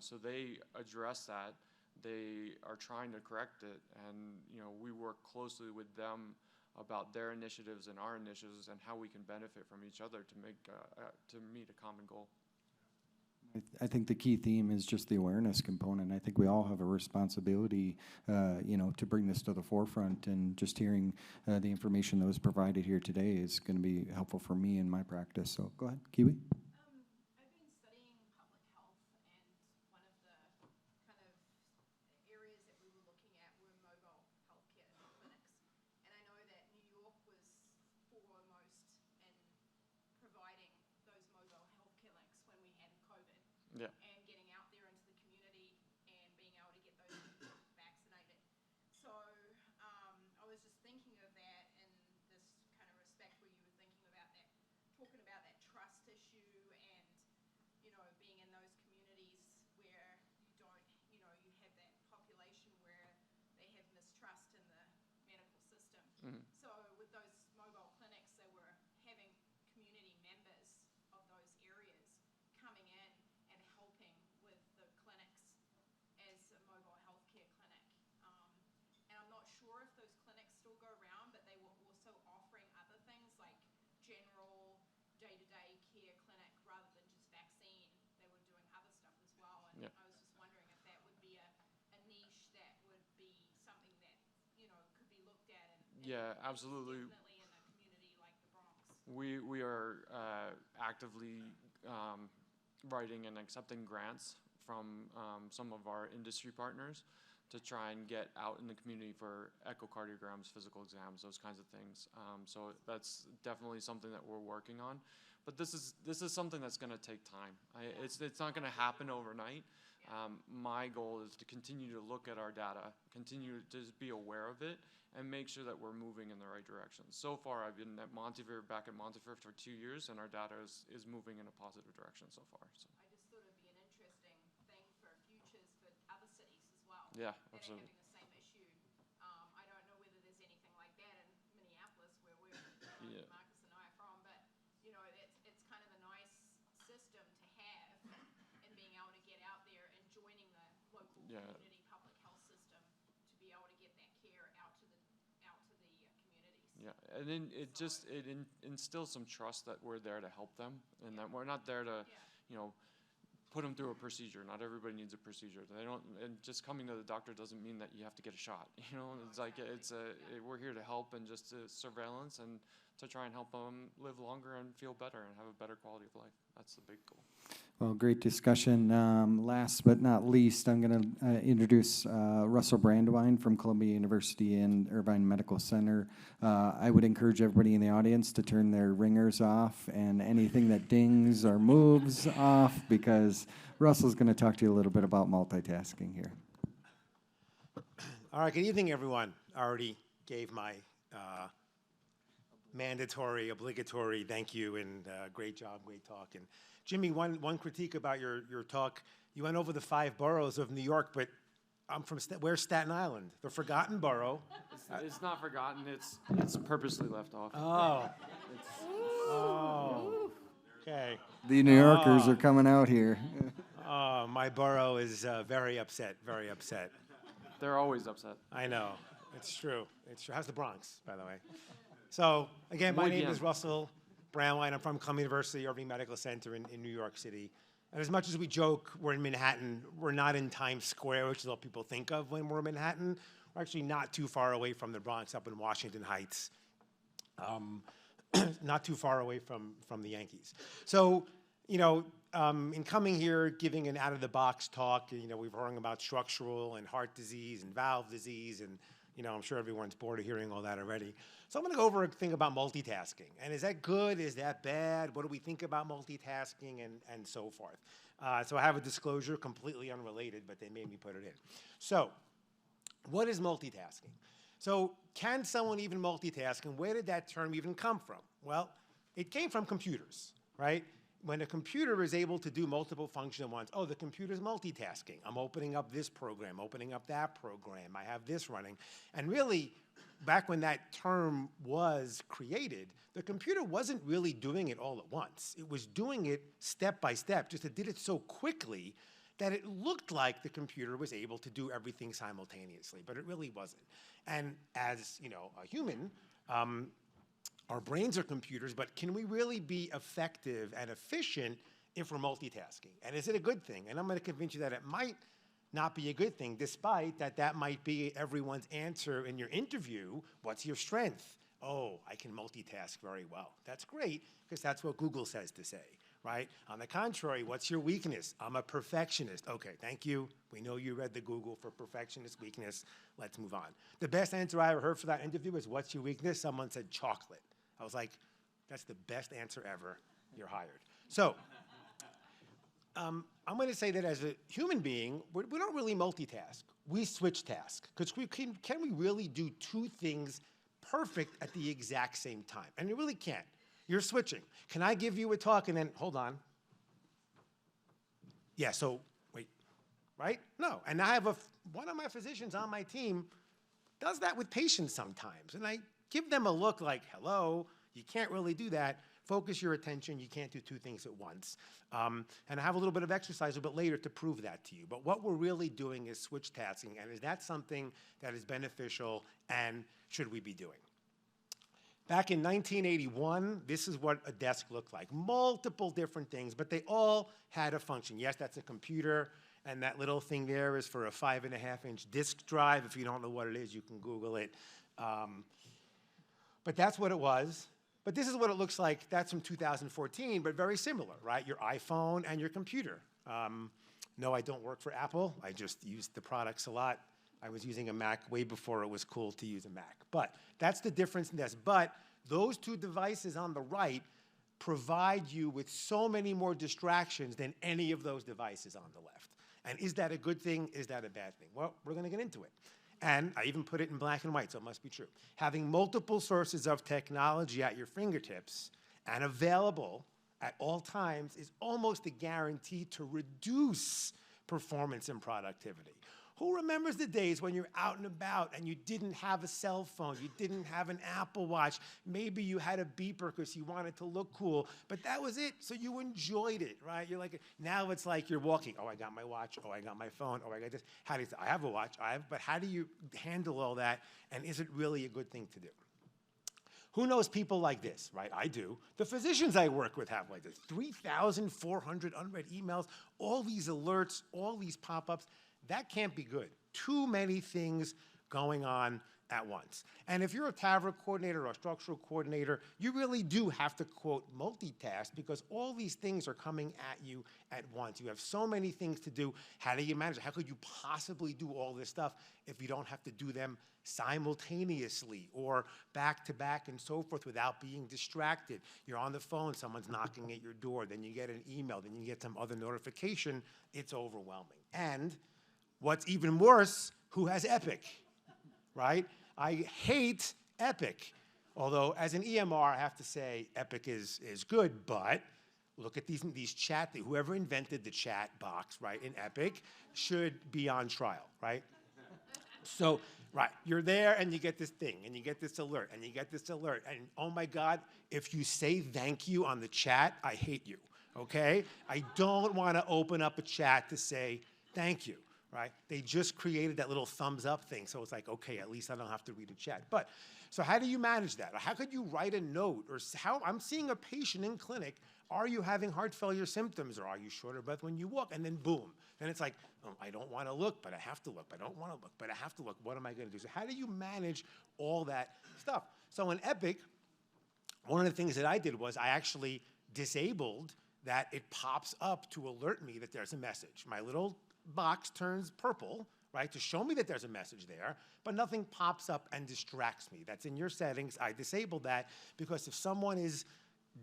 Speaker 6: So they address that. They are trying to correct it, and we work closely with them about their initiatives and our initiatives and how we can benefit from each other to meet a common goal.
Speaker 1: I think the key theme is just the awareness component. I think we all have a responsibility, to bring this to the forefront, and just hearing the information that was provided here today is going to be helpful for me in my practice. So go ahead, Kiwi.
Speaker 7: I've been studying public health, and one of the kind of areas that we were looking at were mobile healthcare clinics. And I know that New York was foremost in providing those mobile health clinics when we had COVID.
Speaker 6: Yeah.
Speaker 7: And getting out there into the community and being able to get those people vaccinated. So I was just thinking of that in this kind of respect where you were thinking about that, talking about that trust issue and, being in those communities where you don't, you have that population where they have mistrust in the medical system.
Speaker 6: Mm-hmm.
Speaker 7: So with those mobile clinics, they were having community members of those areas coming in and helping with the clinics as a mobile healthcare clinic. And I'm not sure if those clinics still go around, but they were also offering other things like general day-to-day care clinic rather than just vaccine. They were doing other stuff as well. And
Speaker 6: Yeah.
Speaker 7: I was just wondering if that would be a niche that would be something that, could be looked at. And
Speaker 6: Yeah, absolutely.
Speaker 7: Definitely in a community like the Bronx.
Speaker 6: We are actively writing and accepting grants from some of our industry partners to try and get out in the community for echocardiograms, physical exams, those kinds of things. So that's definitely something that we're working on. But this is something that's going to take time. It's not going to happen overnight. My goal is to continue to look at our data, continue to be aware of it, and make sure that we're moving in the right direction. So far, I've been back at Montefiore for 2 years, and our data is moving in a positive direction so far. So.
Speaker 7: I just thought it'd be an interesting thing for futures for other cities as well.
Speaker 6: Yeah,
Speaker 7: that
Speaker 6: absolutely.
Speaker 7: are having the same issue. I don't know whether there's anything like that in Minneapolis where
Speaker 6: Yeah.
Speaker 7: Marcus and I are from, but it's kind of a nice system to have, and being able to get out there and joining the local community public health system to be able to get that care out to the communities.
Speaker 6: Yeah, and then it instills some trust that we're there to help them, and that we're not there to, put them through a procedure. Not everybody needs a procedure. And just coming to the doctor doesn't mean that you have to get a shot. It's like we're here to help and just to surveillance and to try and help them live longer and feel better and have a better quality of life. That's the big goal.
Speaker 1: Well, great discussion. Last but not least, I'm going to introduce Russell Brandwein from Columbia University and Irvine Medical Center. I would encourage everybody in the audience to turn their ringers off and anything that dings or moves off, because Russell's going to talk to you a little bit about multitasking here.
Speaker 3: All right, good evening, everyone. I already gave my mandatory, obligatory thank you, and great job, great talk. And Jimmy, one critique about your talk, you went over the 5 boroughs of New York, but I'm from, where's Staten Island? The forgotten borough.
Speaker 6: It's not forgotten. It's purposely left off.
Speaker 3: Oh. Oh. Okay.
Speaker 1: The New Yorkers are coming out here.
Speaker 3: Oh, my borough is very upset, very upset.
Speaker 6: They're always upset.
Speaker 3: I know. It's true. It's true. How's the Bronx, by the way? So, again, my name is Russell Brandwein. I'm from Columbia University Irving Medical Center in New York City. And as much as we joke we're in Manhattan, we're not in Times Square, which is what people think of when we're in Manhattan. We're actually not too far away from the Bronx, up in Washington Heights. Not too far away from the Yankees. So, you know, in coming here, giving an out-of-the-box talk, you know, we've heard about structural and heart disease and valve disease, and, you know, I'm sure everyone's bored of hearing all that already. So I'm going to go over a thing about multitasking. And is that good? Is that bad? What do we think about multitasking and so forth? So I have a disclosure completely unrelated, but they made me put it in. So what is multitasking? So can someone even multitask, and where did that term even come from? Well, it came from computers, right? When a computer is able to do multiple functions at once, oh, the computer's multitasking. I'm opening up this program, opening up that program. I have this running. And really, back when that term was created, the computer wasn't really doing it all at once. It was doing it step by step, just it did it so quickly that it looked like the computer was able to do everything simultaneously, but it really wasn't. And as, you know, a human, our brains are computers, but can we really be effective and efficient if we're multitasking? And is it a good thing? And I'm going to convince you that it might not be a good thing, despite that might be everyone's answer in your interview. What's your strength? Oh, I can multitask very well. That's great, because that's what Google says to say, right? On the contrary, what's your weakness? I'm a perfectionist. Okay, thank you. We know you read the Google for perfectionist weakness. Let's move on. The best answer I ever heard for that interview was, what's your weakness? Someone said chocolate. I was like, that's the best answer ever. You're hired. So I'm going to say that as a human being, we don't really multitask. We switch tasks. Because can we really do 2 things perfect at the exact same time? And you really can't. You're switching. Can I give you a talk and then, hold on. Yeah, so, wait, right? No. And I have one of my physicians on my team does that with patients sometimes. And I give them a look like, hello, you can't really do that. Focus your attention. You can't do 2 things at once. And I have a little bit of exercise a bit later to prove that to you. But what we're really doing is switch tasking. And is that something that is beneficial, and should we be doing? Back in 1981, this is what a desk looked like. Multiple different things, but they all had a function. Yes, that's a computer, and that little thing there is for a 5.5-inch disk drive. If you don't know what it is, you can Google it. But that's what it was. But this is what it looks like. That's from 2014, but very similar, right? Your iPhone and your computer. No, I don't work for Apple. I just use the products a lot. I was using a Mac way before it was cool to use a Mac. But that's the difference in this. But those 2 devices on the right provide you with so many more distractions than any of those devices on the left. And is that a good thing? Is that a bad thing? Well, we're going to get into it. And I even put it in black and white, so it must be true. Having multiple sources of technology at your fingertips and available at all times is almost a guarantee to reduce performance and productivity. Who remembers the days when you're out and about and you didn't have a cell phone, you didn't have an Apple Watch, maybe you had a beeper because you wanted to look cool, but that was it, so you enjoyed it, right? You're like, now it's like you're walking, oh, I got my watch, oh, I got my phone, oh, I got this. How do you, I have a watch, but how do you handle all that, and is it really a good thing to do? Who knows people like this, right? I do. The physicians I work with have like this, 3,400 unread emails, all these alerts, all these pop-ups. That can't be good. Too many things going on at once. And if you're a TAVR coordinator or a structural coordinator, you really do have to, quote, multitask, because all these things are coming at you at once. You have so many things to do. How do you manage it? How could you possibly do all this stuff if you don't have to do them simultaneously or back to back and so forth without being distracted? You're on the phone, someone's knocking at your door, then you get an email, then you get some other notification. It's overwhelming. And what's even worse, who has Epic, right? I hate Epic. Although, as an EMR, I have to say Epic is good, but look at these chat, whoever invented the chat box, right, in Epic should be on trial, right? So, right, you're there and you get this thing, and you get this alert, and you get this alert, and oh my God, if you say thank you on the chat, I hate you, okay? I don't want to open up a chat to say thank you, right? They just created that little thumbs up thing, so it's like, okay, at least I don't have to read a chat. But, so how do you manage that? Or how could you write a note? Or how, I'm seeing a patient in clinic, are you having heart failure symptoms? Or are you short of breath when you walk? And then boom. Then it's like, oh, I don't want to look, but I have to look. I don't want to look, but I have to look. What am I going to do? So how do you manage all that stuff? So in Epic, one of the things that I did was I actually disabled that it pops up to alert me that there's a message. My little box turns purple, right, to show me that there's a message there, but nothing pops up and distracts me. That's in your settings. I disabled that because if someone is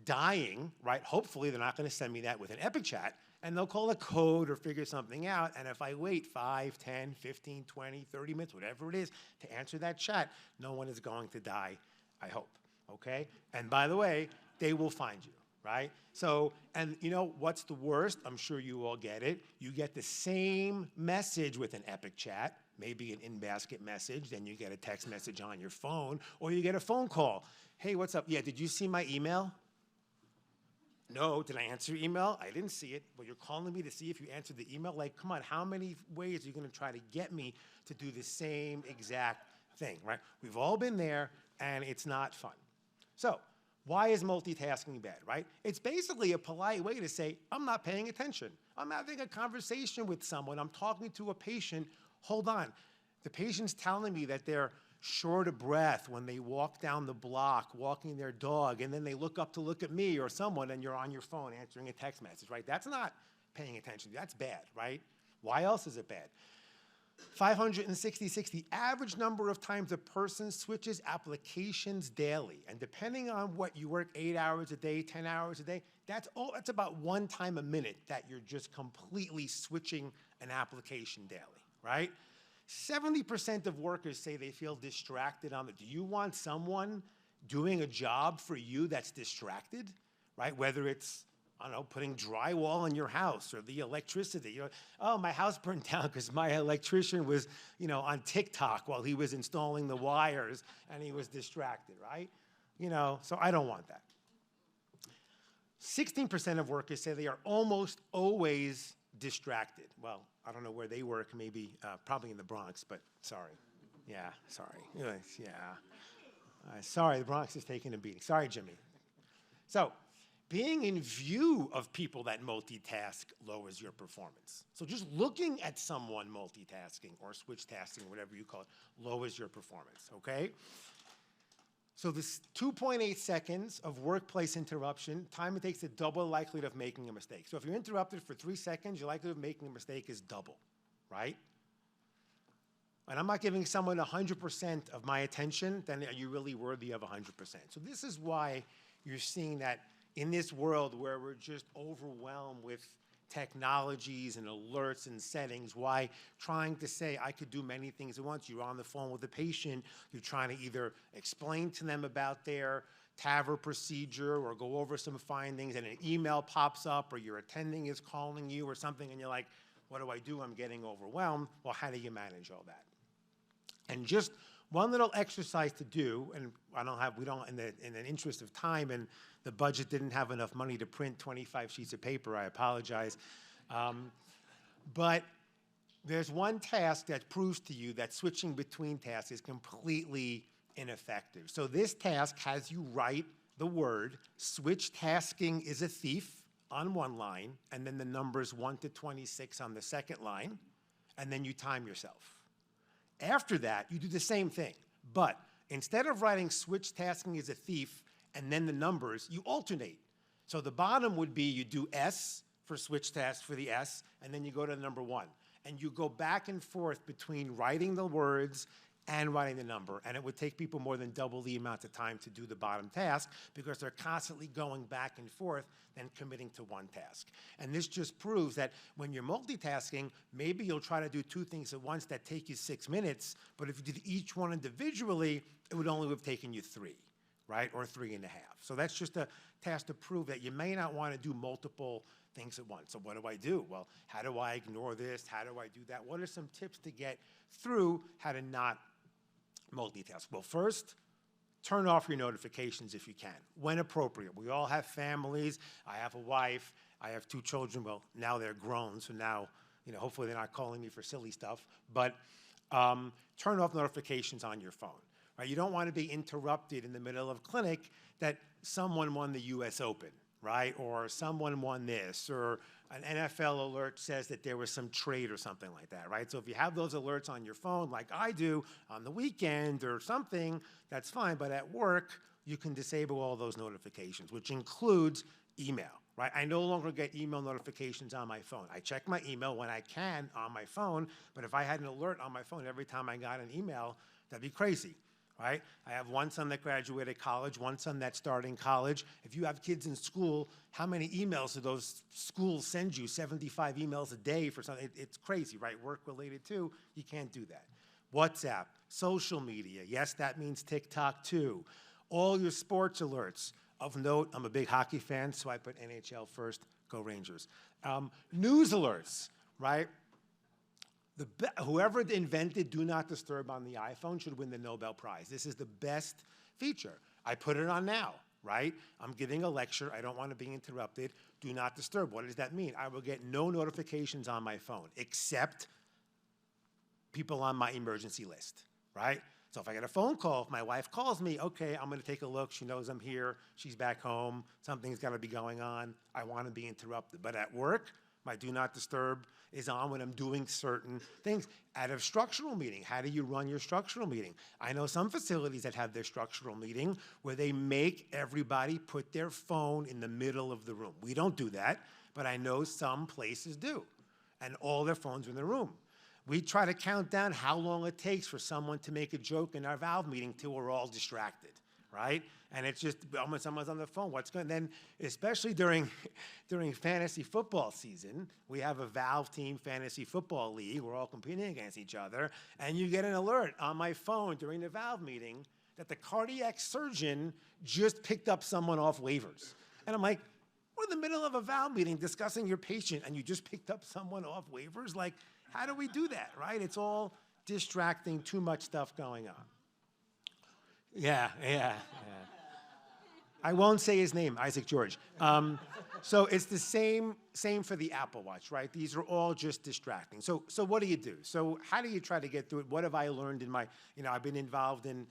Speaker 3: dying, right, hopefully they're not going to send me that with an Epic chat, and they'll call a code or figure something out, and if I wait 5, 10, 15, 20, 30 minutes, whatever it is, to answer that chat, no one is going to die, I hope, okay? And by the way, they will find you, right? So, and you know what's the worst? I'm sure you all get it. You get the same message with an Epic chat, maybe an in-basket message, then you get a text message on your phone, or you get a phone call. Hey, what's up? Yeah, did you see my email? No, did I answer your email? I didn't see it, but you're calling me to see if you answered the email? Like, come on, how many ways are you gonna try to get me to do the same exact thing, right? We've all been there, and it's not fun. So, why is multitasking bad, right? It's basically a polite way to say, I'm not paying attention. I'm having a conversation with someone. I'm talking to a patient. Hold on. The patient's telling me that they're short of breath when they walk down the block, walking their dog, and then they look up to look at me or someone, and you're on your phone answering a text message, right? That's not paying attention. That's bad, right? Why else is it bad? 566, the average number of times a person switches applications daily. And depending on what you work, 8 hours a day, 10 hours a day, that's about 1 time a minute that you're just completely switching an application daily, right? 70% of workers say they feel distracted on the, do you want someone doing a job for you that's distracted, right? Whether it's, I don't know, putting drywall in your house or the electricity. You know, oh, my house burned down because my electrician was, you know, on TikTok while he was installing the wires and he was distracted, right? You know, so I don't want that. 16% of workers say they are almost always distracted. Well, I don't know where they work, maybe, probably in the Bronx, but sorry. Yeah, sorry. Anyways, yeah. Sorry, the Bronx is taking a beating. Sorry, Jimmy. So, being in view of people that multitask lowers your performance. So just looking at someone multitasking or switch tasking, whatever you call it, lowers your performance, okay? So this 2.8 seconds of workplace interruption, time it takes to double the likelihood of making a mistake. So if you're interrupted for 3 seconds, your likelihood of making a mistake is double, right? And I'm not giving someone 100% of my attention, then are you really worthy of 100%? So this is why you're seeing that in this world where we're just overwhelmed with technologies and alerts and settings, why trying to say I could do many things at once, you're on the phone with a patient, you're trying to either explain to them about their TAVR procedure or go over some findings and an email pops up or your attending is calling you or something and you're like, what do I do? I'm getting overwhelmed. Well, how do you manage all that? And just one little exercise to do, and we don't, in the interest of time, and the budget didn't have enough money to print 25 sheets of paper, I apologize. But there's one task that proves to you that switching between tasks is completely ineffective. So this task has you write the word, switch tasking is a thief on one line, and then the numbers 1 to 26 on the second line, and then you time yourself. After that, you do the same thing, but instead of writing switch tasking is a thief and then the numbers, you alternate. So the bottom would be you do S for switch task for the S, and then you go to number 1. And you go back and forth between writing the words and writing the number, and it would take people more than double the amount of time to do the bottom task because they're constantly going back and forth than committing to one task. And this just proves that when you're multitasking, maybe you'll try to do 2 things at once that take you 6 minutes, but if you did each one individually, it would only have taken you 3. right, or 3.5. So that's just a task to prove that you may not want to do multiple things at once. So what do I do? Well, how do I ignore this? How do I do that? What are some tips to get through how to not multitask? Well, first, turn off your notifications if you can, when appropriate. We all have families. I have a wife. I have 2 children. Well, now they're grown, so now, hopefully they're not calling me for silly stuff. But turn off notifications on your phone. Right? You don't want to be interrupted in the middle of clinic that someone won the US Open, right? Or someone won this, or an NFL alert says that there was some trade or something like that, right? So if you have those alerts on your phone, like I do on the weekend or something, that's fine. But at work, you can disable all those notifications, which includes email, right? I no longer get email notifications on my phone. I check my email when I can on my phone, but if I had an alert on my phone every time I got an email, that'd be crazy. Right? I have one son that graduated college, one son that's starting college. If you have kids in school, how many emails do those schools send you? 75 emails a day for something. It's crazy, right? Work-related too. You can't do that. WhatsApp, social media. Yes, that means TikTok too. All your sports alerts. Of note, I'm a big hockey fan, so I put NHL first. Go Rangers. News alerts, right? Whoever invented Do Not Disturb on the iPhone should win the Nobel Prize. This is the best feature. I put it on now, right? I'm giving a lecture. I don't want to be interrupted. Do not disturb. What does that mean? I will get no notifications on my phone except people on my emergency list, right? So if I get a phone call, if my wife calls me, okay, I'm going to take a look. She knows I'm here. She's back home. Something's got to be going on. I want to be interrupted. But at work, my Do Not Disturb is on when I'm doing certain things. At a structural meeting, how do you run your structural meeting? I know some facilities that have their structural meeting where they make everybody put their phone in the middle of the room. We don't do that, but I know some places do, and all their phones are in the room. We try to count down how long it takes for someone to make a joke in our valve meeting till we're all distracted, right? And it's just, when someone's on the phone, what's going on? Then, especially during fantasy football season, we have a Valve team fantasy football league. We're all competing against each other. And you get an alert on my phone during the Valve meeting that the cardiac surgeon just picked up someone off waivers. And I'm like, we're in the middle of a Valve meeting discussing your patient, and you just picked up someone off waivers? Like, how do we do that, right? It's all distracting, too much stuff going on. Yeah. I won't say his name, Isaac George. So it's the same for the Apple Watch, right? These are all just distracting. So what do you do? So how do you try to get through it? What have I learned in my, I've been involved in,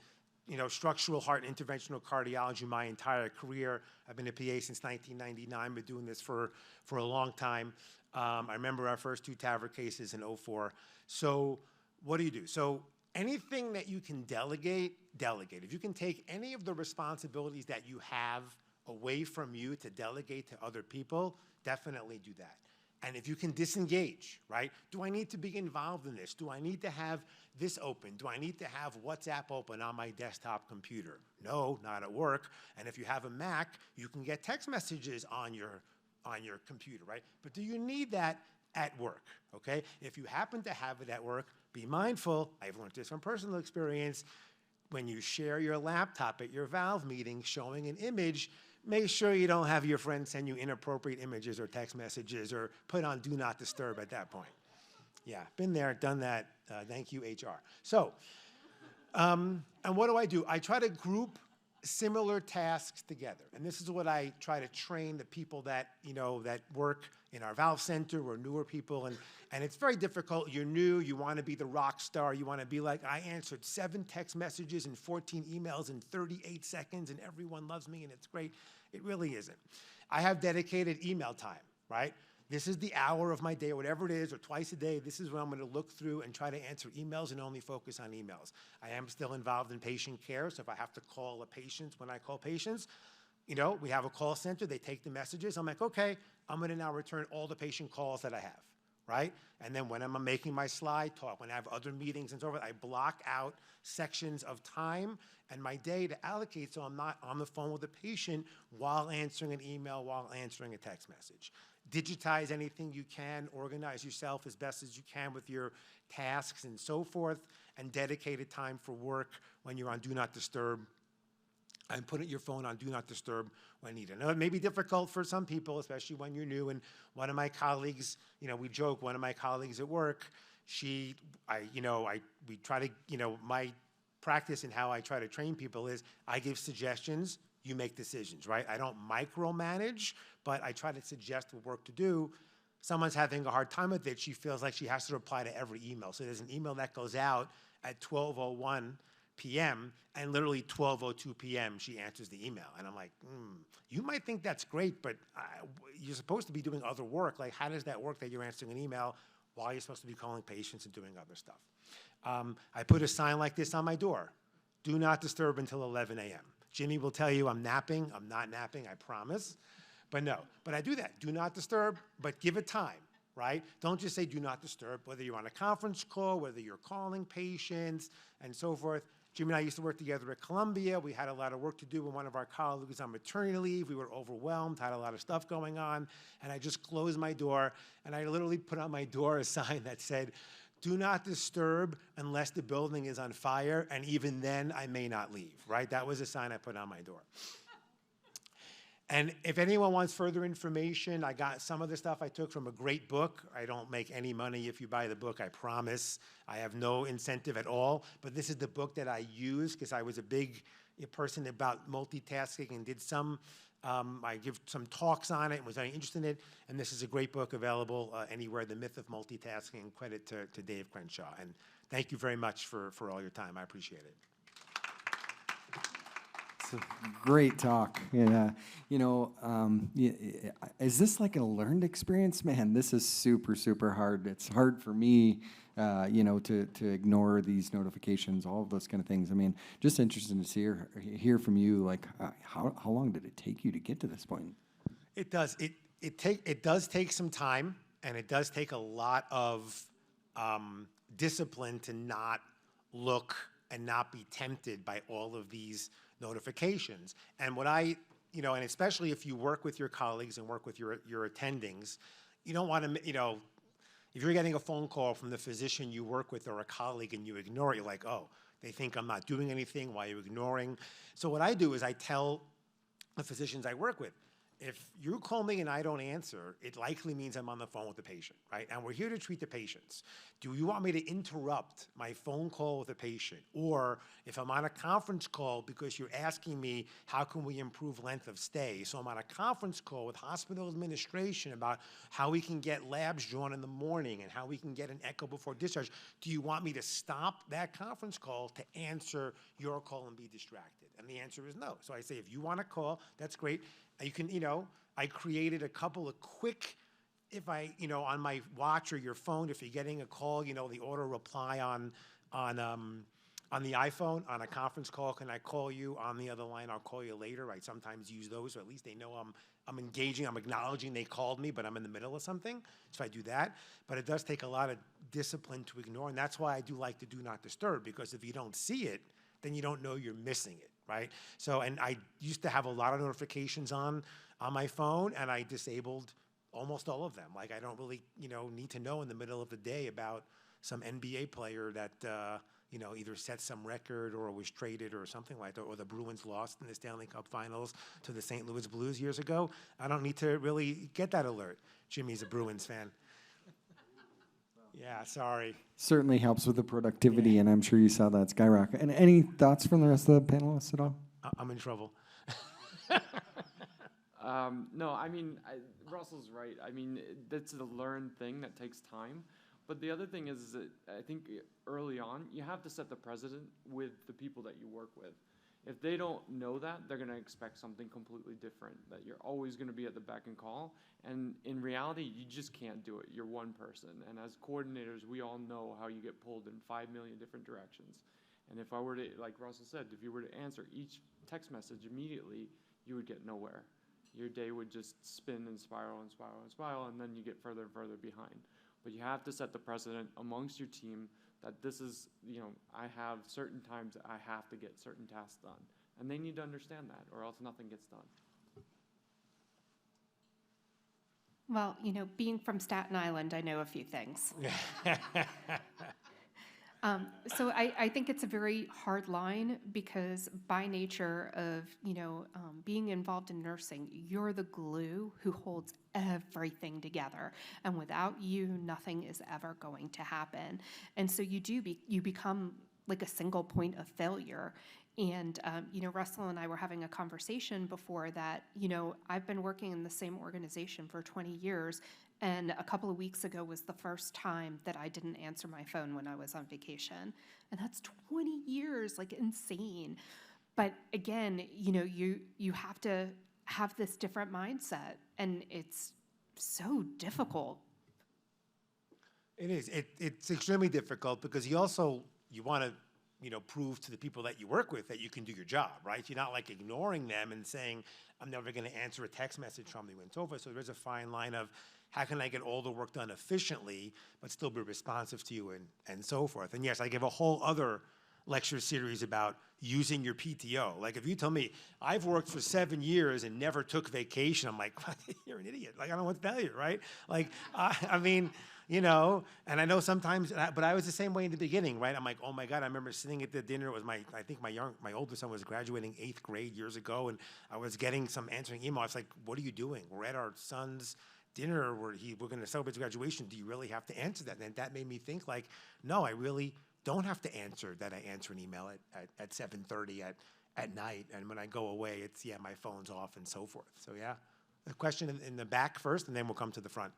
Speaker 3: structural heart and interventional cardiology my entire career. I've been a PA since 1999, been doing this for a long time. I remember our first 2 TAVR cases in 2004. So what do you do? So anything that you can delegate. If you can take any of the responsibilities that you have away from you to delegate to other people, definitely do that. And if you can disengage, right? Do I need to be involved in this? Do I need to have this open? Do I need to have WhatsApp open on my desktop computer? No, not at work. And if you have a Mac, you can get text messages on your computer, right? But do you need that at work, okay? If you happen to have it at work, be mindful. I've learned this from personal experience. When you share your laptop at your valve meeting showing an image, make sure you don't have your friends send you inappropriate images or text messages or put on Do Not Disturb at that point. Yeah, been there, done that. Thank you, HR. So, and what do? I try to group similar tasks together. And this is what I try to train the people that, that work in our valve center or newer people. And it's very difficult. You're new. You want to be the rock star. You want to be like, I answered 7 text messages and 14 emails in 38 seconds and everyone loves me and it's great. It really isn't. I have dedicated email time, right? This is the hour of my day, or whatever it is, or twice a day. This is when I'm going to look through and try to answer emails and only focus on emails. I am still involved in patient care, so if I have to call a patient, when I call patients, we have a call center. They take the messages. I'm like, okay, I'm going to now return all the patient calls that I have, right? And then when I'm making my slide talk, when I have other meetings and so forth, I block out sections of time and my day to allocate so I'm not on the phone with the patient while answering an email, while answering a text message. Digitize anything you can, organize yourself as best as you can with your tasks and so forth, and dedicated time for work when you're on Do Not Disturb. and put your phone on Do Not Disturb when needed. Now, it may be difficult for some people, especially when you're new. And one of my colleagues, we joke, one of my colleagues at work, we try to, my practice and how I try to train people is I give suggestions, you make decisions, right? I don't micromanage, but I try to suggest the work to do. Someone's having a hard time with it. She feels like she has to reply to every email. So there's an email that goes out at 12:01 p.m. and literally 12:02 p.m. she answers the email. And I'm like, you might think that's great, but you're supposed to be doing other work. Like, how does that work that you're answering an email while you're supposed to be calling patients and doing other stuff? I put a sign like this on my door. Do not disturb until 11 a.m. Jimmy will tell you I'm napping. I'm not napping, I promise. But no, but I do that. Do not disturb, but give it time, right? Don't just say do not disturb, whether you're on a conference call, whether you're calling patients, and so forth. Jimmy and I used to work together at Columbia. We had a lot of work to do when one of our colleagues was on maternity leave. We were overwhelmed, had a lot of stuff going on, and I just closed my door, and I literally put on my door a sign that said, do not disturb unless the building is on fire, and even then I may not leave, right? That was a sign I put on my door. And if anyone wants further information, I got some of the stuff I took from a great book. I don't make any money if you buy the book, I promise. I have no incentive at all, but this is the book that I use because I was a big person about multitasking and did some, I give some talks on it and was very interested in it, and this is a great book available anywhere, The Myth of Multitasking. Credit to Dave Crenshaw, and thank you very much for all your time. I appreciate it.
Speaker 1: It's a great talk. Yeah, is this like a learned experience? Man, this is super, super hard. It's hard for me, to ignore these notifications, all of those kind of things. I mean, just interested to hear from you, like, how long did it take you to get to this point?
Speaker 3: It does. It does take some time, and it does take a lot of discipline to not look and not be tempted by all of these notifications. And what and especially if you work with your colleagues and work with your attendings, you don't want to, if you're getting a phone call from the physician you work with or a colleague and you ignore it, you're like, oh, they think I'm not doing anything, why are you ignoring? So what I do is I tell the physicians I work with, if you call me and I don't answer, it likely means I'm on the phone with the patient, right? And we're here to treat the patients. Do you want me to interrupt my phone call with the patient? Or if I'm on a conference call because you're asking me, how can we improve length of stay? So I'm on a conference call with hospital administration about how we can get labs drawn in the morning and how we can get an echo before discharge. Do you want me to stop that conference call to answer your call and be distracted? And the answer is no. So I say, if you want to call, that's great. You can, I created a couple of quick, if on my watch or your phone, if you're getting a call, the auto reply on the iPhone, on a conference call, can I call you on the other line? I'll call you later. I sometimes use those, so at least they know I'm engaging, I'm acknowledging they called me, but I'm in the middle of something. So I do that. But it does take a lot of discipline to ignore, and that's why I do like to do not disturb, because if you don't see it, then you don't know you're missing it, right? So, and I used to have a lot of notifications on my phone, and I disabled almost all of them. Like, I don't really, need to know in the middle of the day about some NBA player that, either set some record or was traded or something like that, or the Bruins lost in the Stanley Cup Finals to the St. Louis Blues years ago. I don't need to really get that alert. Jimmy's a Bruins fan. Yeah, sorry.
Speaker 1: Certainly helps with the productivity, and I'm sure you saw that skyrocket. And any thoughts from the rest of the panelists at all?
Speaker 3: I'm in trouble.
Speaker 6: No, I mean, Russell's right. I mean, that's a learned thing that takes time. But the other thing is that I think early on, you have to set the precedent with the people that you work with. If they don't know that, they're going to expect something completely different, that you're always going to be at the beck and call. And in reality, you just can't do it. You're one person. And as coordinators, we all know how you get pulled in 5 million different directions. And if I were to, like Russell said, if you were to answer each text message immediately, you would get nowhere. Your day would just spin and spiral and spiral and spiral, and then you get further and further behind. But you have to set the precedent amongst your team that this is, I have certain times that I have to get certain tasks done. And they need to understand that, or else nothing gets done.
Speaker 4: Well, being from Staten Island, I know a few things. So I think it's a very hard line because by nature of, being involved in nursing, you're the glue who holds everything together. And without you, nothing is ever going to happen. And so you become like a single point of failure. And, Russell and I were having a conversation before that, I've been working in the same organization for 20 years. And a couple of weeks ago was the first time that I didn't answer my phone when I was on vacation. And that's 20 years, like insane. But again, you have to have this different mindset, and it's so difficult.
Speaker 3: It is. It's extremely difficult because you want to, prove to the people that you work with that you can do your job, right? You're not like ignoring them and saying, I'm never going to answer a text message from you and so forth. So there's a fine line of how can I get all the work done efficiently, but still be responsive to you and so forth. And yes, I give a whole other lecture series about using your PTO. Like if you tell me, I've worked for 7 years and never took vacation, I'm like, you're an idiot. Like, I don't know what to tell you, right? Like, I mean, and I know sometimes, but I was the same way in the beginning, right? I'm like, oh my God, I remember sitting at the dinner. It was my older son was graduating 8th grade years ago, and I was getting some answering email. I was like, what are you doing? We're at our son's dinner where we're going to celebrate his graduation. Do you really have to answer that? And that made me think like, no, I really don't have to answer that. I answer an email at 7:30 at night. And when I go away, it's, my phone's off and so forth. So yeah, the question in the back first, and then we'll come to the front.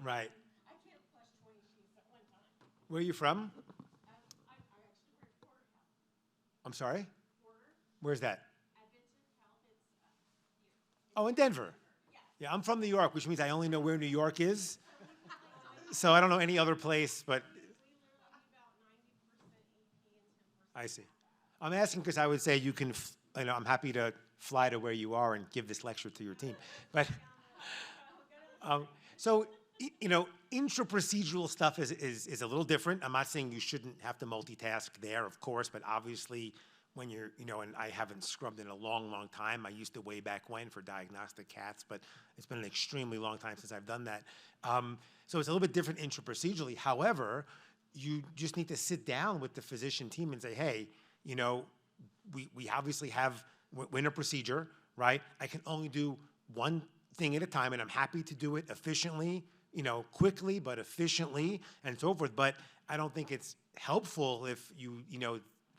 Speaker 3: Right. I can't flush 20 sheets at one time. Where are you from? I actually work at Porter Health. I'm sorry? Porter. Where's that? Adventist Health. It's here. Oh, in Denver. Yeah, I'm from New York, which means I only know where New York is. So I don't know any other place, but. We literally about 90% EP and 10%. I see. I'm asking because I would say you can, I'm happy to fly to where you are and give this lecture to your team. But, so, intra-procedural stuff is a little different. I'm not saying you shouldn't have to multitask there, of course, but obviously when you're, and I haven't scrubbed in a long, long time. I used to way back when for diagnostic cats, but it's been an extremely long time since I've done that. So it's a little bit different intra-procedurally. However, you just need to sit down with the physician team and say, hey, we obviously have, we're in a procedure, right? I can only do one thing at a time, and I'm happy to do it efficiently, quickly, but efficiently, and so forth. But I don't think it's helpful if you,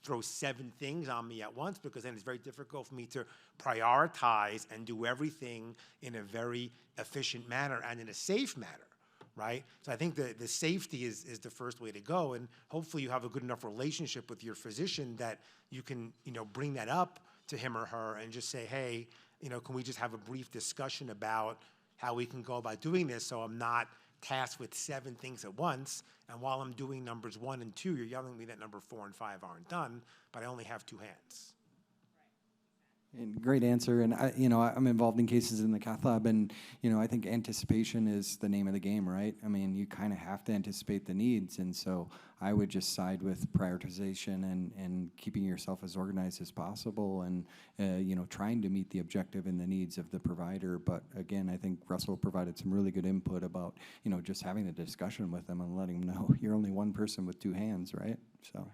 Speaker 3: throw 7 things on me at once, because then it's very difficult for me to prioritize and do everything in a very efficient manner and in a safe manner, right? So I think the safety is the first way to go, and hopefully you have a good enough relationship with your physician that you can, bring that up to him or her and just say, hey, can we just have a brief discussion about how we can go about doing this so I'm not tasked with 7 things at once, and while I'm doing numbers 1 and 2, you're yelling at me that number 4 and 5 aren't done, but I only have 2 hands.
Speaker 1: And great answer. And I'm involved in cases in the cath lab, and I think anticipation is the name of the game, right? I mean, you kind of have to anticipate the needs, and so I would just side with prioritization and keeping yourself as organized as possible, and trying to meet the objective and the needs of the provider. But again, I think Russell provided some really good input about just having the discussion with them and letting them know you're only one person with 2 hands, right? So,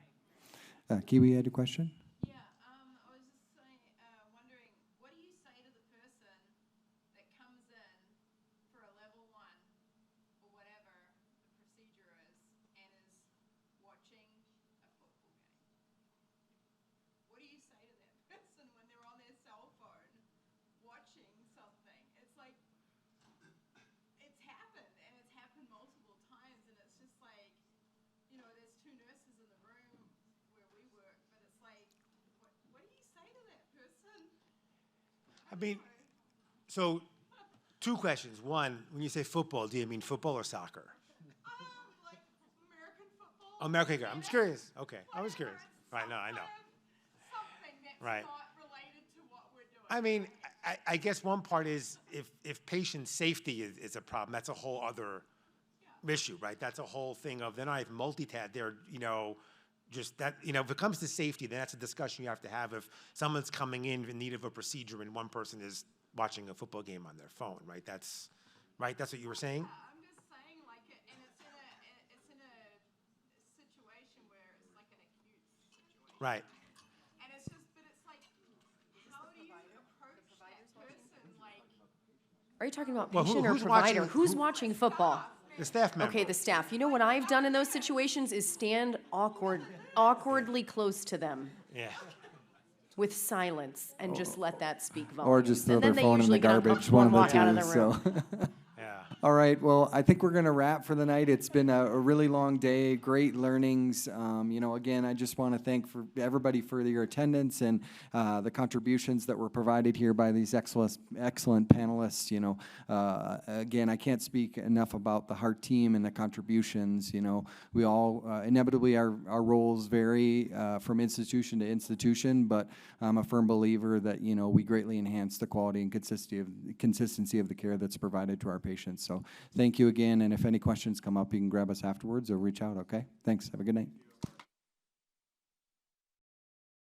Speaker 1: Kiwi, you had a question?
Speaker 3: I mean, so 2 questions. One, when you say football, do you mean football or soccer?
Speaker 7: Like American football.
Speaker 3: Oh, American. I'm just curious. Okay, I was curious. Right, no, I know.
Speaker 7: Something that's
Speaker 3: Right.
Speaker 7: not related to what we're doing.
Speaker 3: I mean, I guess one part is if patient safety is a problem, that's a whole other issue, right? That's a whole thing of, then I have multitask, they're, just that, if it comes to safety, then that's a discussion you have to have if someone's coming in need of a procedure and one person is watching a football game on their phone, right? That's what you were saying?
Speaker 7: I'm just saying, like, and it's in a situation where it's like an acute situation.
Speaker 3: Right.
Speaker 7: And it's just, but it's like, how do you approach that person? Like,
Speaker 5: Are you talking about
Speaker 3: Well,
Speaker 5: patient or
Speaker 3: who's
Speaker 5: provider?
Speaker 3: watching-
Speaker 5: Who's watching football?
Speaker 3: The staff member.
Speaker 5: Okay, the staff. You know what I've done in those situations is stand awkwardly close to them
Speaker 3: Yeah.
Speaker 5: with silence and just let that speak volumes.
Speaker 1: Or just throw
Speaker 5: And
Speaker 1: their
Speaker 5: then they
Speaker 1: phone in the
Speaker 5: usually get
Speaker 1: garbage,
Speaker 5: uncomfortable
Speaker 1: one
Speaker 5: and
Speaker 1: of
Speaker 5: walk out of
Speaker 1: the
Speaker 5: the
Speaker 1: two,
Speaker 5: room.
Speaker 1: so.
Speaker 3: Yeah.
Speaker 1: All right, well, I think we're going to wrap for the night. It's been a really long day, great learnings. Again, I just want to thank for everybody for your attendance and the contributions that were provided here by these excellent panelists. Again, I can't speak enough about the heart team and the contributions. We all, inevitably, our roles vary from institution to institution, but I'm a firm believer that, we greatly enhance the quality and consistency of the care that's provided to our patients. So thank you again, and if any questions come up, you can grab us afterwards or reach out, okay? Thanks, have a good night.